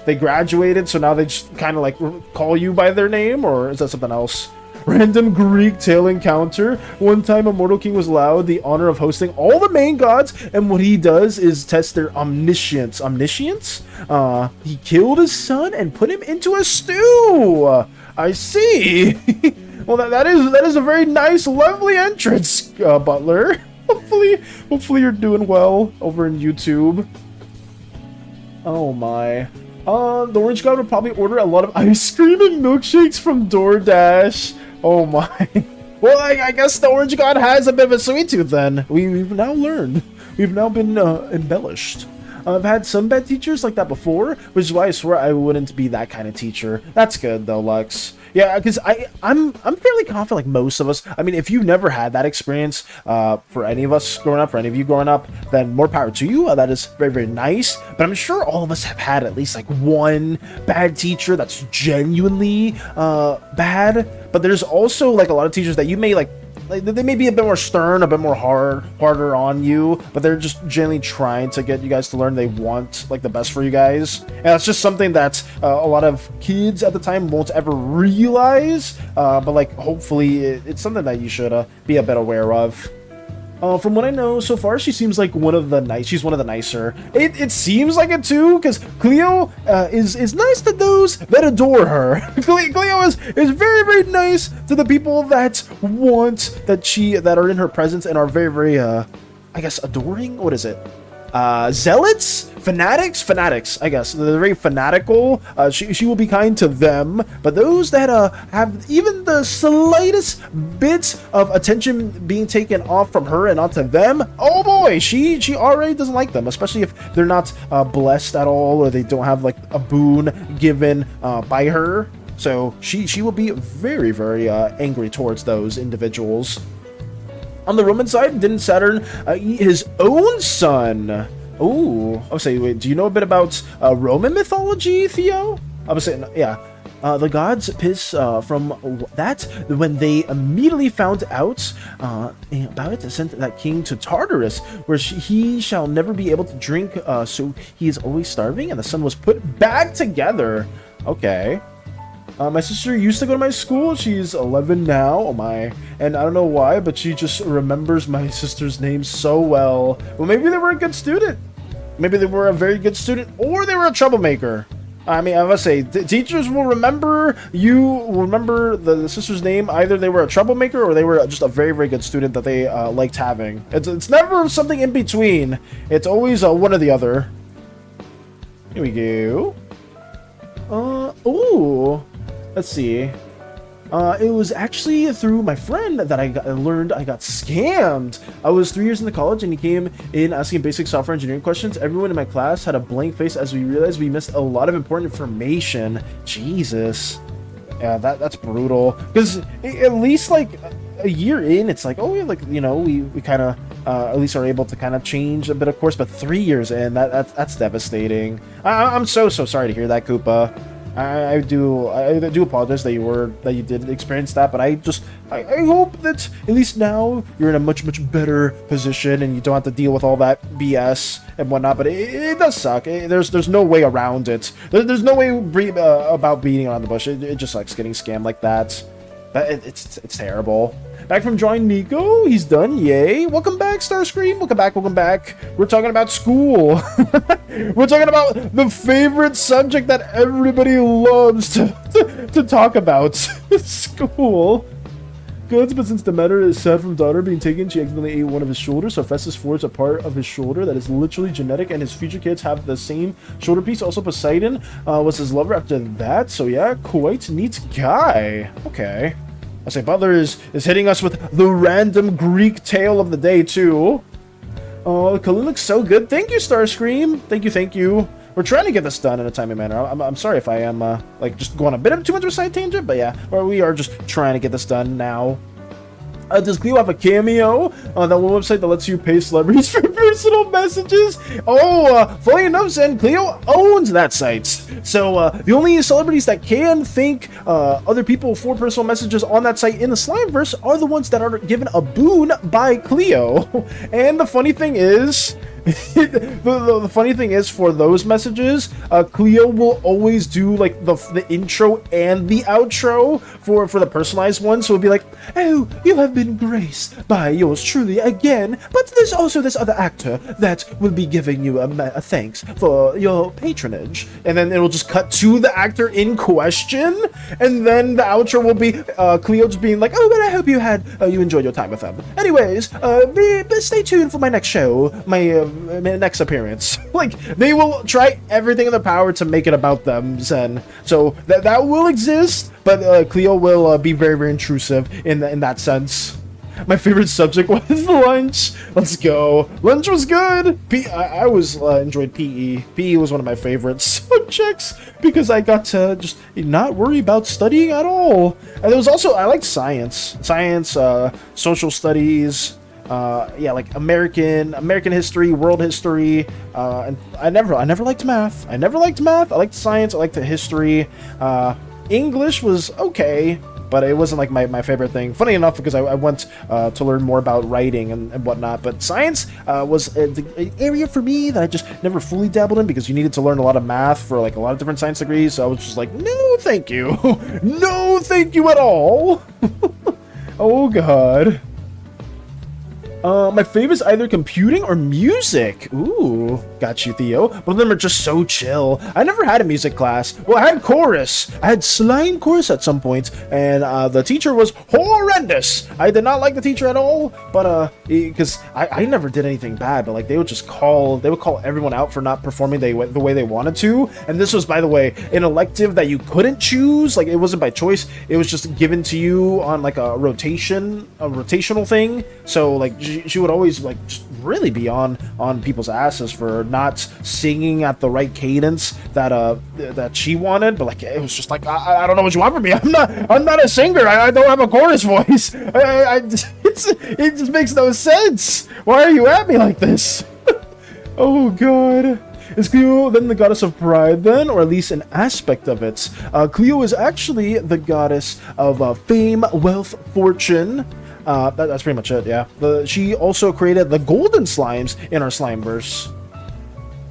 they graduated, so now they just kind of like call you by their name, or is that something else? Random Greek tale encounter. One time a mortal king was allowed the honor of hosting all the main gods, and what he does is test their omniscience. He killed his son and put him into a stew. I see. Well, that is a very nice, lovely entrance, Butler. Hopefully you're doing well over in YouTube. Oh my. The orange god would probably order a lot of ice cream and milkshakes from DoorDash. Oh my. Well, I guess the orange god has a bit of a sweet tooth then. We've now learned. We've now been embellished. I've had some bad teachers like that before, which is why I swear I wouldn't be that kind of teacher. That's good though, Lux. Yeah, because I'm fairly confident, like most of us. I mean, if you've never had that experience, for any of us growing up, for any of you growing up, then more power to you. That is very, very nice. But I'm sure all of us have had at least like one bad teacher that's genuinely bad. But there's also like a lot of teachers that you may like they may be a bit more stern, a bit more harder on you, but they're just generally trying to get you guys to learn. They want like the best for you guys, and that's just something that a lot of kids at the time won't ever realize. But like, hopefully, it's something that you should be a bit aware of. From what I know so far, she seems like she's one of the nicer. It seems like it too, because Cleo is nice to those that adore her. Cleo is very, very nice to the people that that are in her presence and are very, very I guess adoring. What is it? Zealots? Fanatics, I guess. They're very fanatical. She will be kind to them, but those that have even the slightest bit of attention being taken off from her and onto them, oh boy, she already doesn't like them, especially if they're not blessed at all, or they don't have like a boon given by her. So she will be very, very angry towards those individuals. On the Roman side, didn't Saturn eat his own son? Oh, I was saying, wait, do you know a bit about Roman mythology, Theo? I was saying, yeah. The gods piss from that when they immediately found out about it, sent that king to Tartarus, where he shall never be able to drink, so he is always starving, and the son was put back together. Okay. My sister used to go to my school. She's 11 now. Oh my. And I don't know why, but she just remembers my sister's name so well. Well, maybe they were a good student. Maybe they were a very good student, or they were a troublemaker. I mean, I must say, teachers will remember the sister's name. Either they were a troublemaker or they were just a very, very good student that they liked having. It's never something in between. It's always one or the other. Here we go. Ooh. Let's see. It was actually through my friend that I learned I got scammed. I was 3 years in the college, and he came in asking basic software engineering questions. Everyone in my class had a blank face as we realized we missed a lot of important information. Jesus. Yeah, that's brutal. Because at least like a year in, it's like, oh yeah, like, you know, we kind of at least are able to kind of change a bit of course. But 3 years in, that's devastating. I'm so sorry to hear that, Koopa. I do apologize that you did experience that, but I hope that at least now you're in a much better position and you don't have to deal with all that BS and whatnot. But it does suck. There's no way around it. There's no way about beating around the bush. It just sucks getting scammed like that. It's terrible. Back from drawing Nico. He's done. Yay. Welcome back, Starscream. Welcome back. We're talking about school. We're talking about the favorite subject that everybody loves to talk about. School. goods, but since the matter is sad from daughter being taken, she accidentally ate one of his shoulders, so Festus forged a part of his shoulder that is literally genetic, and his future kids have the same shoulder piece. Also, Poseidon was his lover after that, so yeah, quite neat guy. Okay. I say Butler is hitting us with the random Greek tale of the day, too. Oh, Kalin looks so good. Thank you, Starscream. Thank you. We're trying to get this done in a timely manner. I'm sorry if I am, like, just going a bit of too much of a side tangent, but yeah, we are just trying to get this done now. Does Cleo have a cameo on that one website that lets you pay celebrities for personal messages? Oh, funny enough, Zen, Cleo owns that site. So, the only celebrities that can thank other people for personal messages on that site in the Slimeverse are the ones that are given a boon by Cleo. And the funny thing is... the funny thing is, for those messages, Cleo will always do like the intro and the outro for the personalized one. So it'll be like, oh, you have been graced by yours truly again, but there's also this other actor that will be giving you a thanks for your patronage, and then it'll just cut to the actor in question, and then the outro will be Cleo just being like, oh, but I hope you enjoyed your time with them. Anyways, stay tuned for my next show, my next appearance. Like, they will try everything in their power to make it about them, Zen. So that will exist, but Cleo will be very, very intrusive in that sense. My favorite subject was lunch. Let's go. Lunch was good. I always enjoyed PE. PE was one of my favorite subjects because I got to just not worry about studying at all. And there was also, I liked science, social studies. Yeah, like American history, world history, and I never liked math. I liked science. I liked the history. English was okay, but it wasn't like my favorite thing. Funny enough, because I went to learn more about writing and whatnot, but science was an area for me that I just never fully dabbled in because you needed to learn a lot of math for like a lot of different science degrees. So I was just like, no, thank you, no, thank you at all. Oh God. My favorite is either computing or music. Ooh, got you, Theo. Both of them are just so chill. I never had a music class. Well, I had chorus. I had slime chorus at some point, and the teacher was horrendous. I did not like the teacher at all, but because I never did anything bad, but like they would call everyone out for not performing the way they wanted to. And this was, by the way, an elective that you couldn't choose. Like, it wasn't by choice. It was just given to you on like a rotational thing. So like she would always like just really be on people's asses for not singing at the right cadence that she wanted. But like, it was just like, I don't know what you want from me. I'm not a singer. I don't have a chorus voice. It just makes no sense. Why are you at me like this? Oh God. Is Cleo then the goddess of pride then, or at least an aspect of it? Cleo is actually the goddess of fame, wealth, fortune. That's pretty much it, yeah. She also created the golden slimes in our Slimeverse.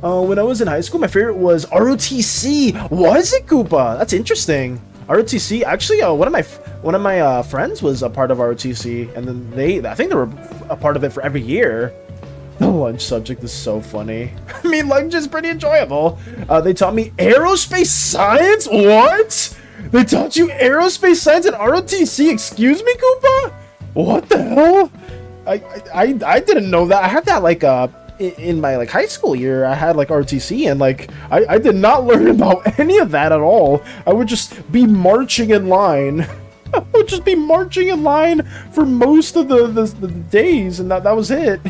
When I was in high school, my favorite was ROTC. Was it, Koopa? That's interesting. ROTC, actually, one of my friends was a part of ROTC, and then I think they were a part of it for every year. The lunch subject is so funny. I mean, lunch is pretty enjoyable. They taught me aerospace science? What? They taught you aerospace science in ROTC? Excuse me, Koopa? What the hell? I didn't know that. I had that like in my like high school year. I had like RTC, and like I did not learn about any of that at all. I would just be marching in line. I would just be marching in line for most of the days, and that was it.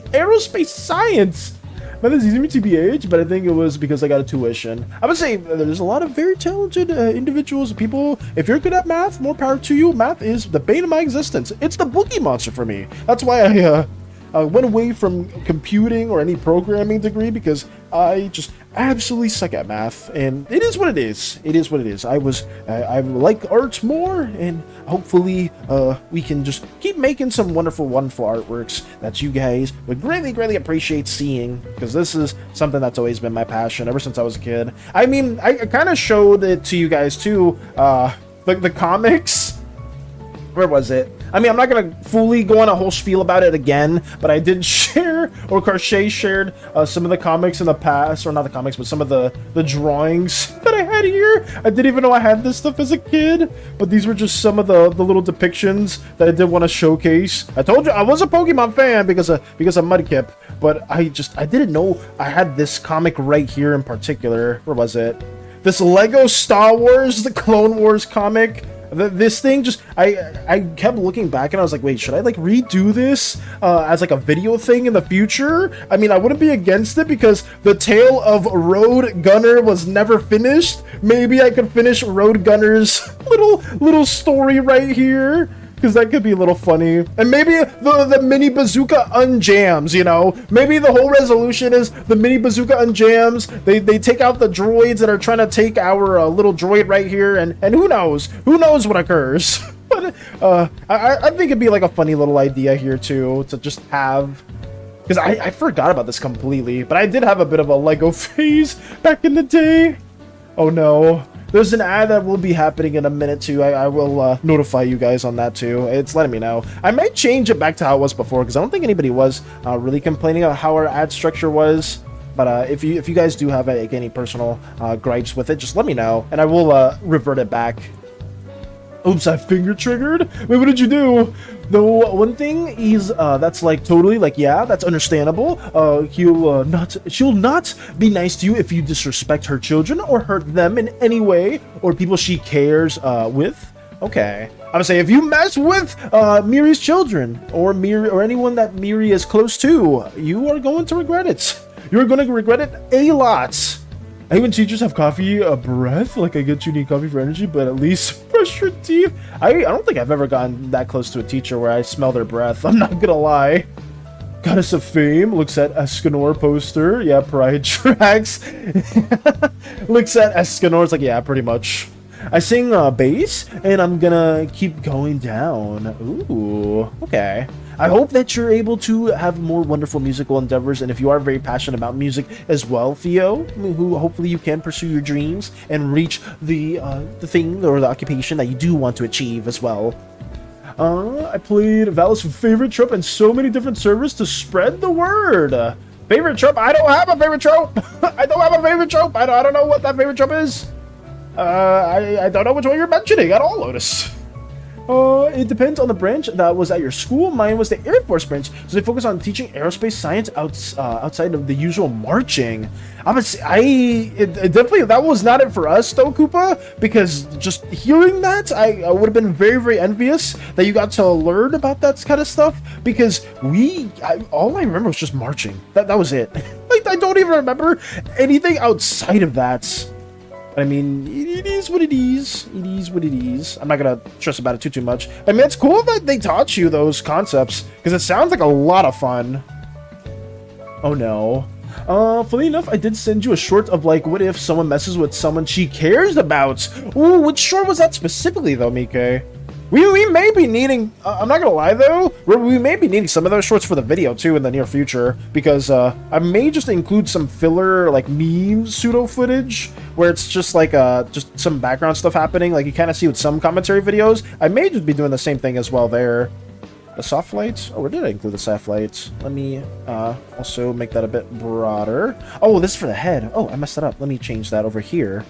Aerospace science. That is easy to TBH, but I think it was because I got a tuition. I would say there's a lot of very talented individuals, people. If you're good at math, more power to you. Math is the bane of my existence. It's the boogie monster for me. That's why I went away from computing or any programming degree, because I just absolutely suck at math, and it is what it is. It is what it is. I like art more, and hopefully we can just keep making some wonderful artworks that you guys would greatly appreciate seeing, because this is something that's always been my passion ever since I was a kid. I mean, I kind of showed it to you guys too, the comics. Where was it? I mean, I'm not gonna fully go on a whole spiel about it again, but I did share, or Crochet shared some of the comics in the past, or not the comics, but some of the drawings that I had here. I didn't even know I had this stuff as a kid, but these were just some of the little depictions that I did want to showcase. I told you I was a Pokemon fan because of Mudkip, but I didn't know I had this comic right here in particular. Where was it? This Lego Star Wars, the Clone Wars comic. This thing just, I kept looking back and I was like, wait, should I like redo this as like a video thing in the future? I mean, I wouldn't be against it because the tale of Road Gunner was never finished. Maybe I could finish Road Gunner's little story right here, because that could be a little funny. And maybe the mini bazooka unjams, you know? Maybe the whole resolution is the mini bazooka unjams. They take out the droids that are trying to take our little droid right here, and who knows? Who knows what occurs? But I think it'd be like a funny little idea here too, to just have, because I forgot about this completely, but I did have a bit of a Lego phase back in the day. Oh no. There's an ad that will be happening in a minute too. I will notify you guys on that too. It's letting me know. I might change it back to how it was before, because I don't think anybody was really complaining about how our ad structure was. But if you guys do have like, any personal gripes with it, just let me know, and I will revert it back. Oops, I finger triggered? Wait, what did you do? The one thing is, that's like totally like, yeah, that's understandable. She'll not be nice to you if you disrespect her children or hurt them in any way, or people she cares with. Okay. I would say if you mess with Miri's children or anyone that Miri is close to, you are going to regret it. You're going to regret it a lot. I hate when teachers have coffee breath. Like, I get you need coffee for energy, but at least brush your teeth. I don't think I've ever gotten that close to a teacher where I smell their breath. I'm not gonna lie. Goddess of Fame looks at Escanor poster. Yeah, Pride Tracks. Looks at Escanor. It's like, yeah, pretty much. I sing bass, and I'm gonna keep going down. Ooh, okay. I hope that you're able to have more wonderful musical endeavors, and if you are very passionate about music as well, Theo, who hopefully you can pursue your dreams and reach the thing or the occupation that you do want to achieve as well. I played Val's favorite trope and so many different servers to spread the word. Favorite trope? I don't have a favorite trope. I don't have a favorite trope. I don't know what that favorite trope is. I don't know which one you're mentioning at all, Lotus. It depends on the branch that was at your school. Mine was the Air Force branch, so they focus on teaching aerospace science outside of the usual marching. Definitely that was not it for us though, Koopa, because just hearing that, I would have been very, very envious that you got to learn about that kind of stuff, because all I remember was just marching. That was it. Like, I don't even remember anything outside of that. I mean, it is what it is. It is what it is. I'm not gonna stress about it too much. I mean, it's cool that they taught you those concepts, because it sounds like a lot of fun. Oh no. Funny enough, I did send you a short of like, what if someone messes with someone she cares about? Ooh, which short was that specifically though, Mike? We may be needing, I'm not gonna lie though, we may be needing some of those shorts for the video too in the near future, because I may just include some filler, like meme pseudo footage, where it's just like just some background stuff happening, like you kind of see with some commentary videos. I may just be doing the same thing as well there. The soft lights? Oh, where did I include the soft lights? Let me also make that a bit broader. Oh, this is for the head. Oh, I messed that up. Let me change that over here.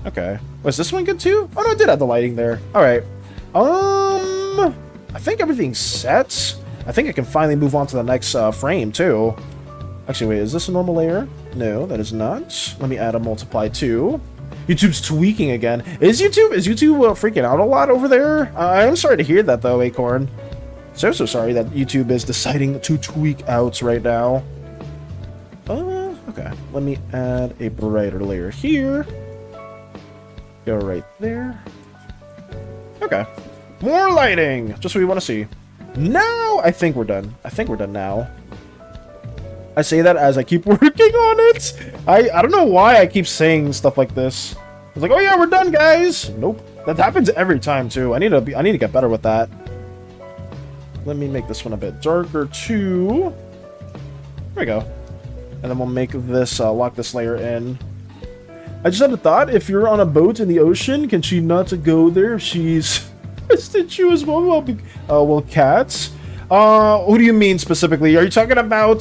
Okay. Was this one good too? Oh no, I did have the lighting there. All right. I think everything's set. I think I can finally move on to the next frame too. Actually, wait, is this a normal layer? No, that is not. Let me add a multiply too. YouTube's tweaking again. Is YouTube freaking out a lot over there? I am sorry to hear that though, Acorn. So sorry that YouTube is deciding to tweak out right now. Okay. Let me add a brighter layer here. Go right there. Okay. More lighting! Just what we want to see. Now, I think we're done. I think we're done now. I say that as I keep working on it. I don't know why I keep saying stuff like this. It's like, oh yeah, we're done, guys. Nope. That happens every time too. I need to get better with that. Let me make this one a bit darker too. There we go. And then we'll make this lock this layer in. I just had a thought. If you're on a boat in the ocean, can she not go there if she's Did you as well? Well, cats. Who do you mean specifically? Are you talking about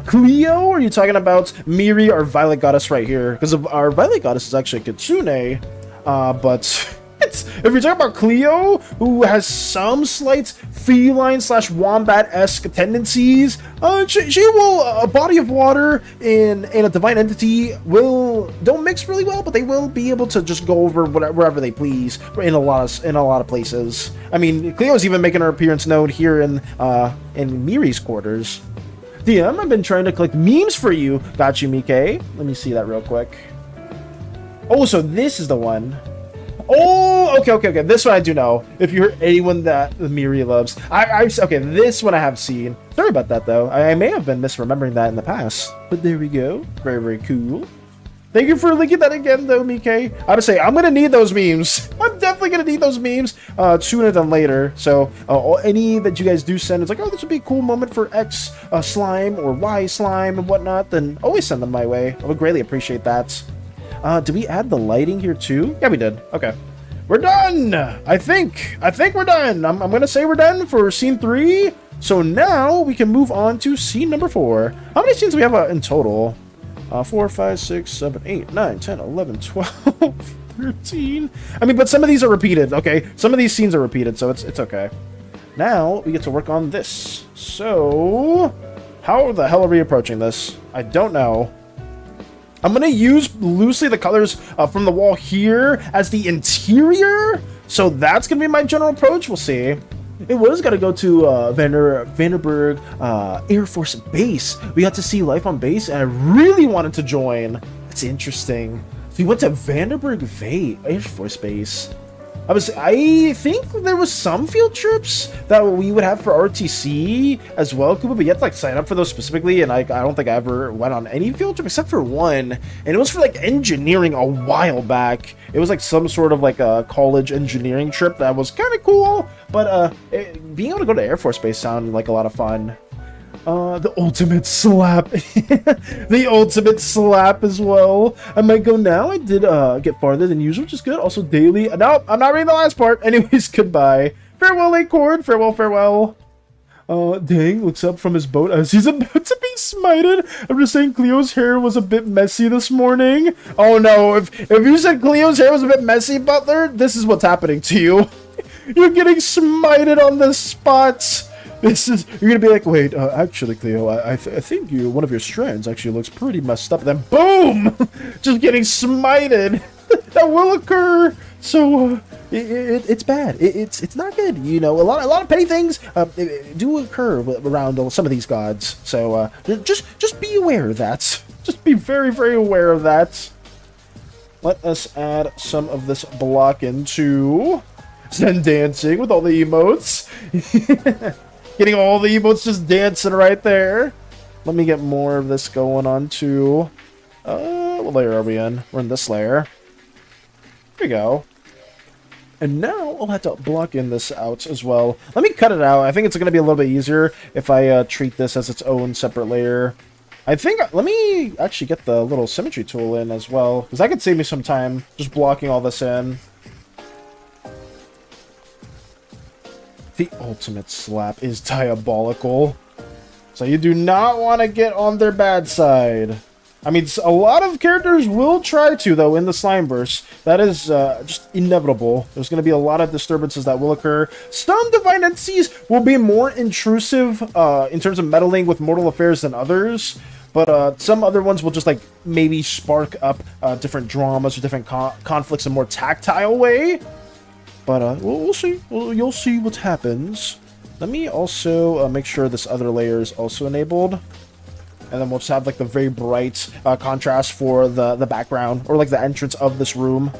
Cleo? Or are you talking about Miri, our Violet Goddess right here? Because our Violet Goddess is actually Kitsune. But if you're talking about Cleo, who has some slight feline/wombat-esque tendencies, she will, a body of water in a divine entity don't mix really well, but they will be able to just go over wherever they please in a lot of places. I mean, Cleo's even making her appearance known here in Miri's quarters. DM, I've been trying to collect memes for you. Got you, Mike. Let me see that real quick. Oh, so this is the one. Oh, okay. This one I do know. If you're anyone that Miri loves, okay. This one I have seen. Sorry about that though. I may have been misremembering that in the past, but there we go. Very cool. Thank you for linking that again though, Mike. I would say I'm gonna need those memes. I'm definitely gonna need those memes sooner than later. So any that you guys do send, it's like, oh, this would be a cool moment for X slime or Y slime and whatnot. Then always send them my way. I would greatly appreciate that. Did we add the lighting here too? Yeah, we did. Okay. We're done! I think we're done. I'm gonna say we're done for scene 3. So now we can move on to scene number 4. How many scenes do we have in total? 4, 5, 6, 7, 8, 9, 10, 11, 12, 13. I mean, but some of these are repeated, okay? Some of these scenes are repeated, so it's okay. Now we get to work on this. So how the hell are we approaching this? I don't know. I'm going to use loosely the colors from the wall here as the interior. So that's going to be my general approach. We'll see. It was going to go to Vandenberg Air Force Base. We got to see life on base, and I really wanted to join. That's interesting. So we went to Vandenberg Air Force Base. I think there was some field trips that we would have for RTC as well, Koopa, but you have to like sign up for those specifically, and I don't think I ever went on any field trip except for one, and it was for like engineering a while back. It was like some sort of like a college engineering trip that was kind of cool, but being able to go to Air Force Base sounded like a lot of fun. The ultimate slap. The ultimate slap as well. I might go now. I did get farther than usual, which is good. Also daily. Nope, I'm not reading the last part. Anyways, goodbye. Farewell, Acorn. Farewell. Dang looks up from his boat as he's about to be smited. I'm just saying Cleo's hair was a bit messy this morning. Oh no, if you said Cleo's hair was a bit messy, Butler, this is what's happening to you. You're getting smited on the spot. You're gonna be like, wait, actually, Cleo, I think one of your strands actually looks pretty messed up. Then, boom! Just getting smited. That will occur. So, it's bad. It's not good. You know, a lot of petty things do occur around some of these gods. So, just be aware of that. Just be very aware of that. Let us add some of this block into Zen dancing with all the emotes. Getting all the emotes just dancing right there. Let me get more of this going on too. What layer are we in? We're in this layer. There we go. And now I'll have to block in this out as well. Let me cut it out. I think it's going to be a little bit easier if I treat this as its own separate layer. I think, let me actually get the little symmetry tool in as well, because that could save me some time just blocking all this in. The ultimate slap is diabolical. So you do not want to get on their bad side. I mean, a lot of characters will try to, though, in the Slimeverse. That is just inevitable. There's going to be a lot of disturbances that will occur. Some divine entities will be more intrusive in terms of meddling with mortal affairs than others. But some other ones will just, like, maybe spark up different dramas or different conflicts in a more tactile way. But we'll see. You'll see what happens. Let me also make sure this other layer is also enabled. And then we'll just have like the very bright contrast for the background, or like the entrance of this room.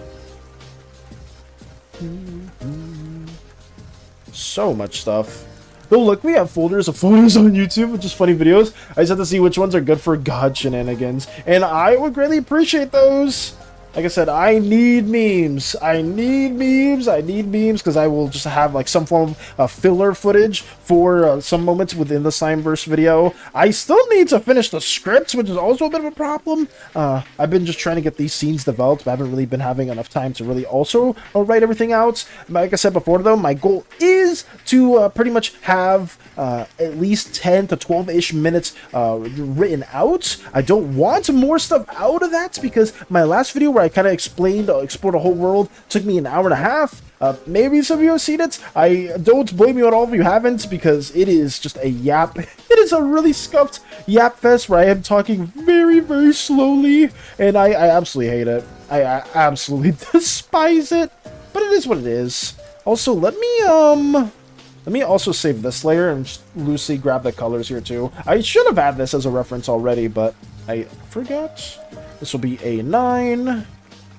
So much stuff. Oh look, we have folders of photos on YouTube with just funny videos. I just have to see which ones are good for god shenanigans. And I would greatly appreciate those. Like I said, I need memes. I need memes. I need memes because I will just have like some form of filler footage for some moments within the Slimeverse video. I still need to finish the scripts, which is also a bit of a problem. I've been just trying to get these scenes developed, but I haven't really been having enough time to really also write everything out. Like I said before, though, my goal is to pretty much have at least 10 to 12-ish minutes written out. I don't want more stuff out of that because my last video where I kind of explored a whole world took me an hour and a half. Maybe some of you have seen it. I don't blame you at all if you haven't, because it is just a yap. It is a really scuffed yap fest where I am talking very, very slowly, and I absolutely hate it. I absolutely despise it, but it is what it is. Also, let me also save this layer and just loosely grab the colors here too. I should have had this as a reference already, but I forgot. This will be A9.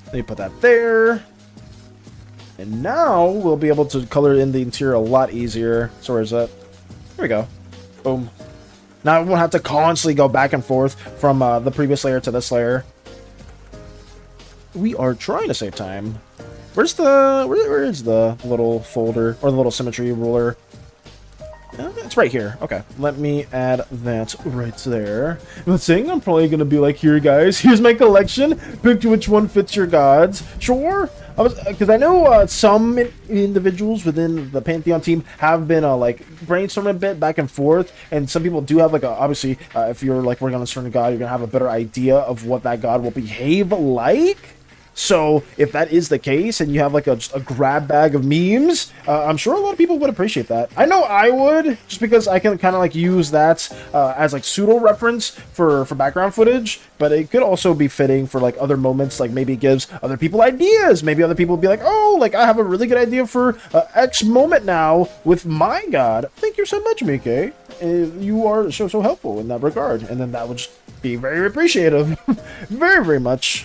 Let me put that there. And now we'll be able to color in the interior a lot easier. So where is that? There we go. Boom. Now I won't have to constantly go back and forth from the previous layer to this layer. We are trying to save time. Where is the little folder or the little symmetry ruler? It's right here. Okay, let me add that right there. I'm not saying I'm probably gonna be like, here guys, here's my collection, pick which one fits your gods. Sure, because I know some individuals within the Pantheon team have been like brainstorming a bit back and forth, and some people do have like obviously if you're like working on a certain god, you're gonna have a better idea of what that god will behave like. So if that is the case and you have like just a grab bag of memes, I'm sure a lot of people would appreciate that. I know I would, just because I can kind of like use that as like pseudo reference for background footage, but it could also be fitting for like other moments, like maybe it gives other people ideas. Maybe other people would be like, oh, like I have a really good idea for X moment now with my god. Thank you so much, Mike. You are so helpful in that regard. And then that would just be very appreciative. Very, very much.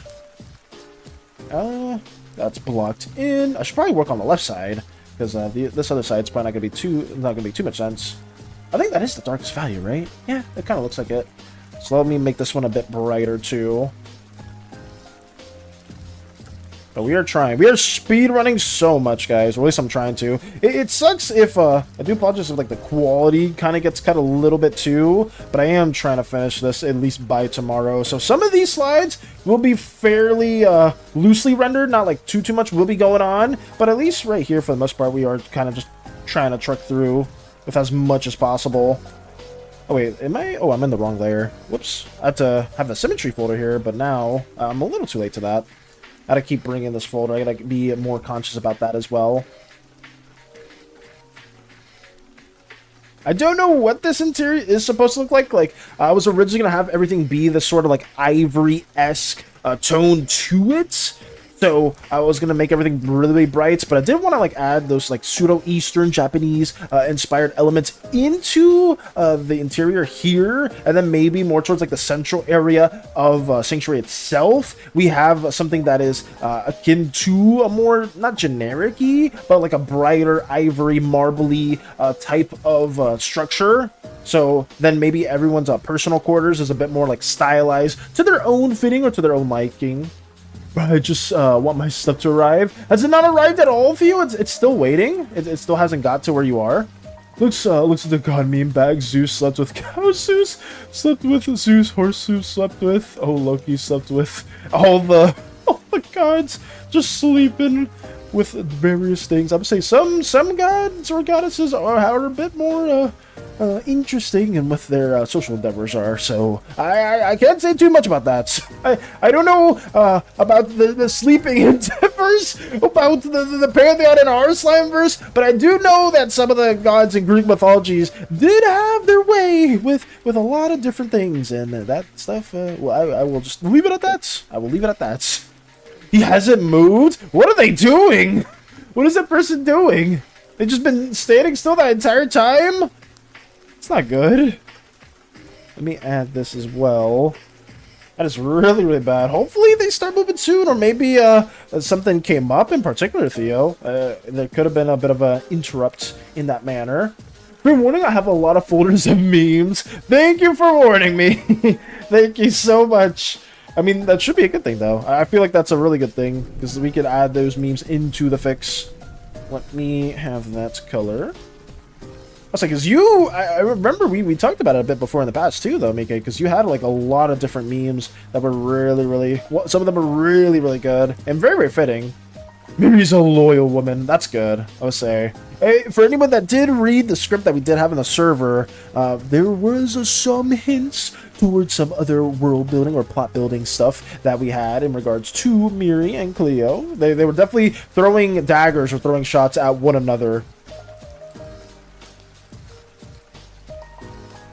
That's blocked in. I should probably work on the left side because this other side's probably not gonna be too much sense. I think that is the darkest value, right? Yeah, it kind of looks like it. So let me make this one a bit brighter too. But we are trying. We are speed running so much, guys. Or at least I'm trying to. It sucks if I do apologize if like the quality kind of gets cut a little bit too. But I am trying to finish this at least by tomorrow. So some of these slides will be fairly loosely rendered, not like too much will be going on. But at least right here, for the most part, we are kind of just trying to truck through with as much as possible. Oh wait, am I? Oh, I'm in the wrong layer. Whoops. I had to have the symmetry folder here, but now I'm a little too late to that. I gotta keep bringing this folder. I gotta be more conscious about that as well. I don't know what this interior is supposed to look like. Like, I was originally gonna have everything be this sort of like ivory-esque tone to it. So I was gonna make everything really bright, but I did want to like add those like pseudo-Eastern Japanese inspired elements into the interior here, and then maybe more towards like the central area of Sanctuary itself. We have something that is akin to a more not generic-y, but like a brighter ivory, marbly type of structure. So then maybe everyone's personal quarters is a bit more like stylized to their own fitting or to their own liking. I just want my stuff to arrive. Has it not arrived at all for you? It's still waiting. It still hasn't got to where you are. Looks at the god meme bag. Zeus slept with cow. Zeus slept with Zeus. Horse Zeus slept with. Oh, Loki slept with all the gods. Just sleeping with various things. I would say some gods or goddesses are a bit more interesting and what their social endeavors are. So I can't say too much about that. I don't know about the sleeping endeavors about the Pantheon in our Slimeverse, but I do know that some of the gods in Greek mythologies did have their way with a lot of different things, and that stuff. Well, I will just leave it at that. I will leave it at that. He hasn't moved? What are they doing? What is that person doing? They've just been standing still that entire time? It's not good. Let me add this as well. That is really, really bad. Hopefully they start moving soon, or maybe something came up in particular, Theo. There could have been a bit of an interrupt in that manner. Good warning, I have a lot of folders of memes. Thank you for warning me. Thank you so much. I mean, that should be a good thing, though. I feel like that's a really good thing, because we could add those memes into the fix. Let me have that color. I was like, because I remember we talked about it a bit before in the past, too, though, Mika, because you had, like, a lot of different memes that were really, well, some of them were really good, and very fitting. Miri's a loyal woman. That's good, I would say. Hey, for anyone that did read the script that we did have in the server, there was some hints towards some other world building or plot building stuff that we had in regards to Miri and Cleo. They were definitely throwing daggers or throwing shots at one another.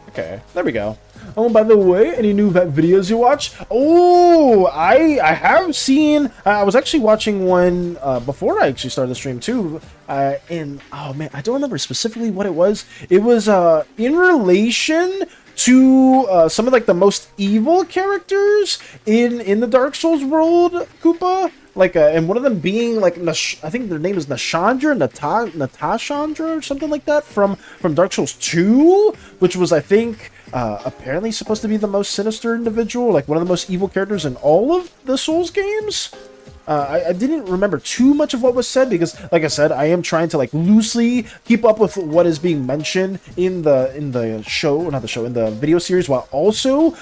Okay, there we go. Oh, by the way, any new vet videos you watch? Oh, I have seen. I was actually watching one before I actually started the stream too. And oh man, I don't remember specifically what it was. It was in relation to some of like the most evil characters in the Dark Souls world, Koopa. Like, and one of them being like I think their name is Nashandra, Natashandra, or something like that from Dark Souls 2, which was, I think, apparently supposed to be the most sinister individual, like one of the most evil characters in all of the Souls games. I didn't remember too much of what was said because, like I said, I am trying to like loosely keep up with what is being mentioned in the show, not the show, in the video series, while also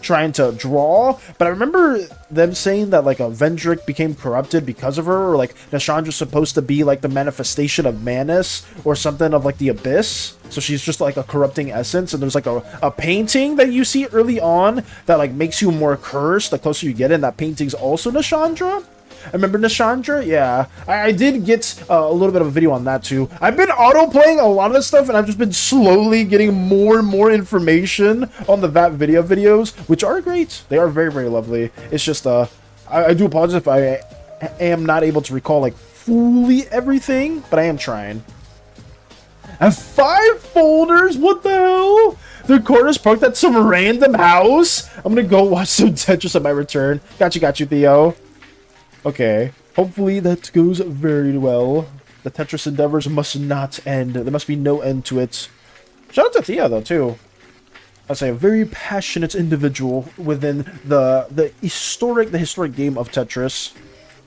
trying to draw. But I remember them saying that like a Vendrick became corrupted because of her, or like Nashandra's supposed to be like the manifestation of Manus or something of like the Abyss. So she's just like a corrupting essence, and there's like a painting that you see early on that like makes you more cursed the closer you get in. That painting's also Nashandra. I remember Nashandra? Yeah. I did get a little bit of a video on that too. I've been auto-playing a lot of this stuff, and I've just been slowly getting more and more information on the VAT videos, which are great. They are very lovely. It's just, I do apologize if I am not able to recall like fully everything, but I am trying. And 5 folders? What the hell? The corner's parked at some random house? I'm gonna go watch some Tetris at my return. Got you, Theo. Okay. Hopefully that goes very well. The Tetris endeavors must not end. There must be no end to it. Shout out to Theo, though, too. I'd say a very passionate individual within the historic game of Tetris.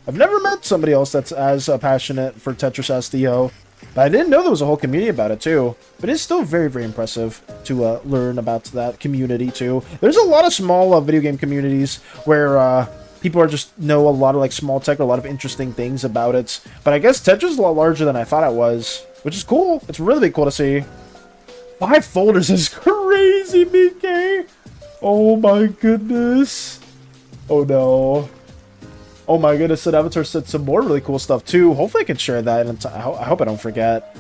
I've never met somebody else that's as passionate for Tetris as Theo. But I didn't know there was a whole community about it, too. But it's still very impressive to learn about that community, too. There's a lot of small video game communities where people are just know a lot of like small tech, or a lot of interesting things about it. But I guess Tetris is a lot larger than I thought it was, which is cool. It's really cool to see. 5 folders is crazy, BK. Oh my goodness. Oh no. Oh my goodness, and Avatar said some more really cool stuff too. Hopefully I can share that, and I hope I don't forget.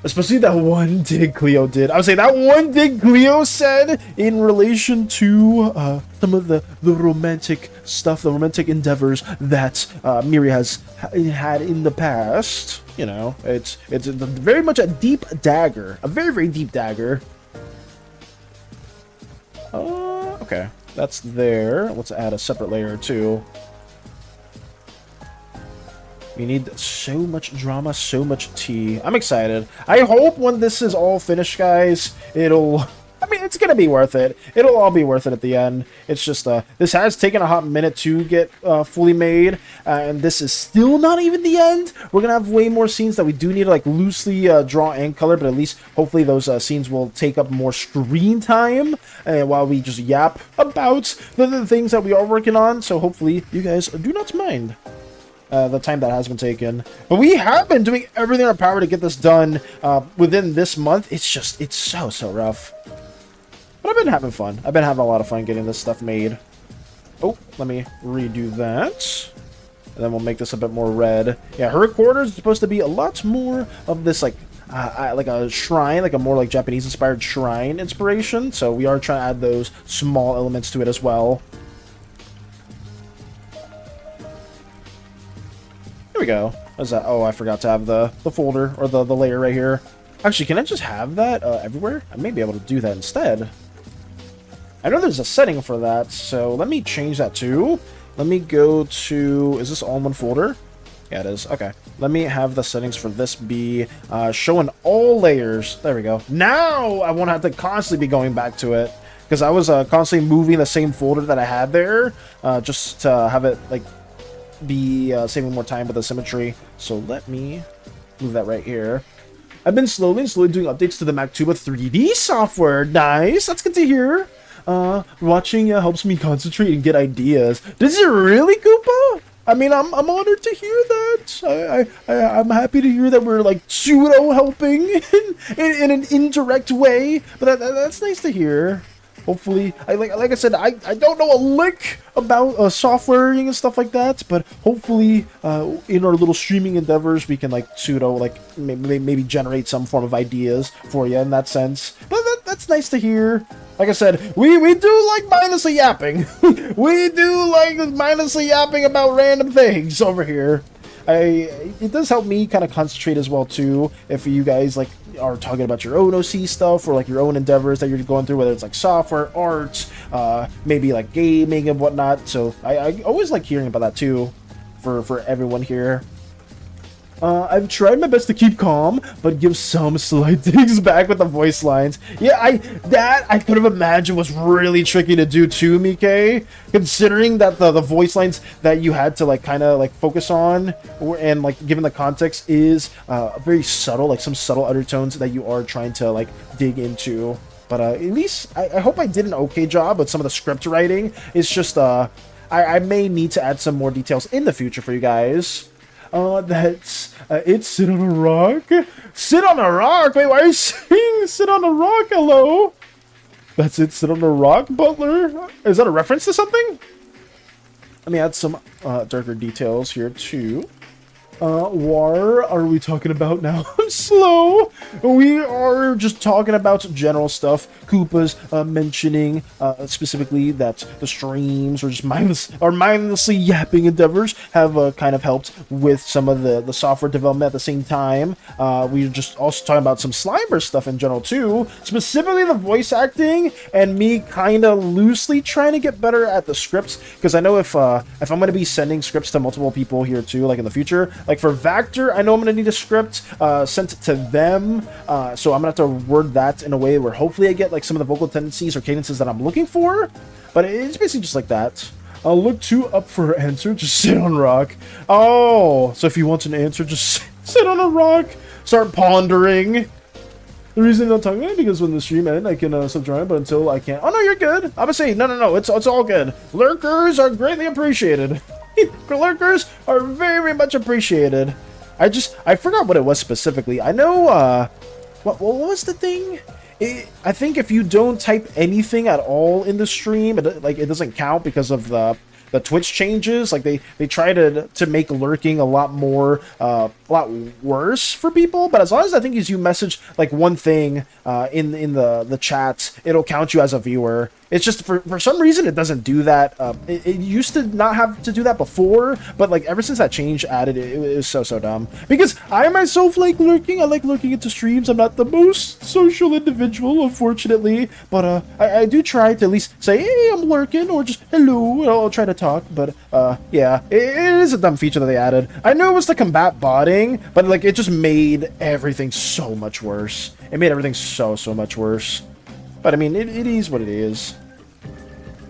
Especially that one dig Cleo did. I would say that one dig Cleo said in relation to some of the romantic stuff, the romantic endeavors that Miri has had in the past. You know, it's very much a deep dagger. A very deep dagger. Okay. That's there. Let's add a separate layer too. We need so much drama, so much tea. I'm excited. I hope when this is all finished, guys, I mean, it's gonna be worth it. It'll all be worth it at the end. It's just, this has taken a hot minute to get fully made, and this is still not even the end. We're gonna have way more scenes that we do need to, like, loosely draw and color, but at least, hopefully, those scenes will take up more screen time while we just yap about the things that we are working on, so hopefully you guys do not mind the time that has been taken. But we have been doing everything in our power to get this done within this month. It's so rough. But I've been having fun. I've been having a lot of fun getting this stuff made. Oh, let me redo that. And then we'll make this a bit more red. Yeah, her quarters is supposed to be a lot more of this, like a shrine, like a more like Japanese-inspired shrine inspiration. So we are trying to add those small elements to it as well. We go. What's that? Oh, I forgot to have the folder or the layer right here. Actually, can I just have that everywhere? I may be able to do that instead. I know there's a setting for that, so let me change that too. Let me go to... Is this all in one folder? Yeah, it is. Okay. Let me have the settings for this be showing all layers. There we go. Now I won't have to constantly be going back to it. because I was constantly moving the same folder that I had there, just to have it like be saving more time with the symmetry. So let me move that right here. I've been slowly doing updates to the Mactuba 3D software. Nice, that's good to hear. Watching helps me concentrate and get ideas. Does it really, Koopa? I mean, I'm honored to hear that. I'm happy to hear that we're like pseudo helping in an indirect way. But that's nice to hear. Hopefully, like I said, I don't know a lick about softwaring and stuff like that, but hopefully in our little streaming endeavors we can like pseudo like maybe generate some form of ideas for you in that sense. But that's nice to hear. Like I said, we do like mindlessly yapping. We do like mindlessly yapping about random things over here. It does help me kind of concentrate as well too, if you guys like are talking about your own OC stuff or like your own endeavors that you're going through, whether it's like software, art, maybe like gaming and whatnot. So I always like hearing about that too for everyone here. I've tried my best to keep calm, but give some slight digs back with the voice lines. Yeah, I could have imagined was really tricky to do too, Mike. Considering that the voice lines that you had to like kind of like focus on, and like given the context is very subtle, like some subtle undertones that you are trying to like dig into. But at least I hope I did an okay job with some of the script writing. It's just I may need to add some more details in the future for you guys. That's it. Sit on a rock. Sit on a rock. Wait, why are you saying sit on a rock? Hello. That's it. Sit on a rock, Butler. Is that a reference to something? Let me add some darker details here too. What are we talking about now? Slow. We are just talking about general stuff. Koopa's mentioning specifically that the streams or just mindlessly yapping endeavors have kind of helped with some of the software development at the same time. We are just also talking about some Slimeverse stuff in general too, specifically the voice acting and me kind of loosely trying to get better at the scripts, because I know if I'm going to be sending scripts to multiple people here too, like in the future. Like for Vactor, I know I'm going to need a script sent to them, so I'm going to have to word that in a way where hopefully I get like some of the vocal tendencies or cadences that I'm looking for, but it's basically just like that. I'll look too up for an answer, just sit on rock. Oh, so if you want an answer, just sit on a rock, start pondering. The reason I'm talking about it because when the stream ends, I can stop drawing, but until I can't. Oh no, you're good. I'm gonna say no, it's all good. Lurkers are greatly appreciated. Lurkers are very much appreciated. I forgot what it was specifically. I know what was the thing? I think if you don't type anything at all in the stream, it doesn't count because of the Twitch changes. Like they try to make lurking a lot worse for people, but as long as I think you message like one thing in the chat, it'll count you as a viewer. It's just for some reason it doesn't do that. It used to not have to do that before, but like ever since that change added, it was so dumb. Because I myself like lurking. I like lurking into streams. I'm not the most social individual, unfortunately, but I do try to at least say, hey, I'm lurking, or just hello. I'll try to talk. But yeah, it is a dumb feature that they added. I know it was to combat botting, but like it just made everything so much worse. It made everything so much worse. But I mean, it is what it is.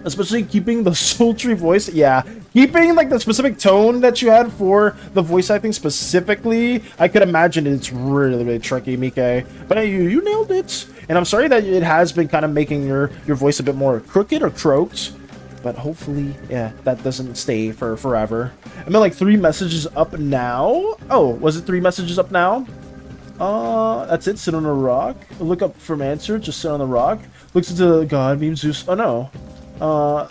Especially keeping the sultry voice. Yeah, keeping like the specific tone that you had for the voice acting specifically. I could imagine it's really tricky, Mike. But you nailed it. And I'm sorry that it has been kind of making your voice a bit more crooked or croaked. But hopefully, yeah, that doesn't stay for forever. I'm at like 3 messages up now. Oh, was it 3 messages up now? That's it. Sit on a rock. Look up from answer. Just sit on the rock. Looks into God. Meme Zeus. Oh no.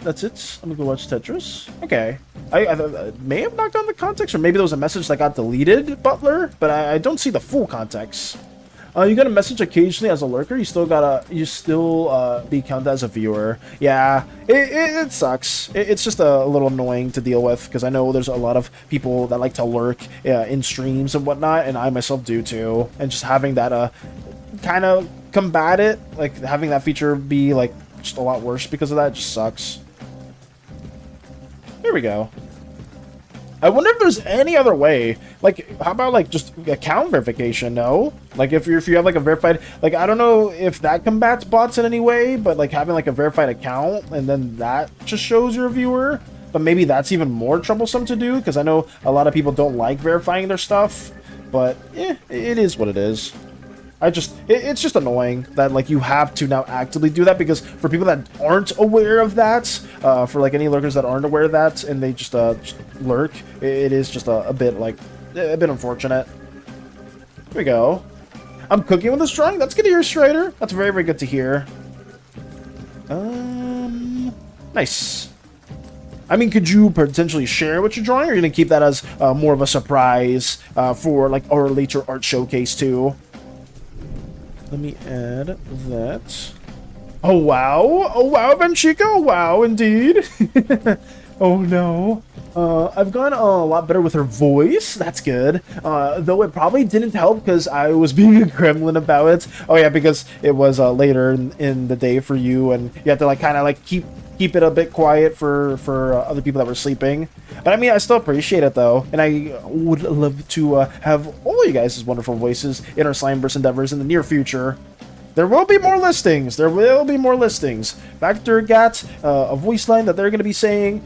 That's it. I'm gonna go watch Tetris. Okay. I may have knocked down the context, or maybe there was a message that got deleted, Butler, but I don't see the full context. You got a message occasionally as a lurker. You still be counted as a viewer. Yeah, it sucks. It's just a little annoying to deal with, because I know there's a lot of people that like to lurk in streams and whatnot, and I myself do too. And just having that kind of combat it, like having that feature be like just a lot worse because of that, just sucks. Here we go. I wonder if there's any other way. Like, how about like just account verification? No, like if you have like a verified, like I don't know if that combats bots in any way, but like having like a verified account and then that just shows your viewer. But maybe that's even more troublesome to do because I know a lot of people don't like verifying their stuff. But it is what it is. It's just annoying that like you have to now actively do that because for people that aren't aware of that, for like any lurkers that aren't aware of that and they just lurk, it is just a bit like a bit unfortunate. Here we go. I'm cooking with this drawing. That's good to hear, Strider. That's very, very good to hear. Nice. I mean, could you potentially share what you're drawing, or are you gonna keep that as more of a surprise for like our later art showcase too? Let me add that. Oh wow! Oh wow, Benchica! Wow, indeed. Oh no. I've gone a lot better with her voice. That's good. Though it probably didn't help because I was being a gremlin about it. Oh yeah, because it was later in the day for you, and you have to like kind of like keep it a bit quiet for other people that were sleeping. But I mean, I still appreciate it though, and I would love to have all you guys' wonderful voices in our Slimeverse endeavors in the near future. There will be more listings. There will be more listings. Factor got a voice line that they're going to be saying.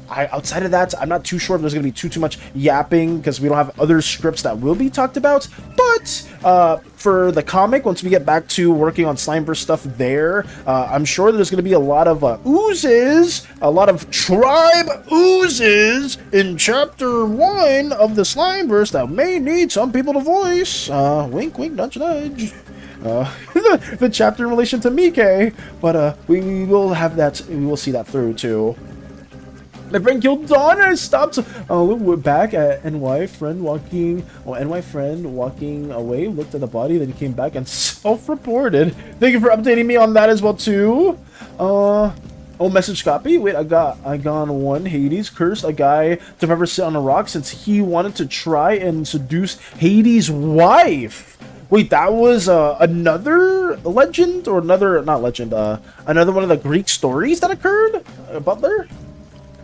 Outside of that, I'm not too sure if there's going to be too much yapping because we don't have other scripts that will be talked about. But for the comic, once we get back to working on Slimeverse stuff there, I'm sure there's going to be a lot of oozes, a lot of tribe oozes in Chapter 1 of the Slimeverse that may need some people to voice. Wink, wink, nudge, nudge. The chapter in relation to Mike, but we will have that. We will see that through too. My friend killed Dawn and I stopped. We're back at NY friend walking. Oh, NY friend walking away. Looked at the body, then came back and self-reported. Thank you for updating me on that as well too. Oh, message copy. Wait, I got one. Hades cursed a guy to never sit on a rock since he wanted to try and seduce Hades' wife. Wait, that was another legend or another not legend. Another one of the Greek stories that occurred about there.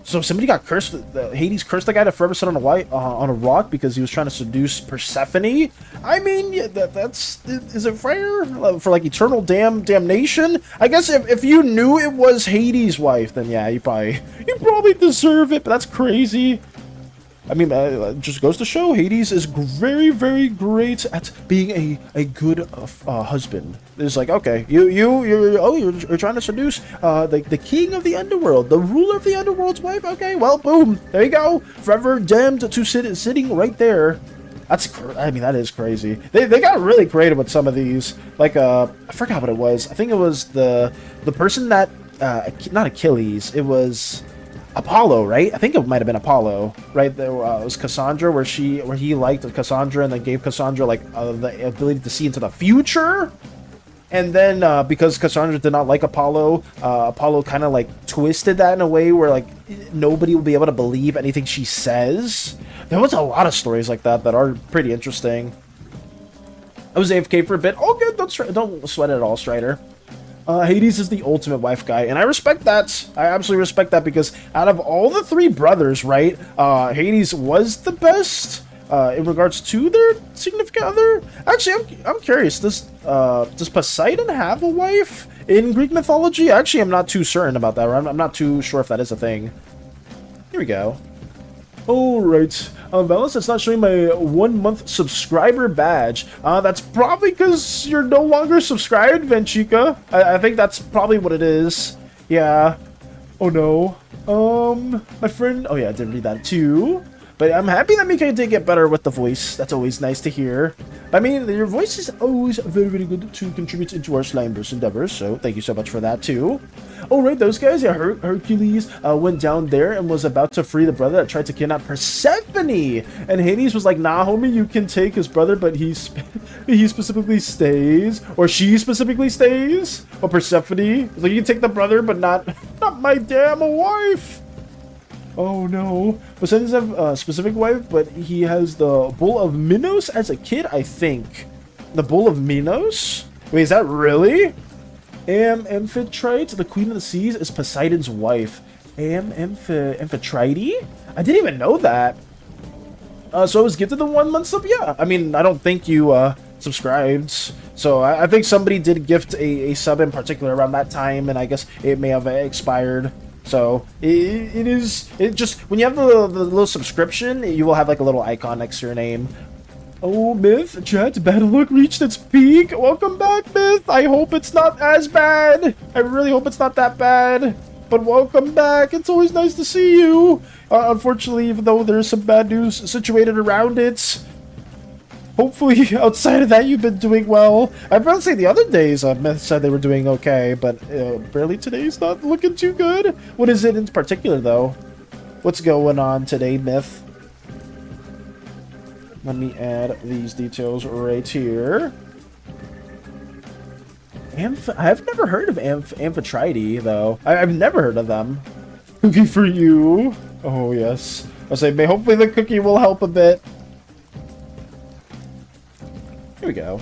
So somebody got cursed. Hades cursed the guy to forever sit on a rock because he was trying to seduce Persephone. I mean, yeah, is it fair for like eternal damnation? I guess if you knew it was Hades' wife, then yeah, you probably deserve it. But that's crazy. I mean, it just goes to show Hades is very, very great at being a good husband. It's like, okay, you're trying to seduce the king of the underworld, the ruler of the underworld's wife. Okay, well, boom, there you go, forever damned to sitting right there. I mean, that is crazy. They got really creative with some of these. Like, I forgot what it was. I think it was the person that not Achilles. It was Apollo, right? I think it might have been Apollo, right? There was Cassandra, where he liked Cassandra and then gave Cassandra like the ability to see into the future. And then because Cassandra did not like Apollo, Apollo kind of like twisted that in a way where like nobody will be able to believe anything she says. There was a lot of stories like that that are pretty interesting. I was AFK for a bit. Oh, good. Don't sweat it at all, Strider. Hades is the ultimate wife guy, and I respect that. I absolutely respect that because out of all the three brothers, right, Hades was the best in regards to their significant other. Actually, I'm curious. Does Poseidon have a wife in Greek mythology? Actually, I'm not too certain about that. I'm not too sure if that is a thing. Here we go. All right. Velas, it's not showing my 1 month subscriber badge. That's probably because you're no longer subscribed, Venchica. I think that's probably what it is. Yeah. Oh no. My friend. Oh yeah, I did read that too. But I'm happy that Mika did get better with the voice. That's always nice to hear. I mean, your voice is always very, very good to contribute into our Slimeverse endeavors. So thank you so much for that too. Oh right, those guys. Yeah, Hercules went down there and was about to free the brother that tried to kidnap Persephone. And Hades was like, "Nah, homie, you can take his brother, but he specifically stays, or she specifically stays, or Persephone. Like, you can take the brother, but not my damn wife." Oh no. Poseidon doesn't have a specific wife, but he has the Bull of Minos as a kid, I think. The Bull of Minos? Wait, is that really? Amphitrite, the Queen of the Seas, is Poseidon's wife. Amphitrite? I didn't even know that. So I was gifted the 1 month sub? Yeah. I mean, I don't think you subscribed. So I think somebody did gift a sub in particular around that time, and I guess it may have expired. So it just, when you have the little subscription, you will have like a little icon next to your name. Oh, Myth, chat, bad luck reached its peak. Welcome back, Myth. I hope it's not as bad. I really hope it's not that bad. But welcome back. It's always nice to see you. Unfortunately, even though there's some bad news situated around it, hopefully outside of that, you've been doing well. I'd rather say the other days, Myth said they were doing okay, but barely today's not looking too good. What is it in particular, though? What's going on today, Myth? Let me add these details right here. I've never heard of Amphitrite, though. I've never heard of them. Cookie for you. Oh, yes. I'll say, hopefully the cookie will help a bit. Here we go.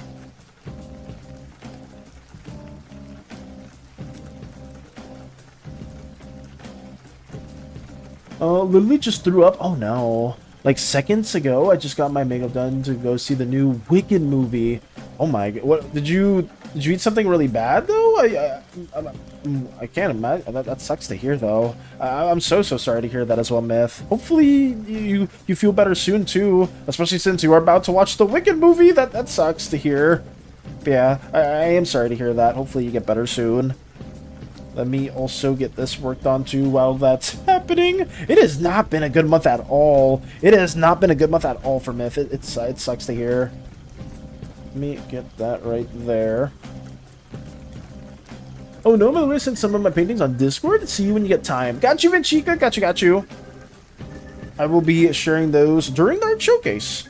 Literally just threw up. Oh, no. Like seconds ago, I just got my makeup done to go see the new Wicked movie. Oh my god! What did you eat something really bad though? I can't imagine. That sucks to hear though. I'm so sorry to hear that as well, Myth. Hopefully you feel better soon too, especially since you are about to watch the Wicked movie. That sucks to hear. But yeah, I am sorry to hear that. Hopefully you get better soon. Let me also get this worked on too while that's happening. It has not been a good month at all. It has not been a good month at all for Myth. It sucks to hear. Let me get that right there. Oh no, I'm gonna list some of my paintings on Discord. See you when you get time. Got you, Vinchica. Got you. I will be sharing those during the art showcase.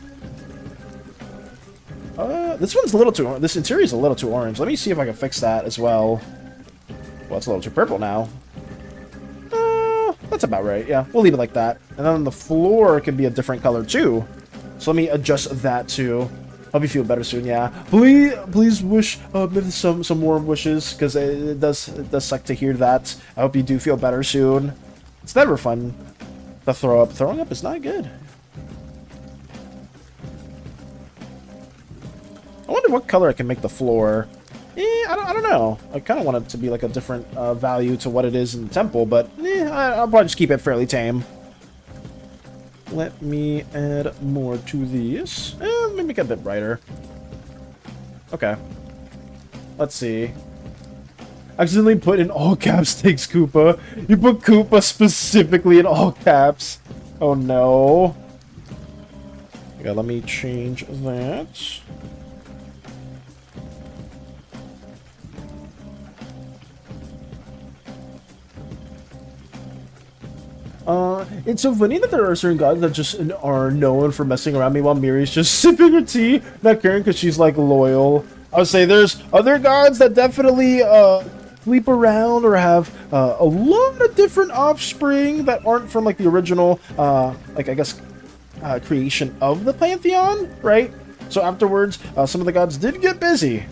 This one's a little too. This interior is a little too orange. Let me see if I can fix that as well. Well, it's a little too purple now. That's about right. Yeah, we'll leave it like that. And then the floor can be a different color too. So let me adjust that too. Hope you feel better soon. Yeah, please wish Myth some warm wishes, because it does suck to hear that. I hope you do feel better soon. It's never fun to throw up. Throwing up is not good. I wonder what color I can make the floor. I don't know. I kind of want it to be like a different value to what it is in the temple, but I'll probably just keep it fairly tame. Let me add more to these. Let me make it a bit brighter. Okay. Let's see. Accidentally put in all caps takes Koopa. You put Koopa specifically in all caps. Oh no. Okay, let me change that. It's so funny that there are certain gods that just are known for messing around. Meanwhile, Miri's just sipping her tea, not caring because she's like loyal. I would say there's other gods that definitely sleep around or have a lot of different offspring that aren't from like the original, like I guess, creation of the pantheon, right? So afterwards, some of the gods did get busy.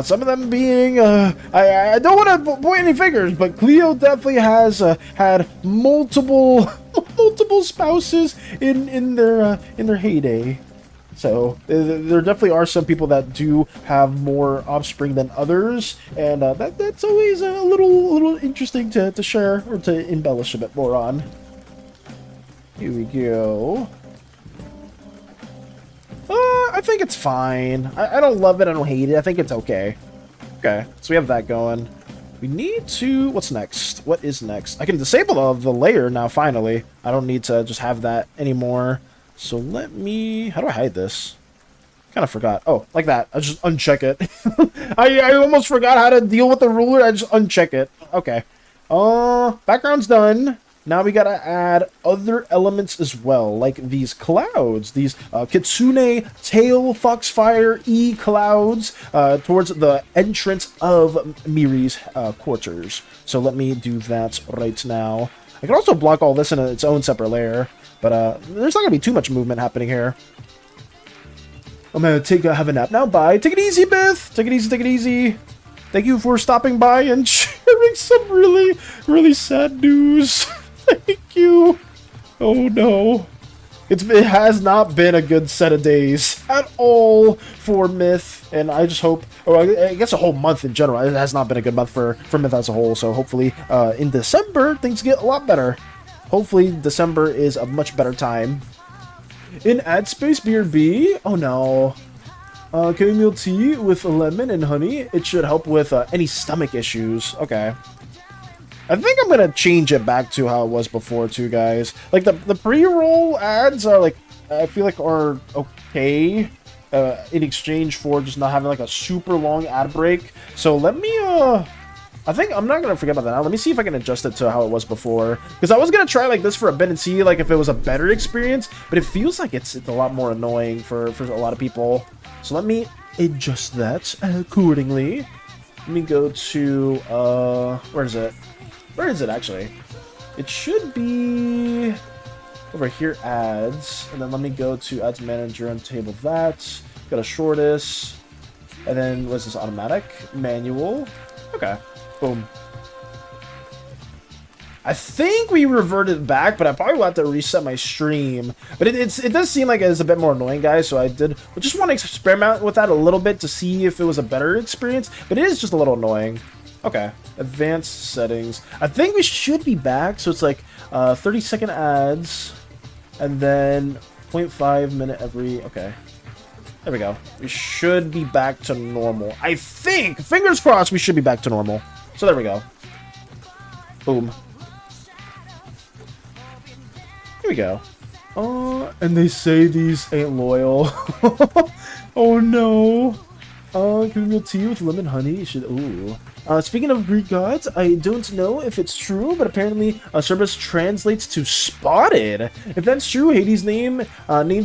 Some of them being, I don't want to point any fingers, but Cleo definitely has had multiple spouses in their heyday. So there definitely are some people that do have more offspring than others, and that's always a little interesting to share or to embellish a bit more on. Here we go. I think it's fine. I don't love it. I don't hate it. I think it's okay. Okay, so we have that going. We need to... What's next? What is next? I can disable the layer now, finally. I don't need to just have that anymore. So let me... How do I hide this? Kind of forgot. Oh, like that. I just uncheck it. I almost forgot how to deal with the ruler. I just uncheck it. Okay. Background's done. Now we gotta add other elements as well, like these clouds, these Kitsune Tail Foxfire E clouds towards the entrance of Miri's quarters. So let me do that right now. I can also block all this in its own separate layer, but there's not gonna be too much movement happening here. I'm gonna have a nap now. Bye. Take it easy, Beth. Take it easy. Take it easy. Thank you for stopping by and sharing some really sad news. Thank you. Oh no. It has not been a good set of days at all for Myth, and I just hope, or I guess a whole month in general. It has not been a good month for Myth as a whole, so hopefully in December, things get a lot better. Hopefully December is a much better time. In ad space, BRB, oh no. Chamomile tea with lemon and honey. It should help with any stomach issues. Okay. I think I'm gonna change it back to how it was before too, guys. Like the pre-roll ads are like, I feel like are okay in exchange for just not having like a super long ad break. So let me I think I'm not gonna forget about that now. Let me see if I can adjust it to how it was before, because I was gonna try like this for a bit and see like if it was a better experience, but it feels like it's a lot more annoying for a lot of people. So let me adjust that accordingly. Let me go to where is it? Where is it actually? It should be over here, ads, and then let me go to ads manager and table that. Got a shortest, and then what's this, automatic, manual? Okay, boom. I think we reverted back, but I probably will have to reset my stream. But it does seem like it's a bit more annoying, guys, so I just want to experiment with that a little bit to see if it was a better experience, but it is just a little annoying. Okay, advanced settings. I think we should be back, so it's like 30-second ads, and then 0.5 minute every, okay. There we go. We should be back to normal. I think, fingers crossed, we should be back to normal. So there we go. Boom. Here we go. And they say these ain't loyal. Oh no. Chamomile tea with lemon honey. You should, ooh. Speaking of Greek gods, I don't know if it's true, but apparently Cerberus translates to spotted. If that's true, Hades' named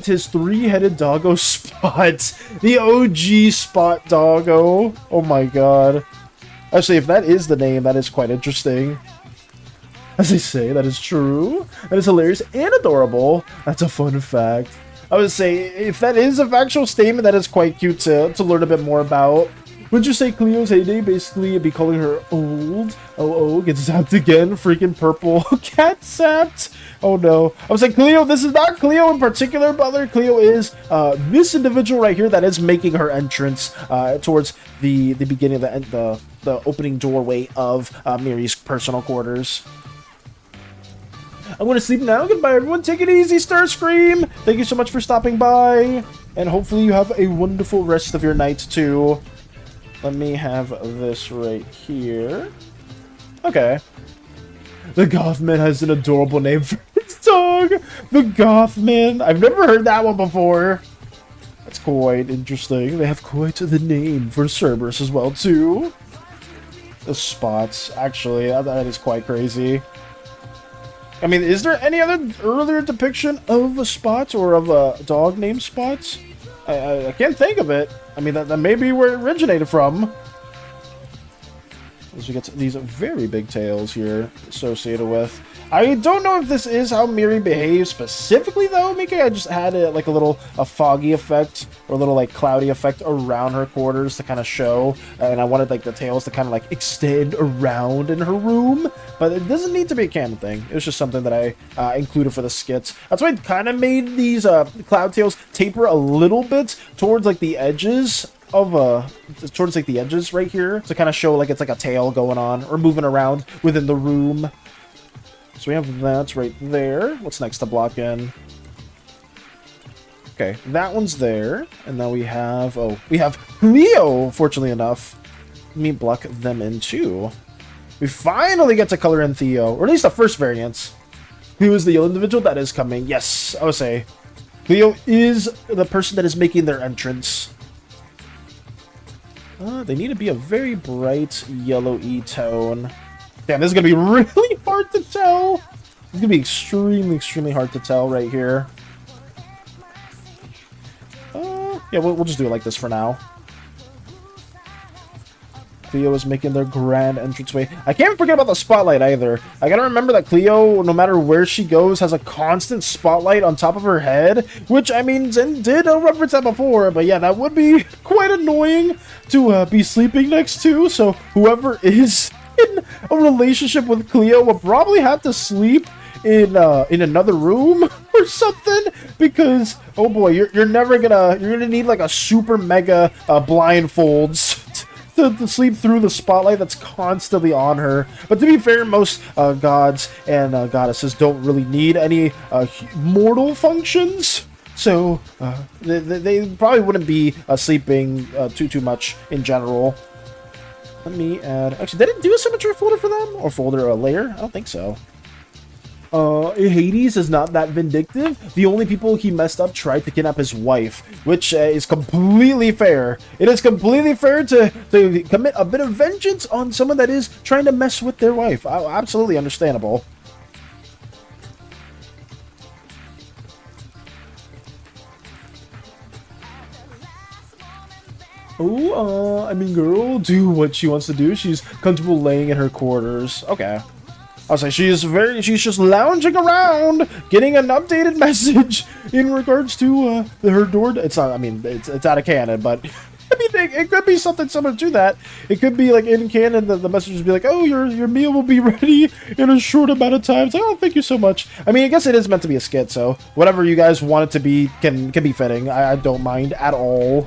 his three-headed doggo Spot. The OG Spot doggo. Oh my god. Actually, if that is the name, that is quite interesting. As they say, that is true. That is hilarious and adorable. That's a fun fact. I would say, if that is a factual statement, that is quite cute to learn a bit more about. Would you say Cleo's heyday basically be calling her old? Oh, gets zapped again. Freaking purple cat zapped. Oh no. I was like, Cleo, this is not Cleo in particular, brother. Cleo is this individual right here that is making her entrance towards the beginning of the opening doorway of Miri's personal quarters. I'm going to sleep now. Goodbye, everyone. Take it easy, Starscream. Thank you so much for stopping by. And hopefully you have a wonderful rest of your night, too. Let me have this right here. Okay. The Gothman has an adorable name for its dog. The Gothman. I've never heard that one before. That's quite interesting. They have quite the name for Cerberus as well, too. The Spots. Actually, that is quite crazy. I mean, is there any other earlier depiction of a Spot or of a dog named Spots? I can't think of it. I mean, that may be where it originated from. As we get these very big tails here associated with. I don't know if this is how Miri behaves specifically, though, Mika. I just had like a foggy effect or a little like cloudy effect around her quarters to kind of show, and I wanted like the tails to kind of like extend around in her room, but it doesn't need to be a canon thing. It was just something that I included for the skits. That's why I kind of made these cloud tails taper a little bit towards like the edges of towards like the edges right here to kind of show like it's like a tail going on or moving around within the room. So we have that right there. What's next to block in? Okay, that one's there. And now we have Cleo, fortunately enough. Let me block them in too. We finally get to color in Theo, or at least the first variants. Who is the individual that is coming? Yes, I would say Cleo is the person that is making their entrance. They need to be a very bright yellowy tone. Damn, this is going to be really hard to tell. It's going to be extremely, extremely hard to tell right here. Yeah, we'll just do it like this for now. Cleo is making their grand entranceway. I can't forget about the spotlight either. I gotta remember that Cleo, no matter where she goes, has a constant spotlight on top of her head. Which, I mean, Zen did reference that before. But yeah, that would be quite annoying to be sleeping next to. So whoever is in a relationship with Cleo will probably have to sleep in another room or something, because oh boy, you're gonna need like a super mega blindfolds to sleep through the spotlight that's constantly on her. But to be fair, most gods and goddesses don't really need any mortal functions, so they probably wouldn't be sleeping too much in general. Let me add. Actually, did it do a symmetry folder for them, or folder or layer? I don't think so. Hades is not that vindictive. The only people he messed up tried to kidnap his wife, which is completely fair. It is completely fair to commit a bit of vengeance on someone that is trying to mess with their wife. Absolutely understandable. Oh, I mean, girl, do what she wants to do. She's comfortable laying in her quarters. Okay. I was like, she's just lounging around, getting an updated message in regards to her door. It's not, I mean, it's out of canon, but I mean, it could be something similar to that. It could be like in canon, the message would be like, oh, your meal will be ready in a short amount of time. It's like, oh, thank you so much. I mean, I guess it is meant to be a skit, so whatever you guys want it to be can be fitting. I don't mind at all.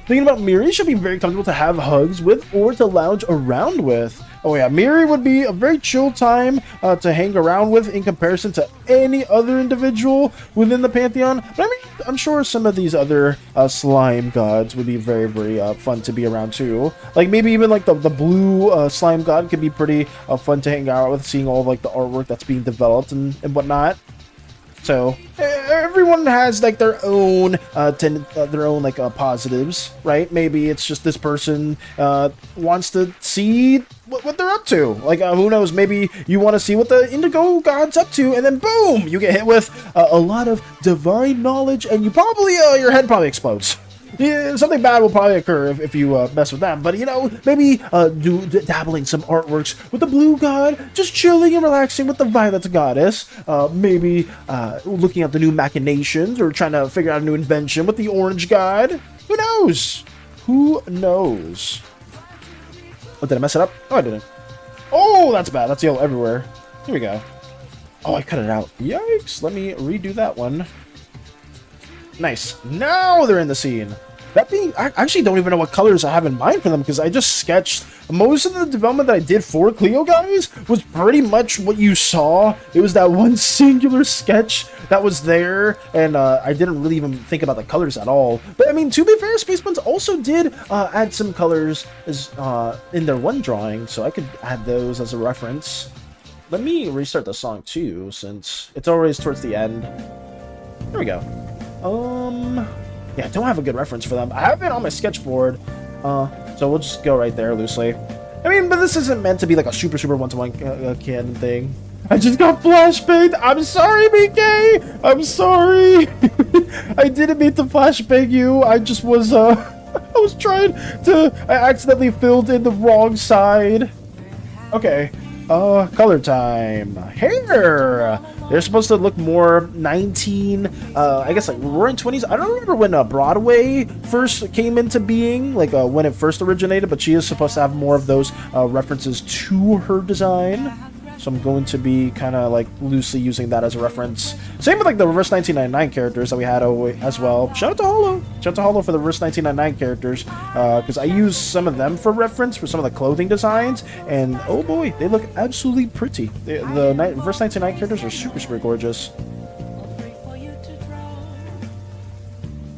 Thinking about Miri, should be very comfortable to have hugs with or to lounge around with. Oh yeah, Miri would be a very chill time to hang around with in comparison to any other individual within the Pantheon. But I mean, I'm sure some of these other slime gods would be very, very fun to be around too. Like maybe even like the blue slime god could be pretty fun to hang out with, seeing all of, like the artwork that's being developed and whatnot. So everyone has like their own like positives, right? Maybe it's just this person wants to see what they're up to. Like who knows? Maybe you want to see what the Indigo God's up to, and then boom, you get hit with a lot of divine knowledge, and you probably your head probably explodes. Yeah, something bad will probably occur if you mess with them, but you know, maybe dabbling some artworks with the blue god, just chilling and relaxing with the violet goddess, maybe looking at the new machinations or trying to figure out a new invention with the orange god. Who knows? Who knows? Oh, did I mess it up? Oh, I didn't. Oh, that's bad. That's yellow everywhere. Here we go. Oh, I cut it out. Yikes. Let me redo that one. Nice. Now they're in the scene. That being, I actually don't even know what colors I have in mind for them, because I just sketched most of the development that I did for Cleo, guys, was pretty much what you saw. It was that one singular sketch that was there, and I didn't really even think about the colors at all. But I mean, to be fair, Space Buns also did add some colors as in their one drawing, so I could add those as a reference. Let me restart the song too, since it's always towards the end. Here we go. Yeah, I don't have a good reference for them. I have it on my sketchboard, so we'll just go right there loosely. I mean, but this isn't meant to be like a super one-to-one canon thing. I just got flashbanged. I'm sorry, BK. I'm sorry. I didn't mean to flashbang you. I just was I was trying to. I accidentally filled in the wrong side. Okay. Color time. Hair. They're supposed to look more 19, I guess like roaring 20s. I don't remember when Broadway first came into being, like when it first originated, but she is supposed to have more of those references to her design. So I'm going to be kind of like loosely using that as a reference. Same with like the Reverse 1999 characters that we had as well. Shout out to Hollow. Shout out to Hollow for the Reverse 1999 characters, because I use some of them for reference for some of the clothing designs, and oh boy, they look absolutely pretty. The Reverse 1999 characters are super gorgeous.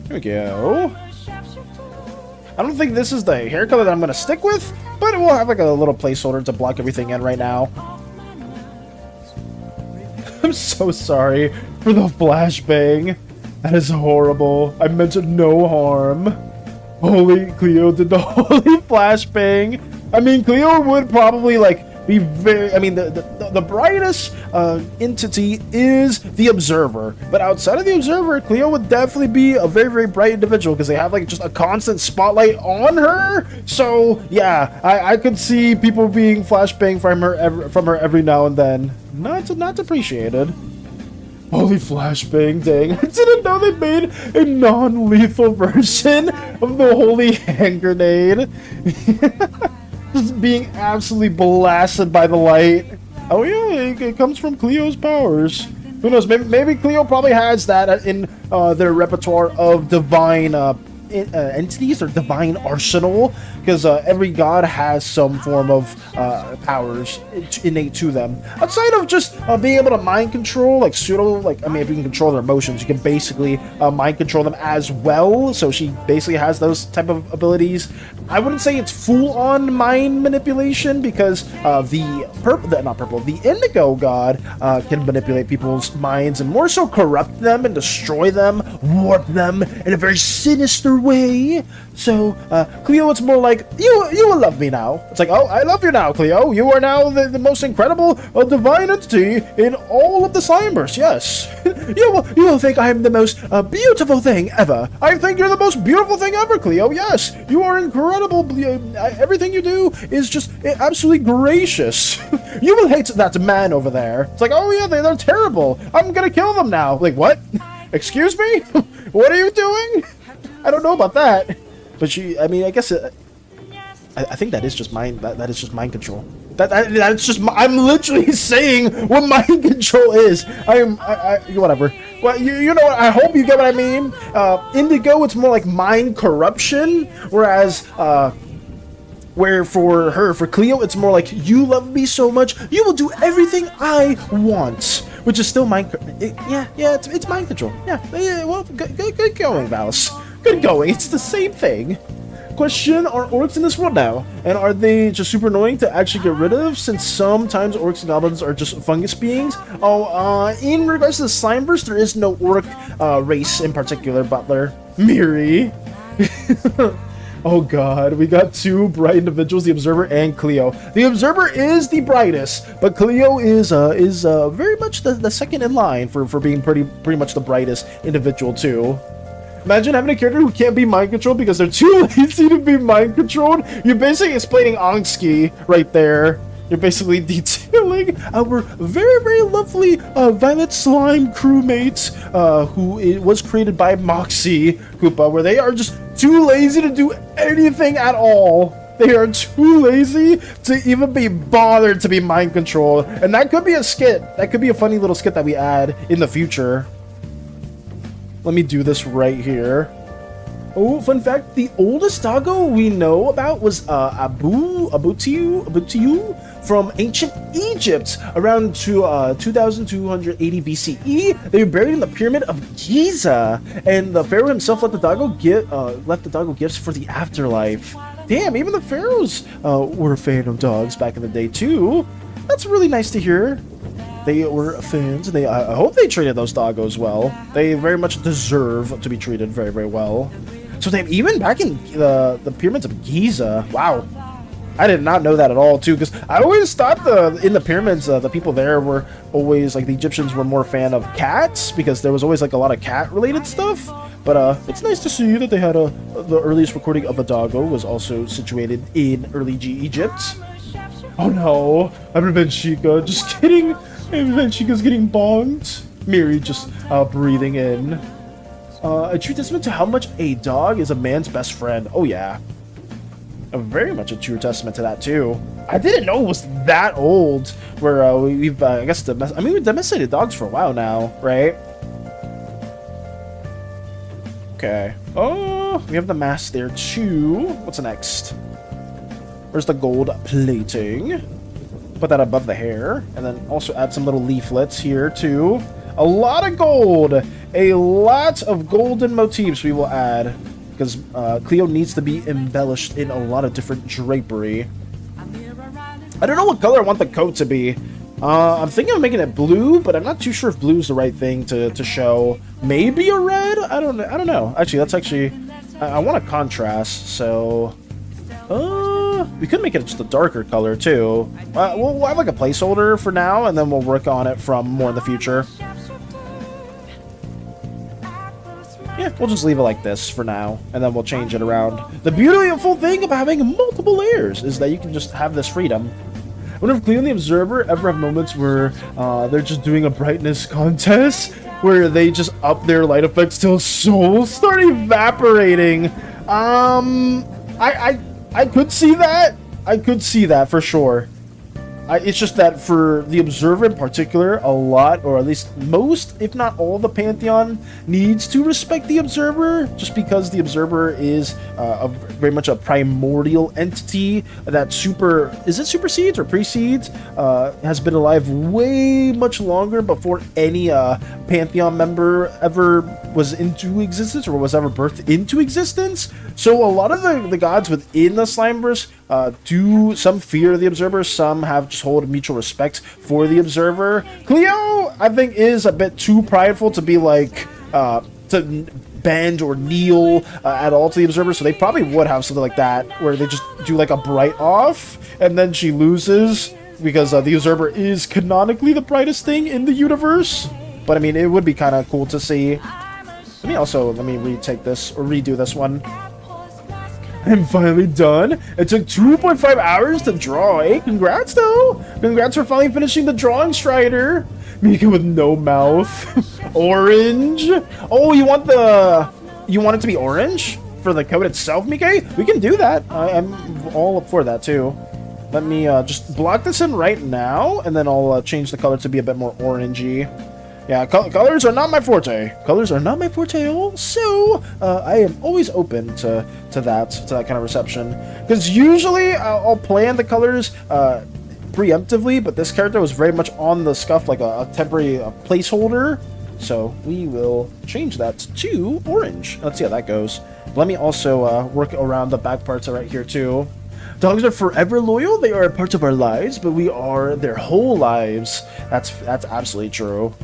Here we go. I don't think this is the hair color that I'm going to stick with, but we'll have like a little placeholder to block everything in right now. I'm so sorry for the flashbang. That is horrible. I meant no harm. Holy Cleo did the holy flashbang. I mean, Cleo would probably like be very. I mean, the brightest entity is the Observer, but outside of the Observer, Cleo would definitely be a very bright individual, because they have like just a constant spotlight on her. So yeah, I could see people being flashbang from her every now and then. Not appreciated. Holy flashbang, dang. I didn't know they made a non-lethal version of the holy hand grenade. Just being absolutely blasted by the light. Oh yeah, it comes from Cleo's powers. Who knows? Maybe Cleo probably has that in their repertoire of divine entities or divine arsenal, because every god has some form of powers innate to them. Outside of just being able to mind control, like pseudo, like I mean, if you can control their emotions, you can basically mind control them as well. So she basically has those type of abilities. I wouldn't say it's full-on mind manipulation, because the indigo god can manipulate people's minds and more so corrupt them and destroy them, warp them in a very sinister way. So Cleo, it's more like you will love me now. It's like, oh, I love you now, Cleo. You are now the most incredible divine entity in all of the Slimeverse. Yes, you will think I am the most beautiful thing ever. I think you're the most beautiful thing ever, Cleo. Yes, you are incredible. Everything you do is just absolutely gracious. You will hate that man over there. It's like, oh yeah, they're terrible. I'm gonna kill them now. Like, what? Excuse me? What are you doing? I don't know about that. But I mean, I guess I think that is just mind. That is just mind control. That's just. I'm literally saying what mind control is. Whatever. Well, you know what? I hope you get what I mean. Indigo, it's more like mind corruption, whereas for Cleo, it's more like, you love me so much, you will do everything I want, which is still mind. It's mind control. Yeah. Well, good going, Valis. Good going. It's the same thing. Question, are orcs in this world now? And are they just super annoying to actually get rid of, since sometimes orcs and goblins are just fungus beings? In regards to the Slimeverse, there is no orc race in particular, Butler. Miri. Oh god, we got two bright individuals, the Observer and Cleo. The Observer is the brightest, but Cleo is very much the second in line for being pretty much the brightest individual too. Imagine having a character who can't be mind controlled because they're too lazy to be mind controlled. You're basically explaining Angsky right there. You're basically detailing our very lovely Violet Slime crewmate, who was created by Moxie Koopa, where they are just too lazy to do anything at all. They are too lazy to even be bothered to be mind controlled. And that could be a skit. That could be a funny little skit that we add in the future. Let me do this right here. Oh, fun fact, the oldest doggo we know about was Abutiu from ancient Egypt, around 2280 BCE. They were buried in the Pyramid of Giza, and the pharaoh himself let the doggo gifts for the afterlife. Damn, even the pharaohs were a fan of dogs back in the day too. That's really nice to hear. They were fans. I hope they treated those doggos well. They very much deserve to be treated very well. So they even back in the pyramids of Giza. Wow, I did not know that at all too. Because I always thought in the pyramids the people there were always like, the Egyptians were more fan of cats, because there was always like a lot of cat related stuff. But it's nice to see that they had the earliest recording of a doggo was also situated in early Egypt. Oh no, I'm Revenge Chica. Just kidding. Revenge Chica's getting bonked. Miri just breathing in. A true testament to how much a dog is a man's best friend. Oh yeah, very much a true testament to that too. I didn't know it was that old. Where we've I guess we've domesticated dogs for a while now, right? Okay. Oh, we have the mask there too. What's next? Where's the gold plating? Put that above the hair, and then also add some little leaflets here too. A lot of gold, a lot of golden motifs we will add, because Cleo needs to be embellished in a lot of different drapery. I don't know what color I want the coat to be. I'm thinking of making it blue, but I'm not too sure if blue is the right thing to show. Maybe a red? I don't know. Actually, that's actually, I want a contrast, so we could make it just a darker color too. We'll have like a placeholder for now, and then we'll work on it from more in the future. Yeah, we'll just leave it like this for now, and then we'll change it around. The beautiful thing about having multiple layers is that you can just have this freedom. I wonder if Cleo and the Observer ever have moments where they're just doing a brightness contest, where they just up their light effects till souls start evaporating. I could see that. I could see that for sure. It's just that for the Observer in particular, a lot, or at least most, if not all, the Pantheon needs to respect the Observer, just because the Observer is very much a primordial entity that supersedes or precedes, has been alive way much longer before any Pantheon member ever was into existence or was ever birthed into existence. So a lot of the gods within the Slimeverse some fear the Observer, some have just hold mutual respect for the Observer. Cleo, I think, is a bit too prideful to be like, to bend or kneel at all to the Observer, so they probably would have something like that, where they just do like a bright off, and then she loses, because the Observer is canonically the brightest thing in the universe. But I mean, it would be kind of cool to see. Let me retake this, or redo this one. I'm finally done. It took 2.5 hours to draw, eh? Congrats, though. Congrats for finally finishing the drawing, Strider. Mika with no mouth. Orange. Oh, you want it to be orange for the code itself, Mika? We can do that. I'm all up for that, too. Let me just block this in right now, and then I'll change the color to be a bit more orangey. Yeah, colors are not my forte. Colors are not my forte, so I am always open to that kind of reception. Because usually I'll plan the colors preemptively, but this character was very much on the scuff, like a temporary placeholder. So we will change that to orange. Let's see how that goes. Let me also work around the back parts right here too. Dogs are forever loyal. They are a part of our lives, but we are their whole lives. That's absolutely true.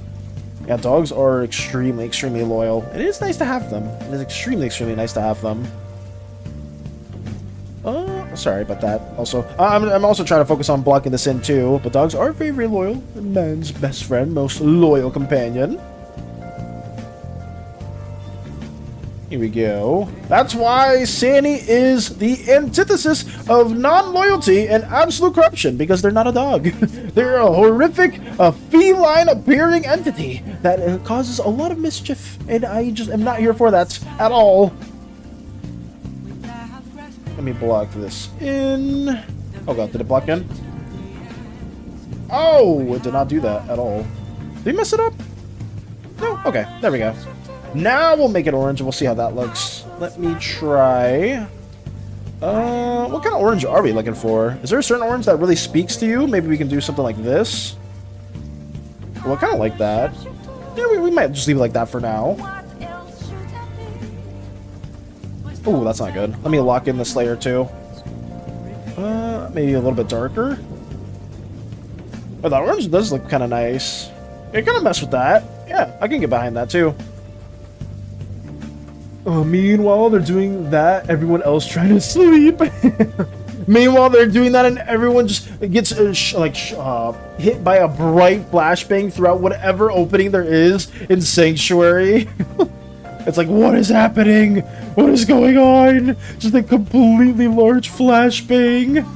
Yeah, dogs are extremely, extremely loyal. It is nice to have them. It is extremely, extremely nice to have them. Sorry about that. Also, I'm also trying to focus on blocking this in too. But dogs are very, very loyal. Man's best friend, most loyal companion. Here we go. That's why SANI is the antithesis of non-loyalty and absolute corruption, because they're not a dog. They're a horrific, feline-appearing entity that causes a lot of mischief, and I just am not here for that at all. Let me block this in. Oh god, did it block in? Oh, it did not do that at all. Did we mess it up? No? Okay, there we go. Now we'll make it orange and we'll see how that looks. Let me try. What kind of orange are we looking for? Is there a certain orange that really speaks to you? Maybe we can do something like this. Well, I kind of like that. Yeah, we might just leave it like that for now. Oh, that's not good. Let me lock in this layer too. Maybe a little bit darker. Oh, that orange does look kind of nice. You kind of mess with that. Yeah, I can get behind that too. Meanwhile, they're doing that, everyone else trying to sleep. Meanwhile, they're doing that, and everyone just gets hit by a bright flashbang throughout whatever opening there is in Sanctuary. It's like, what is happening? What is going on? Just a completely large flashbang.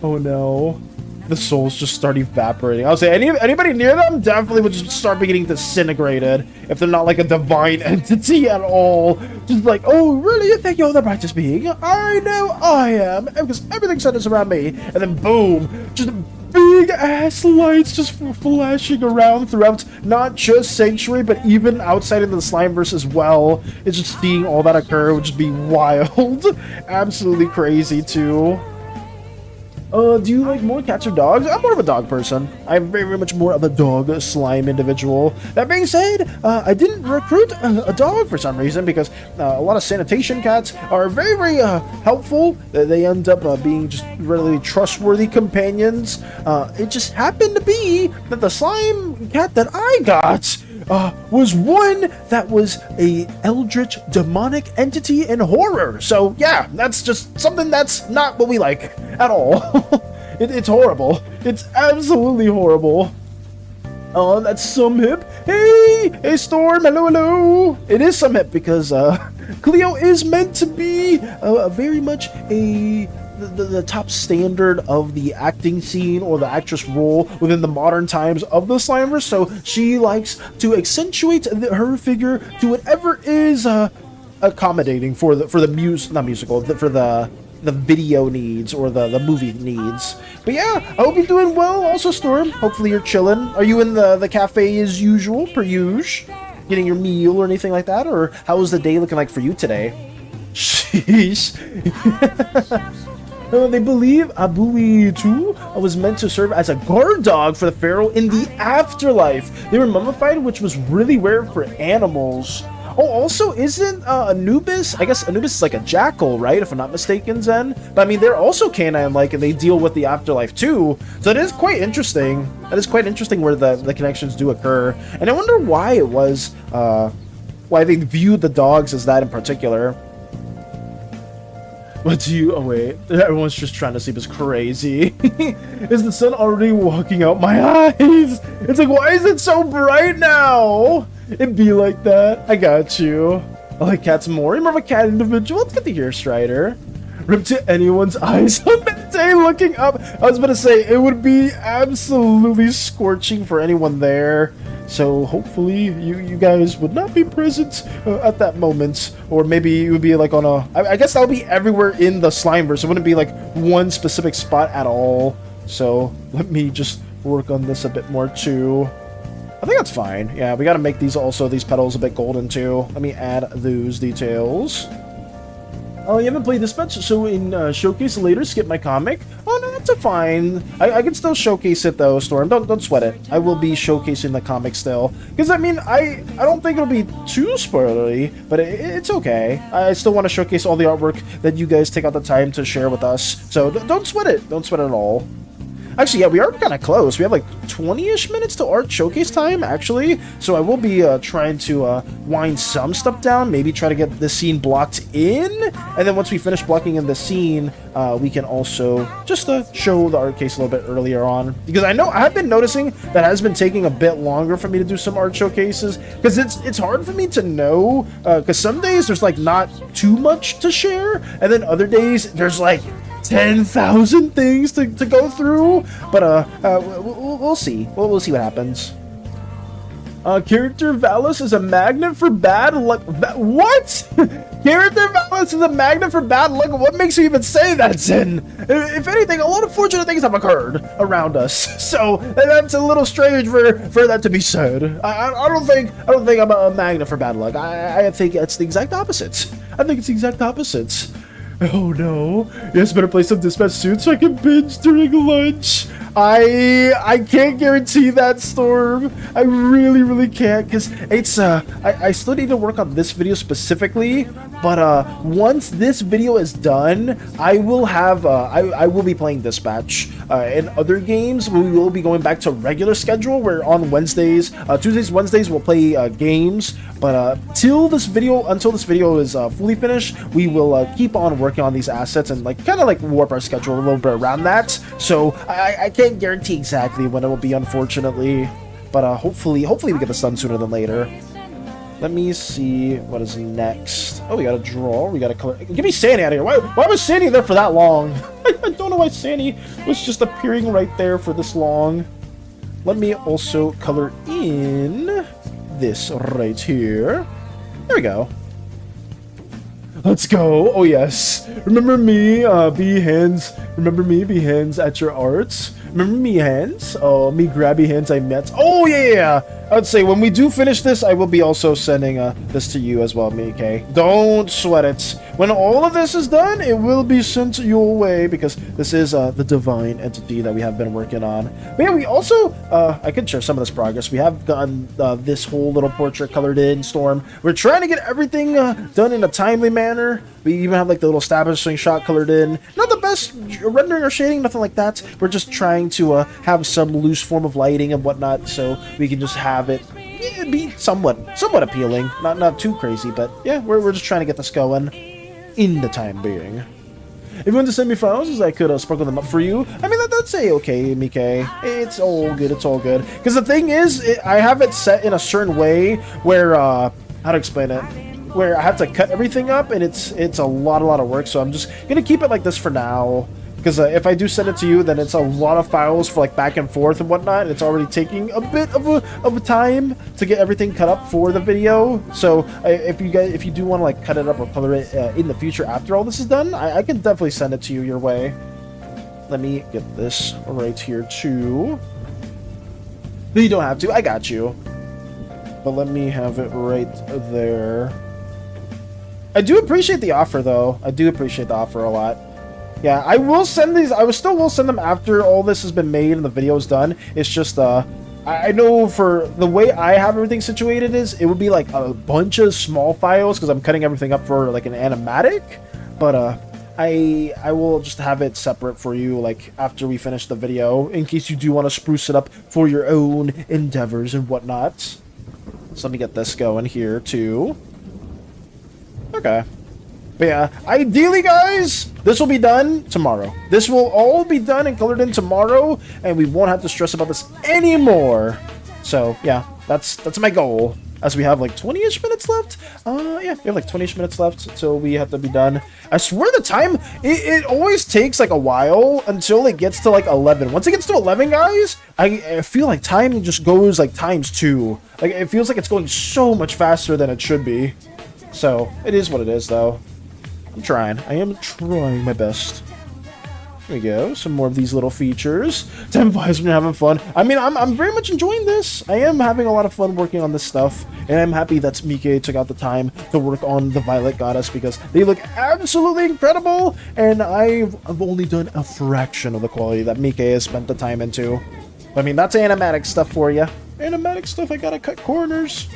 Oh no. The souls just start evaporating. I'll say anybody near them definitely would just start getting disintegrated if they're not like a divine entity at all. Just like, oh, really? You think you're the brightest being? I know I am, because everything centers around me. And then boom, just big ass lights just flashing around throughout not just Sanctuary, but even outside of the Slimeverse as well. It's just seeing all that occur would just be wild. Absolutely crazy too. Do you like more cats or dogs? I'm more of a dog person. I'm very, very much more of a dog slime individual. That being said, I didn't recruit a dog for some reason, because a lot of sanitation cats are very, very helpful. They end up being just really trustworthy companions. It just happened to be that the slime cat that I got was one that was a eldritch demonic entity in horror. So yeah, that's just something that's not what we like at all. It's horrible. It's absolutely horrible. Oh, that's some hip. Hey Storm, hello. It is some hip because Cleo is meant to be very much the top standard of the acting scene or the actress role within the modern times of the Slimeverse, so she likes to accentuate her figure to whatever is accommodating for the the video needs or the movie needs. But yeah, I hope you're doing well. Also, Storm, hopefully you're chilling. Are you in the cafe as usual, per usual? Getting your meal or anything like that? Or how was the day looking like for you today? Sheesh. They believe Abui too was meant to serve as a guard dog for the pharaoh in the afterlife. They were mummified, which was really rare for animals. Oh, also, isn't Anubis? I guess Anubis is like a jackal, right? If I'm not mistaken, Zen. But I mean, they're also canine-like, and they deal with the afterlife too. So it is quite interesting. That is quite interesting where the connections do occur. And I wonder why it was, why they viewed the dogs as that in particular. What do you... Oh, wait. Everyone's just trying to sleep is crazy. Is the sun already walking out my eyes? It's like, why is it so bright now? It'd be like that. I got you. I like cats more. You're more of a cat individual. It's good to hear, Strider. Rip to anyone's eyes on that day looking up. I was about to say, it would be absolutely scorching for anyone there. So hopefully you guys would not be present at that moment. Or maybe it would be like on a... I guess that would be everywhere in the Slimeverse. It wouldn't be like one specific spot at all. So let me just work on this a bit more too. I think that's fine. Yeah, we gotta make these petals a bit golden too. Let me add those details. Oh, you haven't played this much, so in showcase later, skip my comic. Oh no, that's fine. I can still showcase it though, Storm. Don't sweat it. I will be showcasing the comic still, because I mean, I don't think it'll be too spoilery, but it's okay. I still want to showcase all the artwork that you guys take out the time to share with us. So don't sweat it. Don't sweat it at all. Actually, yeah, we are kind of close. We have like 20-ish minutes to art showcase time, actually. So I will be trying to wind some stuff down, maybe try to get the scene blocked in. And then once we finish blocking in the scene, we can also just show the art case a little bit earlier on. Because I know I've been noticing that has been taking a bit longer for me to do some art showcases. Because it's hard for me to know. Because some days there's like not too much to share. And then other days there's like 10,000 things to go through, but we'll see. We'll see what happens. Character Valis is a magnet for bad luck. What? Character Valis is a magnet for bad luck? What makes you even say that, Zen? If anything, a lot of fortunate things have occurred around us, so that's a little strange for that to be said. I don't think I'm a magnet for bad luck. I think it's the exact opposite. I think it's the exact opposite. Oh no. Yes, better play some Dispatch soon so I can binge during lunch. I can't guarantee that, Storm. I really can't, because it's I still need to work on this video specifically, but once this video is done, I will have I will be playing Dispatch. In other games, we will be going back to regular schedule where on Wednesdays, Tuesdays, Wednesdays we'll play games, but until this video is fully finished, we will keep on working on these assets and kind of warp our schedule a little bit around that. So I can't guarantee exactly when it will be, unfortunately, but hopefully we get this done sooner than later. Let me see what is next. Oh, we gotta draw. We gotta color. Give me SANI out of here. Why was SANI there for that long? I don't know why SANI was just appearing right there for this long. Let me also color in this right here. There we go. Let's go. Oh yes. Remember me, be hands. Remember me, be hands at your arts. Remember me hands? Oh, me grabby hands I met. Oh yeah. I would say when we do finish this, I will be also sending this to you as well, Mike. Don't sweat it. When all of this is done, it will be sent your way because this is the divine entity that we have been working on. But yeah, we also, I can share some of this progress. We have gotten this whole little portrait colored in, Storm. We're trying to get everything done in a timely manner. We even have the little establishing shot colored in. Not the best rendering or shading, nothing like that. We're just trying to have some loose form of lighting and whatnot, so we can just have it be somewhat appealing. Not too crazy, but yeah, we're just trying to get this going in the time being. If you want to send me flowers, I could sprinkle them up for you. I mean, that's okay, Mike. It's all good. It's all good. Because the thing is, I have it set in a certain way where how to explain it. Where I have to cut everything up, and it's a lot of work. So I'm just gonna keep it like this for now. Because if I do send it to you, then it's a lot of files for like back and forth and whatnot, and it's already taking a bit of a time to get everything cut up for the video. So if you do want to like cut it up or color it in the future after all this is done, I can definitely send it to you your way. Let me get this right here too. No, you don't have to. I got you. But let me have it right there. I do appreciate the offer, though. I do appreciate the offer a lot. Yeah, I will send these. I still will send them after all this has been made and the video is done. It's just, I know for the way I have everything situated is, it would be like a bunch of small files because I'm cutting everything up for like an animatic. But, I will just have it separate for you, like, after we finish the video, in case you do want to spruce it up for your own endeavors and whatnot. So let me get this going here, too. Okay. But yeah, ideally, guys, this will be done tomorrow. This will all be done and colored in tomorrow, and we won't have to stress about this anymore. So, yeah, that's my goal. As we have like 20-ish minutes left. Yeah, we have like 20-ish minutes left, so we have to be done. I swear the time, it always takes like a while until it gets to like 11. Once it gets to 11, guys, I feel like time just goes like times 2. Like, it feels like it's going so much faster than it should be. So, it is what it is, though. I'm trying. I am trying my best. There we go. Some more of these little features. Time flies when you're having fun. I mean, I'm very much enjoying this. I am having a lot of fun working on this stuff. And I'm happy that Mike took out the time to work on the Violet Goddess because they look absolutely incredible. And I've only done a fraction of the quality that Mike has spent the time into. I mean, that's animatic stuff for you. Animatic stuff, I gotta cut corners.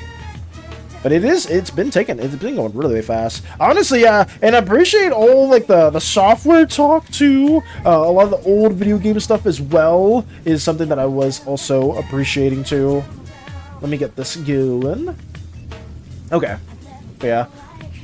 But it's been going really fast. Honestly, yeah, and I appreciate all, like, the software talk, too. A lot of the old video game stuff as well is something that I was also appreciating, too. Let me get this going. Okay. But yeah.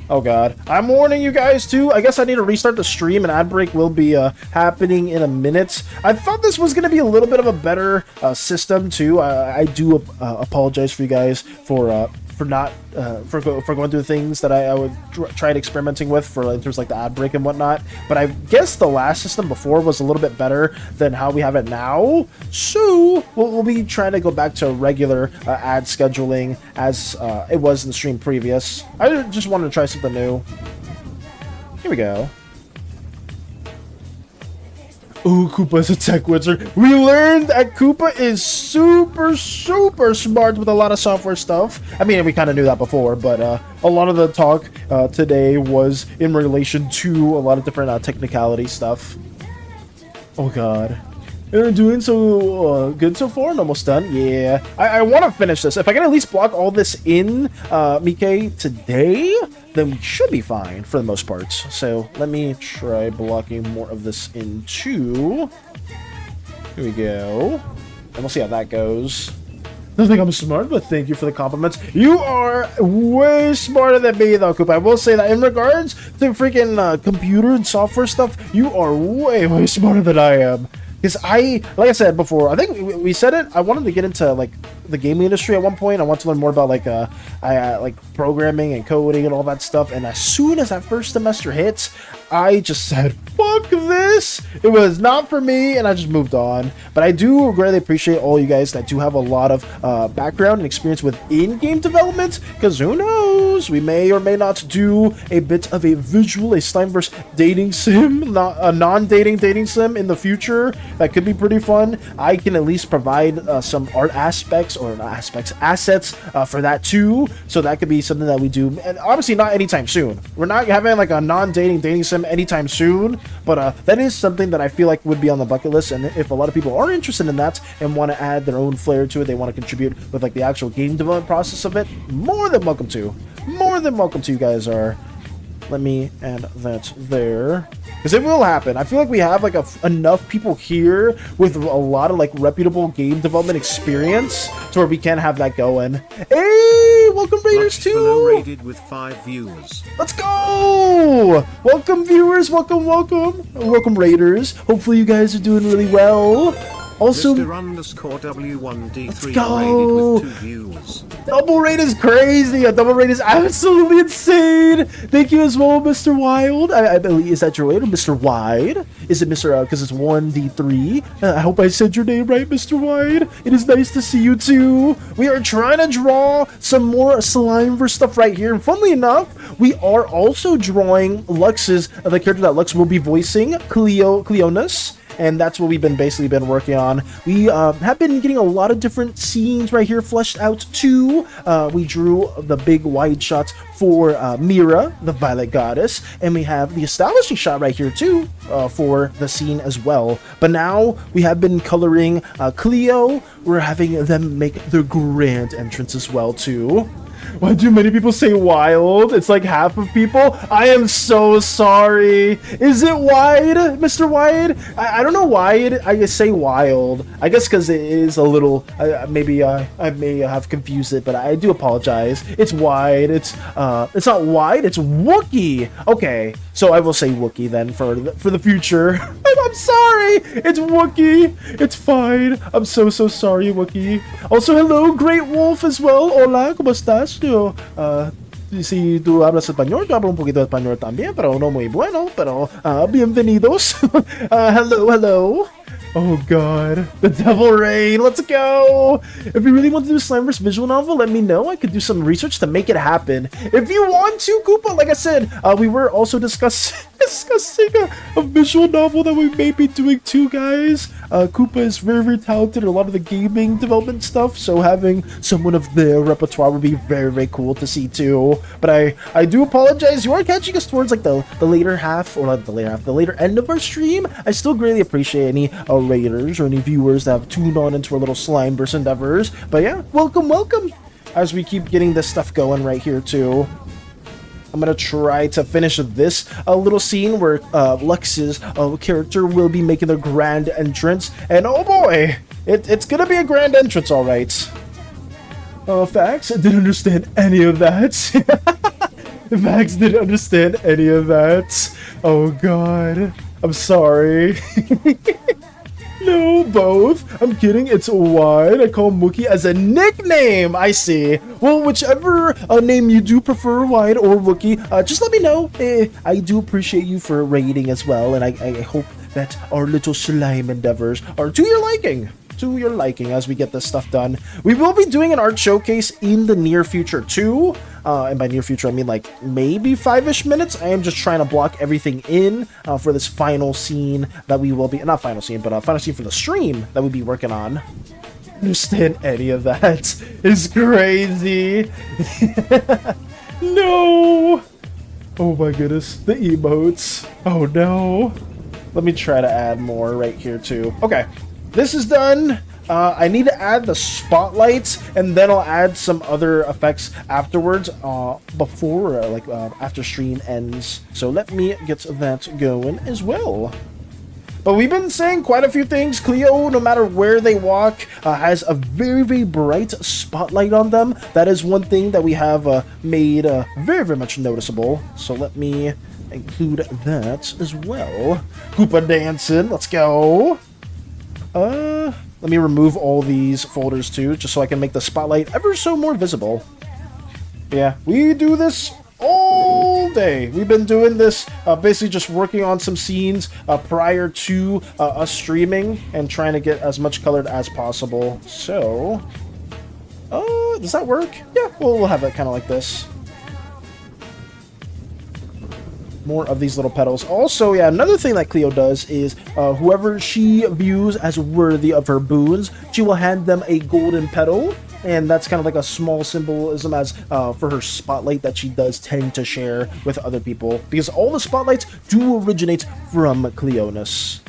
Oh, God. I'm warning you guys, too. I guess I need to restart the stream, and ad break will be happening in a minute. I thought this was going to be a little bit of a better system, too. I do apologize for you guys for going through things that I would tried experimenting with for in terms of like the ad break and whatnot. But I guess the last system before was a little bit better than how we have it now. So we'll be trying to go back to regular ad scheduling as it was in the stream previous. I just wanted to try something new. Here we go. Ooh, Koopa's a tech wizard. We learned that Koopa is super smart with a lot of software stuff. I mean, we kind of knew that before, but a lot of the talk today was in relation to a lot of different technicality stuff. Oh, God. They're doing so good so far and almost done. Yeah, I want to finish this. If I can at least block all this in, Mike, today, then we should be fine for the most part. So let me try blocking more of this in too. Here we go. And we'll see how that goes. I don't think I'm smart, but thank you for the compliments. You are way smarter than me, though, Koopa. I will say that in regards to freaking computer and software stuff, you are way smarter than I am. Because like I said before, I think we said it, I wanted to get into, like, the gaming industry at one point. I want to learn more about, like programming and coding and all that stuff. And as soon as that first semester hits, I just said, fuck this. It was not for me, and I just moved on. But I do greatly appreciate all you guys that do have a lot of background and experience with in-game development, because who knows, we may or may not do a bit of a Slimeverse dating sim, not a non-dating dating sim in the future. That could be pretty fun. I can at least provide some art aspects, or not aspects, assets for that too. So that could be something that we do, and obviously not anytime soon. We're not having like a non-dating dating sim anytime soon, but that is something that I feel like would be on the bucket list. And if a lot of people are interested in that and want to add their own flair to it, they want to contribute with like the actual game development process of it, more than welcome to. More than welcome to, you guys are. Let me add that there, because it will happen. I feel like we have like enough people here with a lot of like reputable game development experience to where we can have that going. Hey, welcome Raiders too. Rated with 5 viewers. Let's go! Welcome viewers, welcome Raiders. Hopefully you guys are doing really well. Also, Mr. underscore W1D3 let's go. rated with 2 views. double rate is crazy. A double rate is absolutely insane. Thank you as well, Mr. Wild. I believe, is that your name, Mr. Wide? Is it Mr. Because it's 1D3. I hope I said your name right, Mr. Wide. It is nice to see you too. We are trying to draw some more Slimeverse stuff right here. And funnily enough, we are also drawing Lux's, the character that Lux will be voicing, Cleonus. And that's what we've basically been working on. We have been getting a lot of different scenes right here fleshed out too. We drew the big wide shots for Mira, the Violet Goddess, and we have the establishing shot right here too for the scene as well. But now we have been coloring Cleo. We're having them make their grand entrance as well too. Why do many people say wild? It's like half of people. I am so sorry. Is it wide, Mr. Wide? I don't know why I say wild. I guess because it is a little. Maybe I may have confused it, but I do apologize. It's wide. It's not wide. It's Wookie. Okay, so I will say Wookie then for the future. I'm sorry. It's Wookie. It's fine. I'm so sorry, Wookie. Also, hello, Great Wolf as well. Hola, ¿cómo estás? Si tú hablas español, yo hablo un poquito de español también, pero no muy bueno, pero bienvenidos. Hello. Oh god, the Devil Rain, let's go! If you really want to do a Slimeverse visual novel, let me know. I could do some research to make it happen. If you want to, Koopa, like I said, we were also discussing a visual novel that we may be doing too, guys. Koopa is very talented in a lot of the gaming development stuff, so having someone of their repertoire would be very cool to see too. But I do apologize. You are catching us towards like the later half, or not the later half, the later end of our stream. I still greatly appreciate any raiders or any viewers that have tuned on into our little Slimeverse endeavors. But yeah, welcome as we keep getting this stuff going right here too. I'm gonna try to finish this little scene where Lux's character will be making their grand entrance, and oh boy, it's gonna be a grand entrance, all right. Facts, I didn't understand any of that. Max didn't understand any of that. Oh god, I'm sorry. No, both. I'm kidding. It's wide. I call Mookie as a nickname. I see. Well, whichever name you do prefer, Wide or Wookie, just let me know. I do appreciate you for rating as well, and I hope that our little slime endeavors are to your liking. As we get this stuff done. We will be doing an art showcase in the near future too. And by near future, I mean like maybe 5-ish minutes. I am just trying to block everything in for this final scene that we will be, not final scene, but final scene for the stream that we'll be working on. Understand any of that? It's crazy. No. Oh my goodness, the emotes. Oh no. Let me try to add more right here too. Okay. This is done. I need to add the spotlights, and then I'll add some other effects afterwards, before, after stream ends. So let me get that going as well. But we've been saying quite a few things. Cleo, no matter where they walk, has a very bright spotlight on them. That is one thing that we have made very much noticeable. So let me include that as well. Koopa dancing. Let's go. Let me remove all these folders too, just so I can make the spotlight ever so more visible. Yeah, we do this all day. We've been doing this, basically just working on some scenes prior to us streaming and trying to get as much colored as possible. So, does that work? Yeah, we'll have it kind of like this. More of these little petals. Also, yeah, another thing that Cleo does is whoever she views as worthy of her boons, she will hand them a golden petal, and that's kind of like a small symbolism as for her spotlight that she does tend to share with other people, because all the spotlights do originate from Cleonus.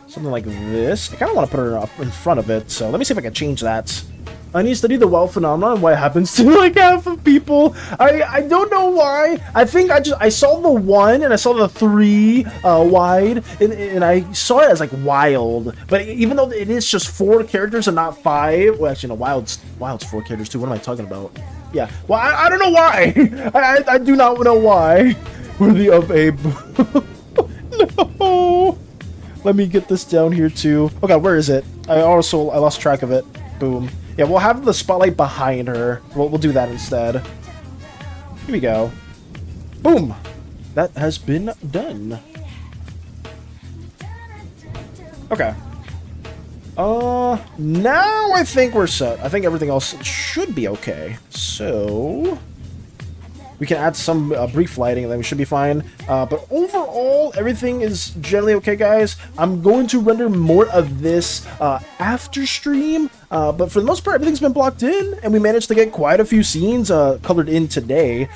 Something like this. I kind of want to put her up in front of it, so let me see if I can change that. I need to study the WoW phenomenon and what happens to like half of people. I don't know why. I think I saw the 1 and I saw the 3 wide, and I saw it as like wild. But even though it is just 4 characters and not 5, well, actually no, wild's 4 characters too. What am I talking about? Yeah. Well, I don't know why. I do not know why. Worthy of a no. Let me get this down here too. Okay, where is it? I lost track of it. Boom. Yeah, we'll have the spotlight behind her. We'll do that instead. Here we go. Boom. That has been done. Okay. Now I think we're set. I think everything else should be okay. So we can add some brief lighting and then we should be fine. But overall, everything is generally okay, guys. I'm going to render more of this after stream. But for the most part, everything's been blocked in, and we managed to get quite a few scenes colored in today.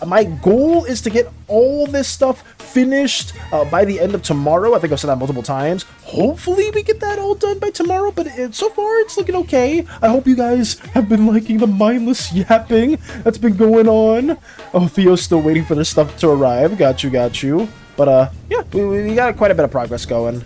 My goal is to get all this stuff finished by the end of tomorrow. I think I've said that multiple times. Hopefully we get that all done by tomorrow, but so far it's looking okay. I hope you guys have been liking the mindless yapping that's been going on. Oh, Theo's still waiting for this stuff to arrive. Got you. But yeah, we got quite a bit of progress going.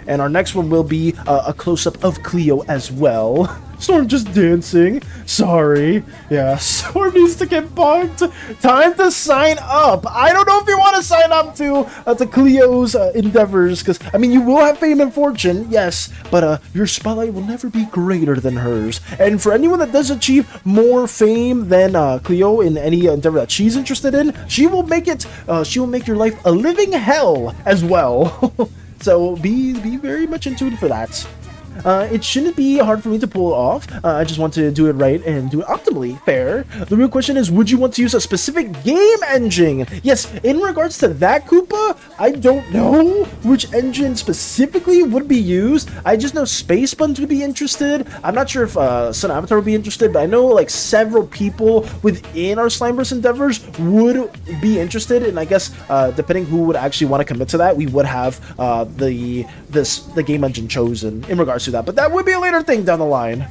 And our next one will be a close-up of Cleo as well. Storm just dancing. Sorry. Yeah, Storm needs to get bugged. Time to sign up. I don't know if you want to sign up to Cleo's endeavors, because, I mean, you will have fame and fortune, yes, but your spotlight will never be greater than hers. And for anyone that does achieve more fame than Cleo in any endeavor that she's interested in, she will make your life a living hell as well. So be very much in tune for that. It shouldn't be hard for me to pull it off. I just want to do it right and do it optimally. Fair. The real question is, would you want to use a specific game engine? Yes, in regards to that, Koopa, I don't know which engine specifically would be used. I just know Space Buns would be interested. I'm not sure if Sun Avatar would be interested, but I know like several people within our Slimeverse endeavors would be interested, and I guess depending who would actually want to commit to that, we would have the game engine chosen in regards to that, but that would be a later thing down the line.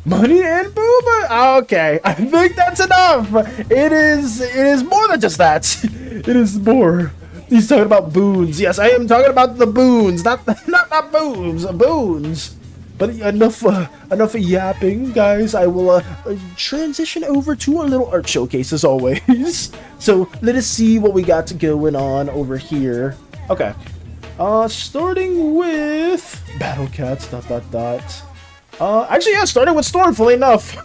Money and booba. Okay, I think that's enough. It is more than just that. It is more. He's talking about boons. Yes, I am talking about the boons, not boobs, boons. But enough yapping, guys. I will transition over to our little art showcase as always. So let us see what we got going on over here. Okay. Starting with Battle Cats, ... Actually, yeah, starting with Storm, fully enough.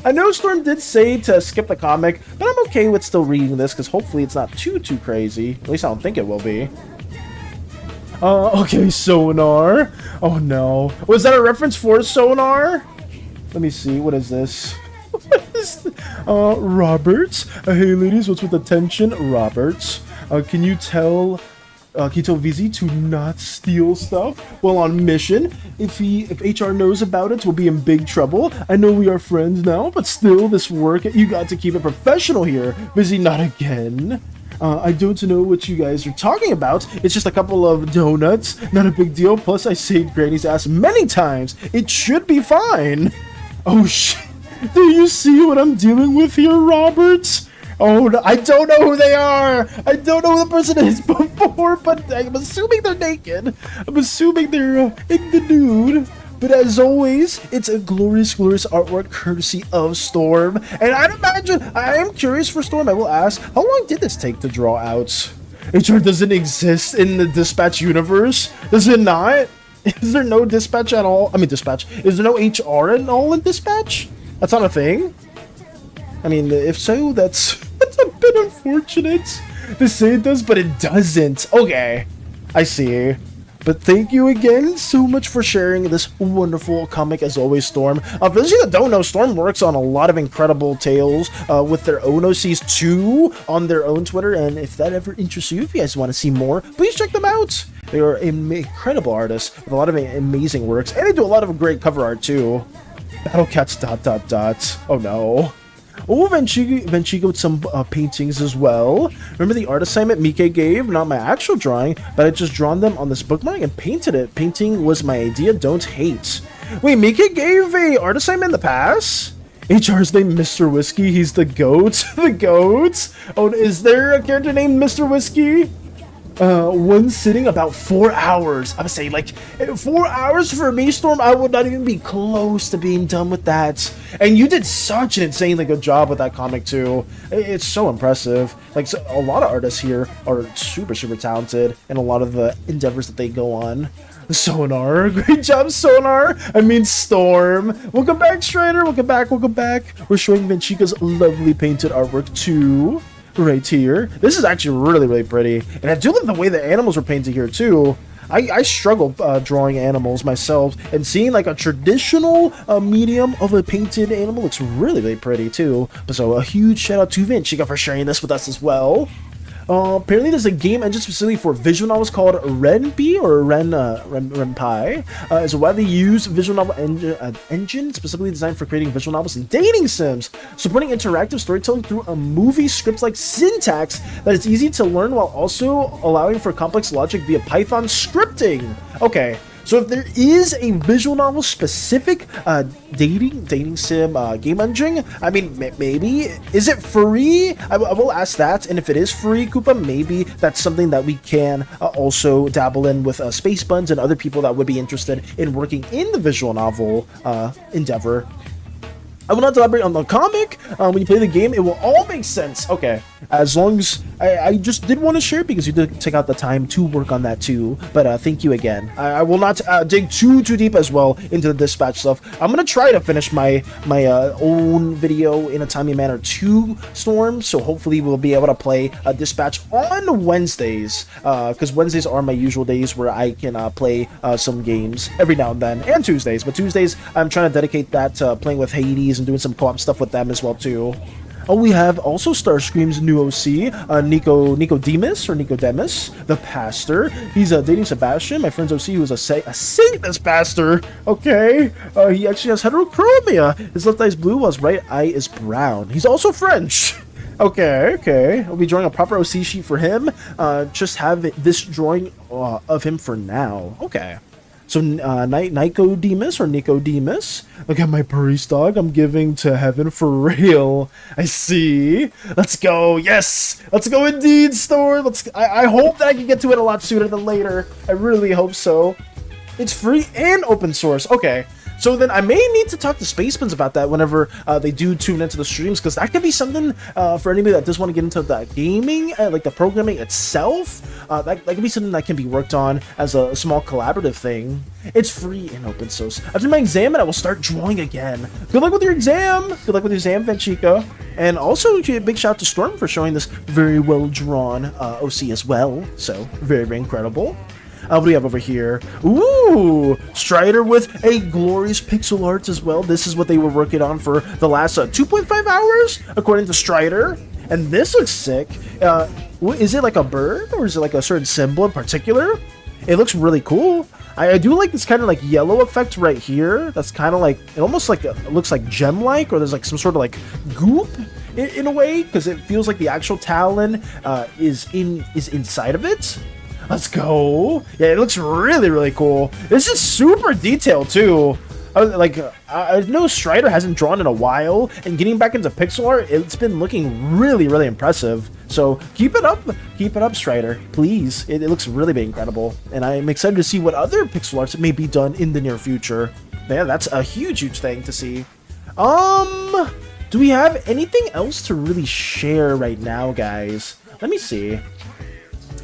I know Storm did say to skip the comic, but I'm okay with still reading this, because hopefully it's not too crazy. At least I don't think it will be. Okay, Sonar. Oh, no. Was that a reference for Sonar? Let me see, what is this? Roberts. Hey, ladies, what's with the tension? Roberts. Can you tell Vizzy to not steal stuff while on mission? If HR knows about it, we'll be in big trouble. I know we are friends now, but still, this work, you got to keep it professional here. Vizzy, not again. I don't know what you guys are talking about. It's just a couple of donuts. Not a big deal. Plus, I saved Granny's ass many times. It should be fine. Oh, shit. Do you see what I'm dealing with here, Roberts? Oh, no, I don't know who they are. I don't know who the person is before, but I'm assuming they're naked. I'm assuming they're in the nude. But as always, it's a glorious artwork courtesy of Storm. And I'd imagine, I am curious for Storm, I will ask, how long did this take to draw out? HR doesn't exist in the Dispatch universe? Does it not? Is there no Dispatch at all? I mean, Dispatch. Is there no HR at all in Dispatch? That's not a thing? I mean, if so, that's a bit unfortunate to say it does, but it doesn't. Okay, I see. But thank you again so much for sharing this wonderful comic as always, Storm. For those of you that don't know, Storm works on a lot of incredible tales with their own OCs too on their own Twitter, and if that ever interests you, if you guys want to see more, please check them out. They are incredible artists with a lot of amazing works, and they do a lot of great cover art too. Battle Cats ... Oh no. Oh, Venchigo with some paintings as well. Remember the art assignment Mike gave? Not my actual drawing, but I just drawn them on this bookmark and painted it. Painting was my idea, don't hate. Wait, Mike gave a art assignment in the past? HR's name Mr. Whiskey, he's the goat. The goat? Oh, is there a character named Mr. Whiskey? one sitting about 4 hours. I would say like 4 hours for me, Storm. I would not even be close to being done with that. And you did such an insanely good job with that comic too. It's so impressive. Like so, a lot of artists here are super talented in a lot of the endeavors that they go on. Sonar, great job, Sonar. I mean, Storm. Welcome back, Strider. Welcome back. We're showing Venchica's lovely painted artwork too. Right here. This is actually really pretty. And I do love the way the animals were painted here too. I struggle drawing animals myself, and seeing like a traditional medium of a painted animal looks really pretty too. So a huge shout out to Venchica for sharing this with us as well. Apparently there's a game engine specifically for visual novels called Renpi or Renpai. It's a widely used visual novel engine specifically designed for creating visual novels and dating sims, supporting interactive storytelling through a movie script-like syntax that is easy to learn while also allowing for complex logic via Python scripting. Okay. So if there is a visual novel specific dating sim game engine, I mean, maybe, is it free? I will ask that, and if it is free, Koopa, maybe that's something that we can also dabble in with Space Buns and other people that would be interested in working in the visual novel endeavor. I will not elaborate on the comic. When you play the game, it will all make sense. Okay, as long as I just did want to share because you did take out the time to work on that too. But thank you again. I will not dig too deep as well into the dispatch stuff. I'm gonna try to finish my own video in a timely manner too, Storm. So hopefully we'll be able to play dispatch on Wednesdays, because Wednesdays are my usual days where I can play some games every now and then, and Tuesdays. But Tuesdays I'm trying to dedicate that to playing with Hades and doing some co-op stuff with them as well too. Oh, we have also Starscream's new OC, Nicodemus, the pastor. He's dating Sebastian, my friend's OC, who's a Satanist pastor. Okay, he actually has heterochromia. His left eye is blue while his right eye is brown. He's also French. Okay. I'll be drawing a proper OC sheet for him. Just have this drawing of him for now. Okay. So, Nicodemus. Look at my priest dog I'm giving to heaven for real. I see. Let's go. Yes. Let's go indeed, Storm. I hope that I can get to it a lot sooner than later. I really hope so. It's free and open source. Okay. So then I may need to talk to Spacebuns about that whenever they do tune into the streams, because that could be something for anybody that does want to get into that gaming, like the programming itself. That could be something that can be worked on as a small collaborative thing. It's free and open source. After my exam, I will start drawing again. Good luck with your exam. Good luck with your exam, Venchica. And also, a big shout out to Storm for showing this very well drawn OC as well. So very incredible. What do we have over here? Ooh, Strider with a glorious pixel art as well. This is what they were working on for the last 2.5 hours, according to Strider. And this looks sick. Is it like a bird, or is it like a certain symbol in particular? It looks really cool. I do like this kind of like yellow effect right here. That's kind of like, it almost like it looks like gem-like, or there's like some sort of like goop in a way, because it feels like the actual talon is inside of it. Let's go. Yeah, it looks really cool. This is super detailed too. I know Strider hasn't drawn in a while, and getting back into pixel art, it's been looking really impressive. So keep it up, Strider, please. It looks really incredible, and I'm excited to see what other pixel arts may be done in the near future. Yeah, that's a huge thing to see. Do we have anything else to really share right now, guys? Let me see.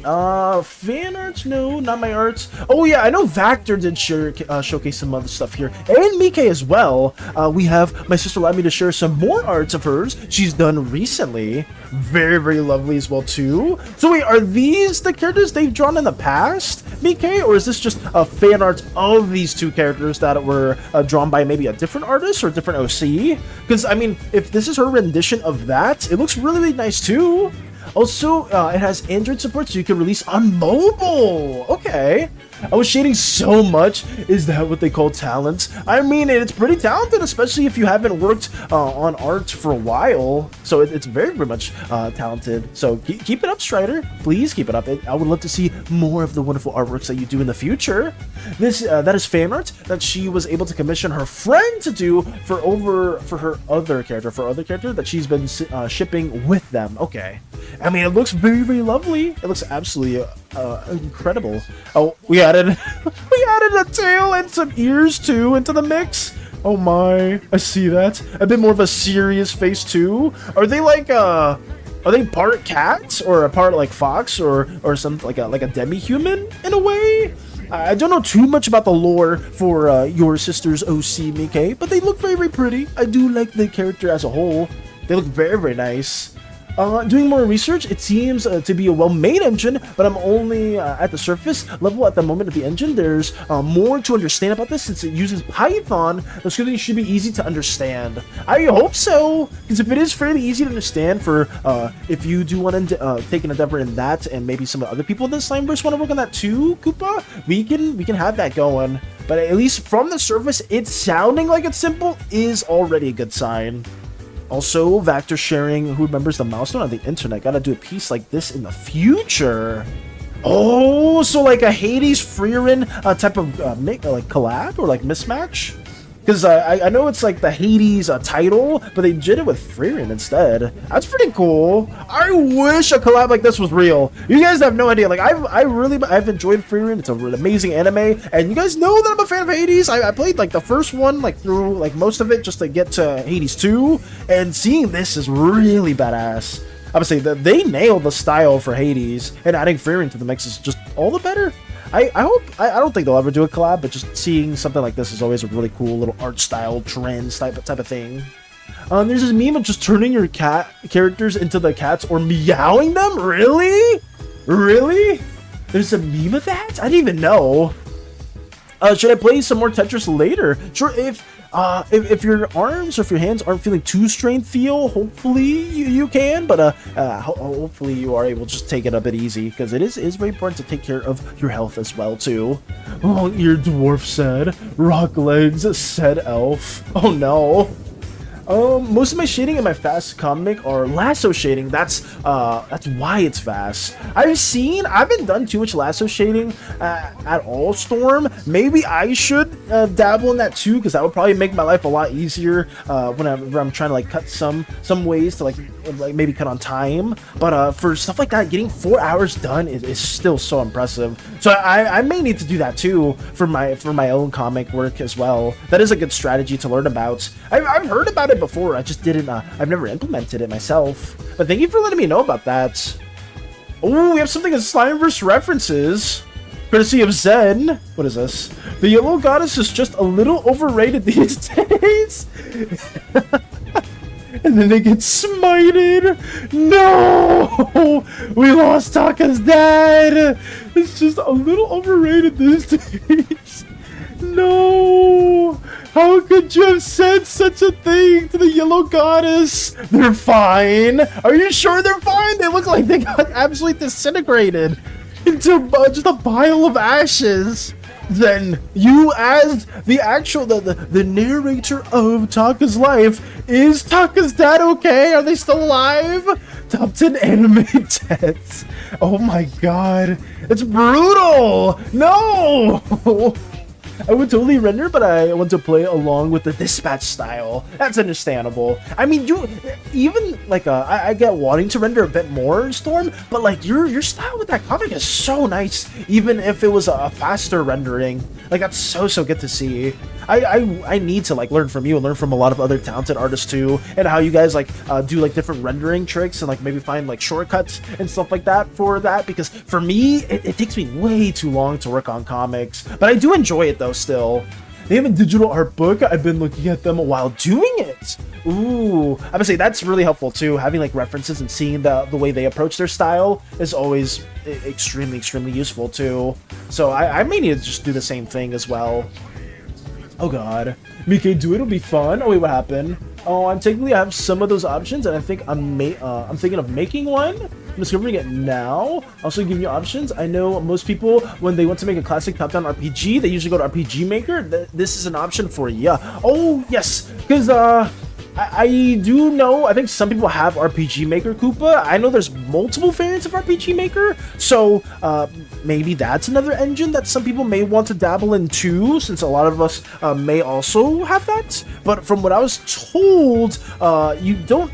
Fan arts? No, not my arts. Oh yeah, I know Vactor did showcase some other stuff here, and Mike as well. We have, my sister allowed me to share some more arts of hers she's done recently. Very lovely as well too. So wait, are these the characters they've drawn in the past, Mike, or is this just a fan art of these two characters that were drawn by maybe a different artist or a different OC? Because I mean, if this is her rendition of that, it looks really nice too. Also, it has Android support, so you can release on mobile. Okay. I was shading so much. Is that what they call talent? I mean, it's pretty talented, especially if you haven't worked on art for a while. So it's very much talented. So keep it up, Strider. Please keep it up. I would love to see more of the wonderful artworks that you do in the future. That is fan art that she was able to commission her friend to do for her other character that she's been shipping with them. Okay. I mean, it looks very lovely. It looks absolutely incredible. Oh, we added we added a tail and some ears too into the mix. Oh my, I see that. A bit more of a serious face too. Are they like are they part cat or a part like fox or something like a demi-human in a way? I don't know too much about the lore for your sister's OC Mike, but they look very, very pretty. I do like the character as a whole. They look very, very nice. Doing more research, it seems to be a well-made engine, but I'm only at the surface level at the moment of the engine. There's more to understand about this since it uses Python. This really should be easy to understand. I hope so, because if it is fairly easy to understand for if you do want to take an endeavor in that, and maybe some other people in the Slimeverse want to work on that too, Koopa, we can have that going. But at least from the surface, it's sounding like it's simple is already a good sign. Also, Vector sharing who remembers the milestone on the internet. Gotta do a piece like this in the future. Oh, so like a Hades Freerin type of like collab or like mismatch? Because I know it's like the Hades title, but they did it with Freerin instead. That's pretty cool. I wish a collab like this was real. You guys have no idea. Like I've enjoyed Freerin. It's an amazing anime, and you guys know that I'm a fan of Hades. I played like the first one like through like most of it just to get to Hades 2, and seeing this is really badass. Obviously, they nailed the style for Hades, and adding Freerin to the mix is just all the better. I don't think they'll ever do a collab, but just seeing something like this is always a really cool little art style trend type of thing. There's this meme of just turning your cat characters into the cats or meowing them. Really? There's a meme of that? I didn't even know. Should I play some more Tetris later? Sure. If your arms or if your hands aren't feeling too strained, Theo, hopefully you can, but hopefully you are able to just take it a bit easy, because it is very important to take care of your health as well too. Oh, your dwarf said, rock legs said elf. Oh no. Most of my shading in my fast comic are lasso shading. That's why it's fast. I haven't done too much lasso shading at all, Storm. Maybe I should dabble in that too, because that would probably make my life a lot easier whenever I'm trying to like cut some ways to like maybe cut on time. But for stuff like that, getting 4 hours done is still so impressive. So I may need to do that too for my own comic work as well. That is a good strategy to learn about. I've heard about it before. I just didn't I've never implemented it myself, but thank you for letting me know about that. Oh, we have something in Slimeverse references courtesy of Zen. What is this? The yellow goddess is just a little overrated these days. And then they get smited. No, we lost Taka's dad. It's just a little overrated these days. No! How could you have said such a thing to the yellow goddess? They're fine. Are you sure they're fine? They look like they got absolutely disintegrated into just a pile of ashes. Then you, as the actual the narrator of Taka's life, is Taka's dad okay? Are they still alive? Top 10 anime deaths. Oh my god, it's brutal. No. I would totally render, but I want to play along with the dispatch style. That's understandable. I mean, you even like I get wanting to render a bit more, Storm, but like your style with that comic is so nice. Even if it was a faster rendering, like that's so good to see. I need to like learn from you and learn from a lot of other talented artists too, and how you guys like do like different rendering tricks and like maybe find like shortcuts and stuff like that for that, because for me it takes me way too long to work on comics, but I do enjoy it though still. They have a digital art book. I've been looking at them while doing it. Ooh, I would say that's really helpful too. Having like references and seeing the way they approach their style is always extremely useful too. So I may need to just do the same thing as well. Oh god, Mike, do it'll be fun. Oh wait, what happened? Oh, I have some of those options, and I think I'm thinking of making one. I'm discovering it now. Also giving you options. I know most people, when they want to make a classic top-down RPG, they usually go to RPG Maker. This is an option for you. Oh yes, because I do know, I think some people have RPG Maker, Koopa. I know there's multiple variants of RPG Maker, so maybe that's another engine that some people may want to dabble in too, since a lot of us may also have that. But from what I was told, you don't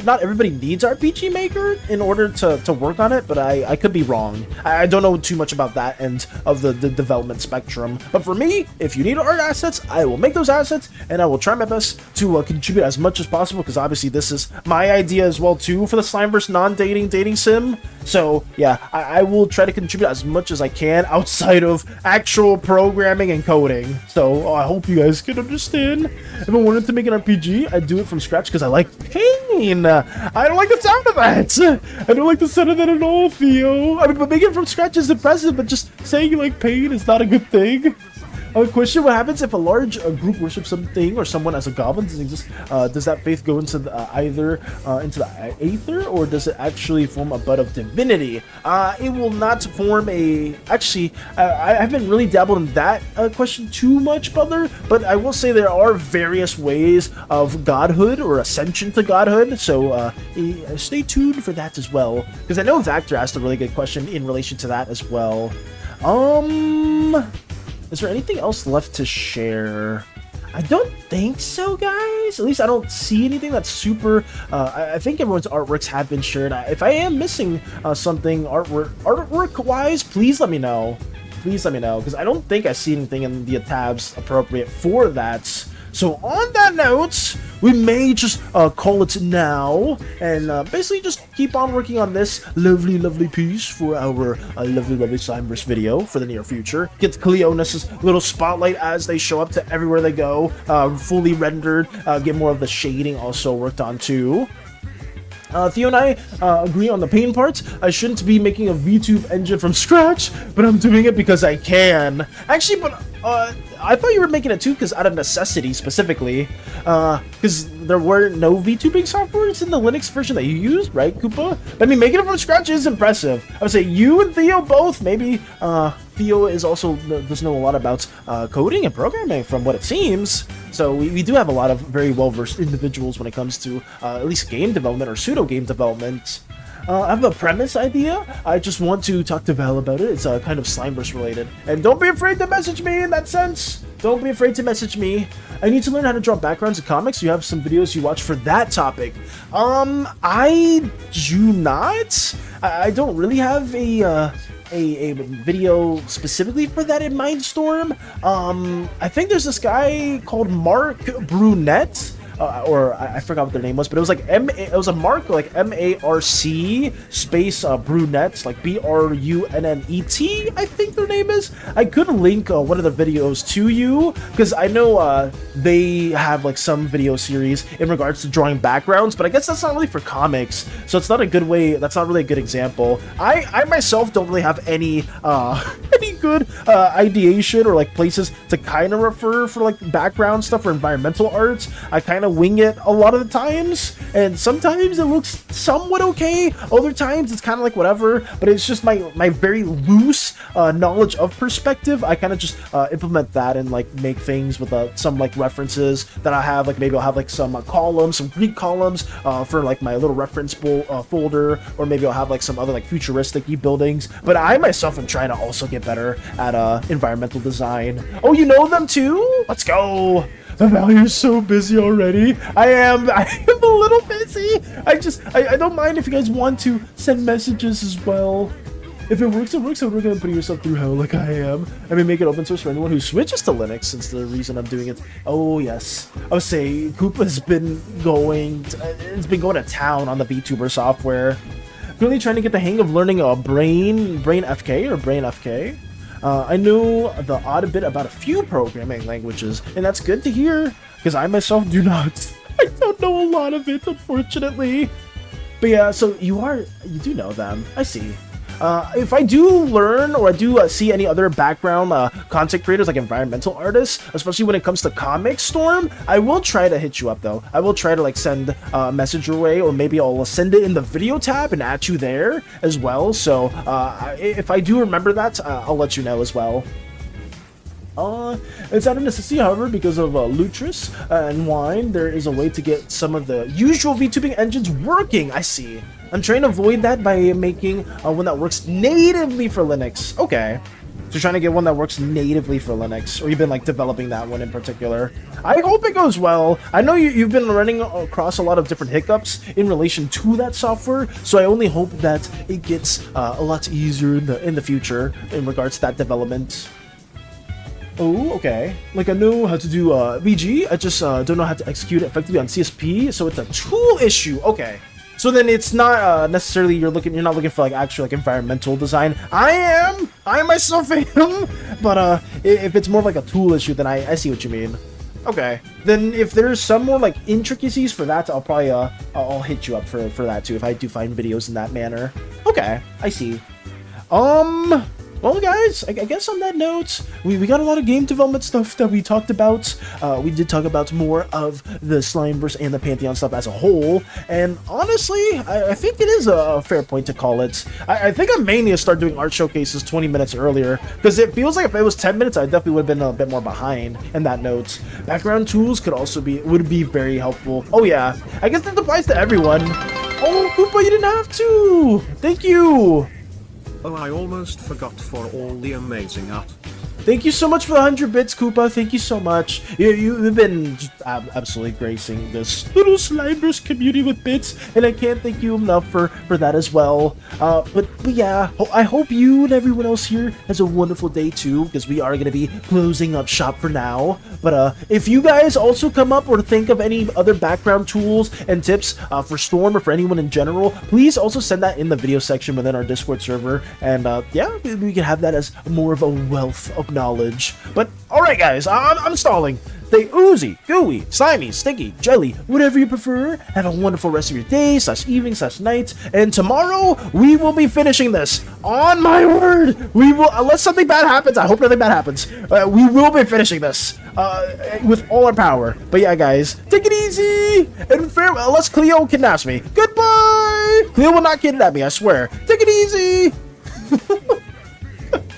not everybody needs RPG Maker in order to work on it, but I could be wrong. I don't know too much about that end of the development spectrum. But for me, if you need art assets, I will make those assets, and I will try my best to contribute as much as possible, because obviously this is my idea as well too for the Slimeverse non-dating dating sim. So yeah, I will try to contribute as much as I can outside of actual programming and coding. So I hope you guys can understand. If I wanted to make an RPG, I'd do it from scratch because I like pain. I don't like the sound of that. I don't like the sound of that at all, Theo. I mean, but making it from scratch is impressive, but just saying you like pain is not a good thing. Question: what happens if a large group worships something or someone as a goblin? Does that faith go into either into the aether, or does it actually form a bud of divinity? It will not form a. Actually, I haven't really dabbled in that question too much, brother. But I will say there are various ways of godhood or ascension to godhood. So stay tuned for that as well, because I know Vactor asked a really good question in relation to that as well. Is there anything else left to share? I don't think so, guys. At least I don't see anything that's super... I think everyone's artworks have been shared. If I am missing something artwork-wise, please let me know. Please let me know, because I don't think I see anything in the tabs appropriate for that. So on that note, we may just call it now, and basically just keep on working on this lovely piece for our lovely Slimeverse video for the near future. Get Cleonus's little spotlight as they show up to everywhere they go, fully rendered, get more of the shading also worked on too. Theo and I agree on the pain parts. I shouldn't be making a VTube engine from scratch, but I'm doing it because I can. Actually, but I thought you were making it too because out of necessity specifically, because there were no VTubing softwares in the Linux version that you used, right, Koopa? I mean, making it from scratch is impressive. I would say you and Theo both. Maybe Theo is also does know a lot about coding and programming from what it seems. So we do have a lot of very well-versed individuals when it comes to at least game development or pseudo-game development. I have a premise idea. I just want to talk to Val about it. It's kind of Slimeverse related. And don't be afraid to message me in that sense. Don't be afraid to message me. I need to learn how to draw backgrounds in comics. You have some videos you watch for that topic. I do not. I don't really have a video specifically for that in Mindstorm. I think there's this guy called Mark Brunette, or I forgot what their name was, but it was like it was a Mark, like M-A-R-C space Brunette, like B-R-U-N-N-E-T, I think their name is. I could link one of the videos to you, because I know they have like some video series in regards to drawing backgrounds, but I guess that's not really for comics, so it's not a good way, that's not really a good example. I myself don't really have any any good ideation or like places to kind of refer for like background stuff or environmental arts. I kind of wing it a lot of the times, and sometimes it looks somewhat okay, other times it's kind of like whatever, but it's just my very loose knowledge of perspective. I kind of just implement that and like make things with some like references that I have, like maybe I'll have like some columns, some Greek columns for like my little reference folder, or maybe I'll have like some other like futuristic buildings. But I myself am trying to also get better at environmental design. Oh, you know them too? Let's go. You're so busy already. I am a little busy. I don't mind if you guys want to send messages as well. If it works, it works. I'm not gonna put yourself through hell like I am. I mean, make it open source for anyone who switches to Linux, since the reason I'm doing it. Oh yes, I would say Koopa's been going. It's been going to town on the VTuber software. Currently trying to get the hang of learning Brain FK. I know the odd bit about a few programming languages, and that's good to hear, because I myself do not. I don't know a lot of it, unfortunately. But yeah, so you do know them. I see. If I do learn, or I do see any other background content creators, like environmental artists, especially when it comes to Comic Storm, I will try to hit you up though. I will try to like send a message your way, or maybe I'll send it in the video tab and at you there as well. So if I do remember that, I'll let you know as well. It's out of necessity, however, because of Lutris and Wine, there is a way to get some of the usual VTubing engines working. I see. I'm trying to avoid that by making one that works natively for Linux. Okay. So trying to get one that works natively for Linux, or you've been like developing that one in particular. I hope it goes well. I know you've been running across a lot of different hiccups in relation to that software, so I only hope that it gets a lot easier in the future in regards to that development. Oh, okay. Like, I know how to do VG, I just don't know how to execute it effectively on CSP, so it's a tool issue. Okay. So then it's not necessarily you're not looking for like actual like environmental design. I myself am, but if it's more of like a tool issue, then I see what you mean. Okay, then if there's some more like intricacies for that, I'll probably I'll hit you up for that too if I do find videos in that manner. Okay, I see. Well, guys, I guess on that note, we got a lot of game development stuff that we talked about. We did talk about more of the Slimeverse and the Pantheon stuff as a whole, and honestly, I think it is a fair point to call it. I think I mainly need to start doing art showcases 20 minutes earlier, because it feels like if it was 10 minutes, I definitely would have been a bit more behind in that note. Background tools would be very helpful. Oh yeah, I guess that applies to everyone. Oh, Koopa, you didn't have to! Thank you! Oh, I almost forgot for all the amazing art. Thank you so much for the 100 bits, Koopa. Thank you so much. You've been just absolutely gracing this little Slimeverse community with bits, and I can't thank you enough for that as well. But yeah, I hope you and everyone else here has a wonderful day too, because we are going to be closing up shop for now. But if you guys also come up or think of any other background tools and tips for Storm or for anyone in general, please also send that in the video section within our Discord server. And yeah, we can have that as more of a wealth of knowledge. But alright guys, I'm stalling. Stay oozy, gooey, slimy, stinky, jelly, whatever you prefer. Have a wonderful rest of your day, /evening, /night, and tomorrow we will be finishing this. On my word, we will, unless something bad happens, I hope nothing bad happens, we will be finishing this with all our power. But yeah guys, take it easy, and farewell, unless Cleo kidnaps me. Goodbye! Cleo will not kidnap me, I swear. Take it easy!